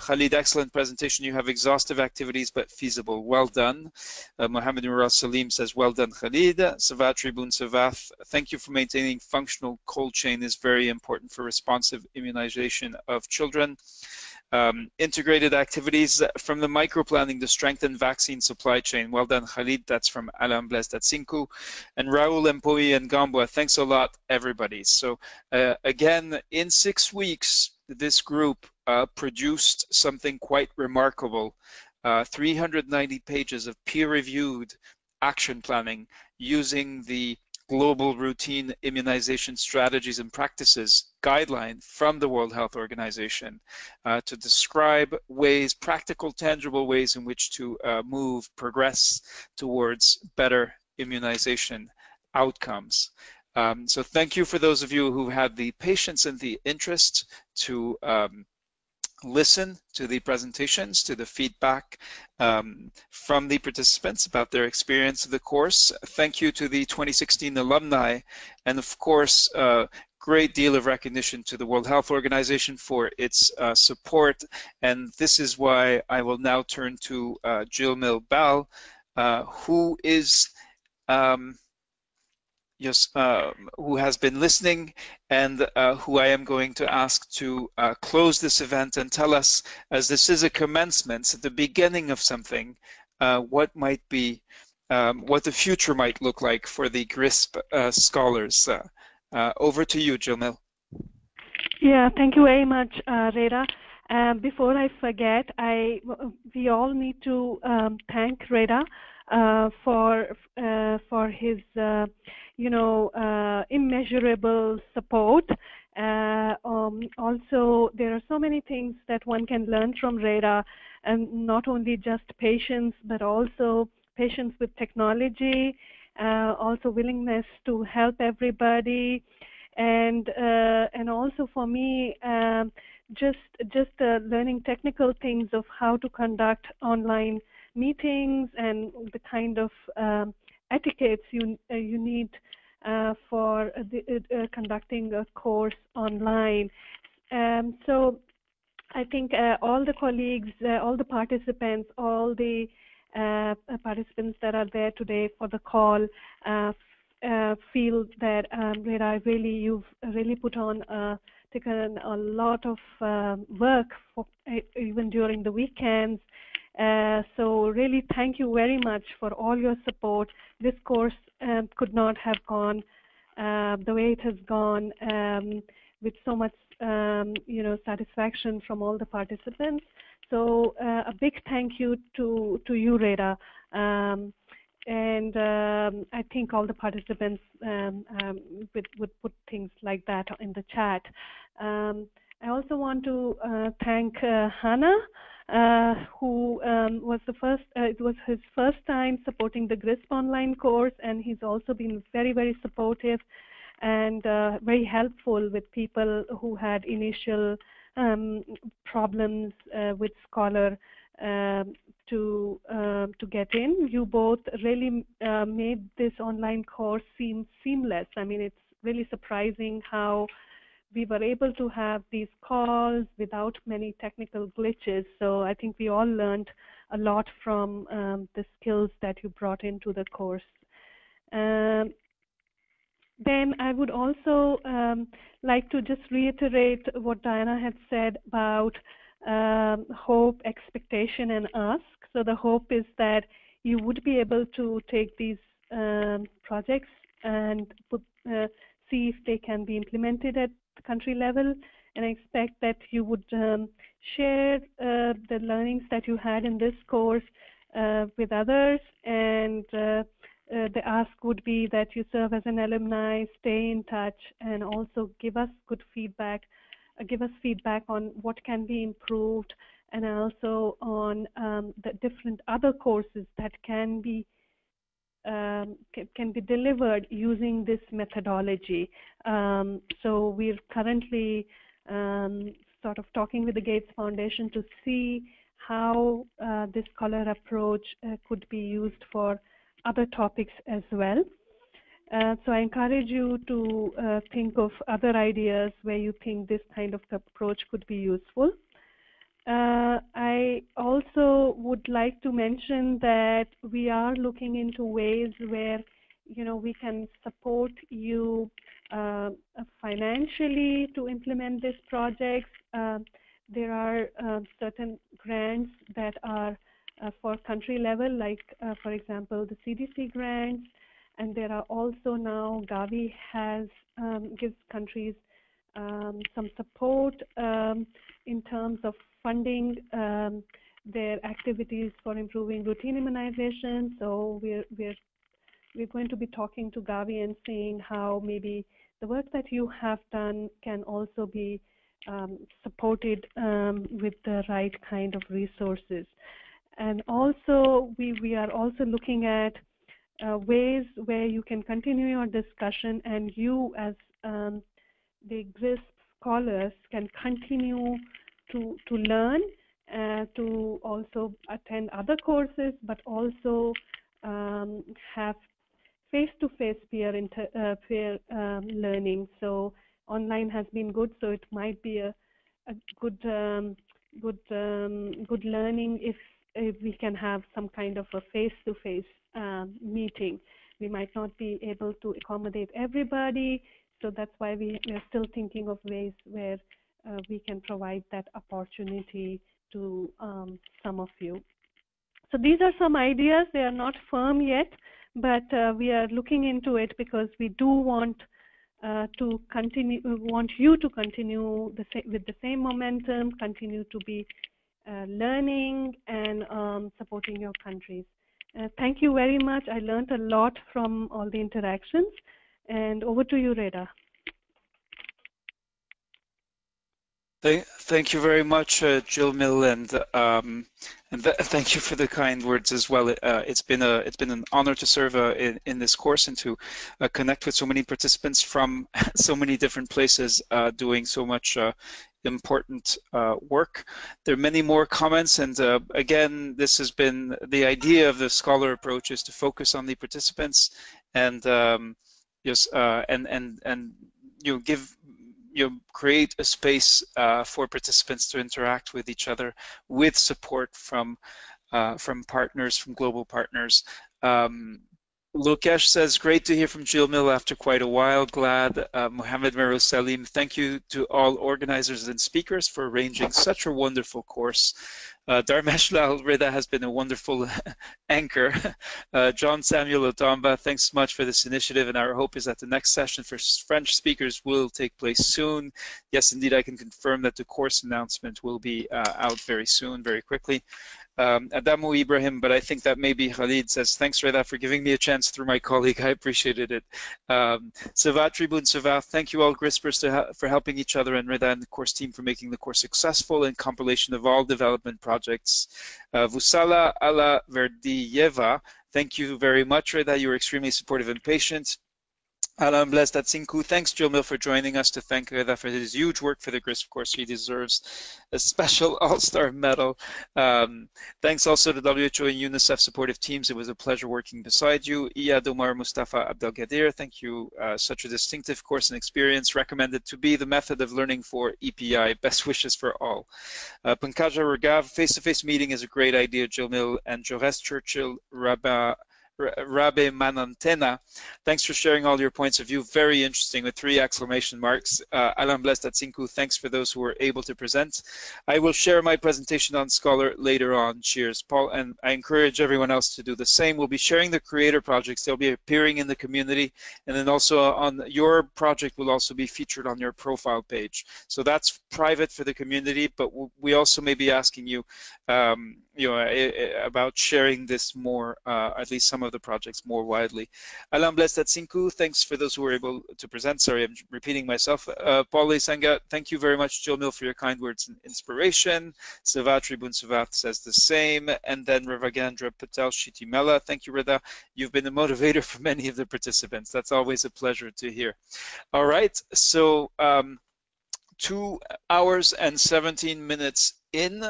Khalid, excellent presentation. You have exhaustive activities but feasible. Well done. Mohammed Nur Salim says, well done, Khalid. Savat Tribun Savath: thank you for maintaining functional cold chain is very important for responsive immunization of children. Integrated activities from the micro-planning to strengthen vaccine supply chain. Well done, Khalid. That's from Alan Blaise Tatsinku. And Raul Empoi and Gambwa, thanks a lot, everybody. So again, in 6 weeks, this group produced something quite remarkable. 390 pages of peer-reviewed action planning using the Global Routine Immunization Strategies and Practices guideline from the World Health Organization to describe ways, practical, tangible ways in which to progress towards better immunization outcomes. So thank you for those of you who had the patience and the interest to listen to the presentations, to the feedback from the participants about their experience of the course. Thank you to the 2016 alumni, and of course great deal of recognition to the World Health Organization for its support, and this is why I will now turn to Jill Milbal, who is who has been listening and who I am going to ask to close this event and tell us, as this is a commencement, at the beginning of something, what might be, what the future might look like for the GRISP scholars. Over to you, Jamil. Yeah, thank you very much, Reda. Before I forget, we all need to thank Reda for his immeasurable support. Also, there are so many things that one can learn from Reda, and not only just patience, but also patience with technology, also willingness to help everybody, and also for me, just learning technical things of how to conduct online meetings and the kind of etiquettes you need for conducting a course online. So I think all the colleagues, all the participants, all the participants that are there today for the call feel that Reda, you've really put on taken a lot of work for, even during the weekends. So really thank you very much for all your support. This course could not have gone the way it has gone, with so much satisfaction from all the participants. So a big thank you to you, Reda. And I think all the participants would put things like that in the chat. I also want to thank Hannah, who was the first, it was his first time supporting the GRISP online course, and he's also been very, very supportive and very helpful with people who had initial problems with Scholar to get in. You both really made this online course seem seamless. I mean, it's really surprising how we were able to have these calls without many technical glitches. So I think we all learned a lot from the skills that you brought into the course. Then I would also like to just reiterate what Diana had said about hope, expectation, and ask. So the hope is that you would be able to take these projects and see if they can be implemented at the country level, and I expect that you would share the learnings that you had in this course with others, and the ask would be that you serve as an alumni, stay in touch, and also give us good feedback. Give us feedback on what can be improved, and also on the different other courses that can be delivered using this methodology. So we're currently sort of talking with the Gates Foundation to see how this Scholar approach could be used for other topics as well. So I encourage you to think of other ideas where you think this kind of approach could be useful. I also would like to mention that we are looking into ways where we can support you financially to implement these projects. There are certain grants that are for country level, like for example the CDC grants, and there are also now Gavi has gives countries some support in terms of funding their activities for improving routine immunization. So we're going to be talking to Gavi and seeing how maybe the work that you have done can also be supported with the right kind of resources. And also we are also looking at ways where you can continue your discussion, and you as the GRISP scholars can continue to learn, to also attend other courses, but also have face-to-face peer learning. So online has been good, so it might be a good learning if we can have some kind of a face-to-face meeting. We might not be able to accommodate everybody, so that's why we are still thinking of ways where we can provide that opportunity to some of you. So these are some ideas. They are not firm yet, but we are looking into it because we do want to continue. We want you to continue with the same momentum, continue to be learning and supporting your countries. Thank you very much. I learned a lot from all the interactions. And over to you, Reda. Thank you very much, Jill Mill, and thank you for the kind words as well. It's been an honor to serve in this course and to connect with so many participants from so many different places doing so much important work. There are many more comments, and again, this has been the idea of the scholar approach, is to focus on the participants and create a space for participants to interact with each other with support from partners, from global partners. Lokesh says, great to hear from Jill Mill after quite a while. Glad. Mohammed Merouz Salim, thank you to all organizers and speakers for arranging such a wonderful course. Dharmesh Lal Rida has been a wonderful anchor. John Samuel Otomba, thanks so much for this initiative, and our hope is that the next session for French speakers will take place soon. Yes, indeed, I can confirm that the course announcement will be out very soon, very quickly. Adamu Ibrahim, but I think that maybe Khalid says, thanks Reda for giving me a chance through my colleague, I appreciated it. Savat Tribun Savat, thank you all GRISPers for helping each other, and Reda and the course team for making the course successful and compilation of all development projects. Vusala Ala Verdiyeva, thank you very much Reda, you were extremely supportive and patient. Alain Blaise Tatsinku, thanks Jill Mill for joining us, to thank Reda for his huge work for the GRISP course. He deserves a special all-star medal. Thanks also to WHO and UNICEF supportive teams. It was a pleasure working beside you. Iyad Omar Mustafa Abdelgadir, thank you. Such a distinctive course and experience, recommended to be the method of learning for EPI. Best wishes for all. Pankaja Ragav, face-to-face meeting is a great idea, Jill Mill and Jaurès Churchill Rabe Manantena. Thanks for sharing all your points of view. Very interesting with 3 exclamation marks. Alain Blaise Tatsinku, thanks for those who were able to present. I will share my presentation on Scholar later on. Cheers, Paul. And I encourage everyone else to do the same. We'll be sharing the creator projects. They'll be appearing in the community. And then also on your project will also be featured on your profile page. So that's private for the community, but we also may be asking you, about sharing this more, at least some of the projects more widely. Alain Blaise Tatsinku, thanks for those who were able to present. Sorry, I'm repeating myself. Paul Sanga, thank you very much, Jill Mill, for your kind words and inspiration. Savat Tribun Savat says the same. And then Ravagandra Patel Shitimela, thank you, Reda. You've been a motivator for many of the participants. That's always a pleasure to hear. All right, so 2 hours and 17 minutes in,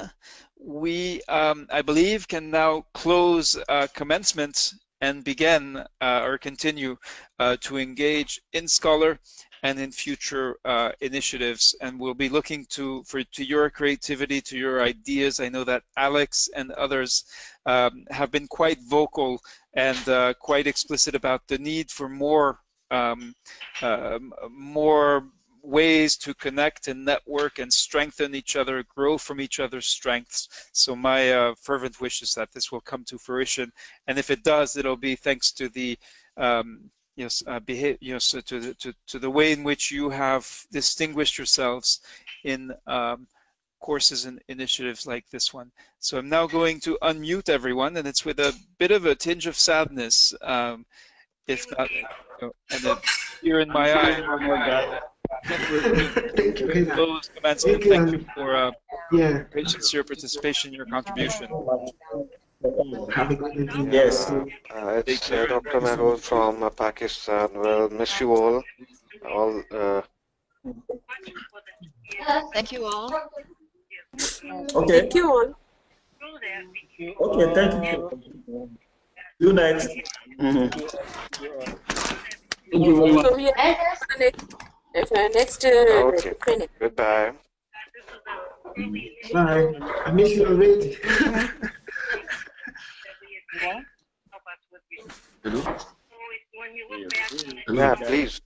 we, I believe, can now close commencement and begin or continue to engage in Scholar and in future initiatives. And we'll be looking to your creativity, to your ideas. I know that Alex and others have been quite vocal and quite explicit about the need for more ways to connect and network and strengthen each other, grow from each other's strengths. So my fervent wish is that this will come to fruition, and if it does, it'll be thanks to the to the way in which you have distinguished yourselves in courses and initiatives like this one. So I'm now going to unmute everyone, and it's with a bit of a tinge of sadness, if not, and a tear in my eye. Thank you. Commencement. Thank you for your patience, your participation, your contribution. Yes, it's Dr. Merouz from Pakistan. Well, miss you all. Thank you all. Okay. Thank you all. Okay, thank you. Good night. So we are Next Okay. training. Goodbye. Bye. I miss you already. Yeah, please.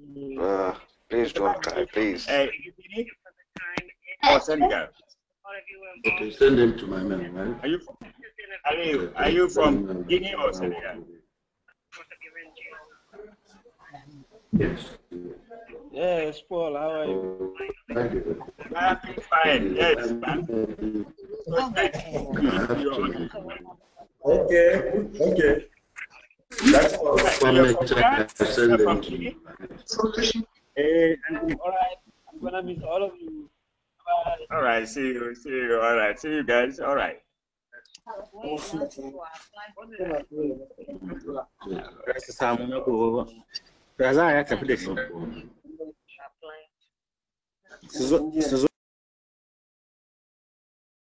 Please don't cry, please. Or Senegal? Okay, send him to my man, right? Are you from Guinea or Senegal? Yes. Yes, Paul, how are you? Thank you. I'm fine, yes. Okay. That's all. You're from France? Send You're them from to Guinea? All right. I'm gonna miss all of you. Bye. All right, see you. All right, see you guys. All right. Sizo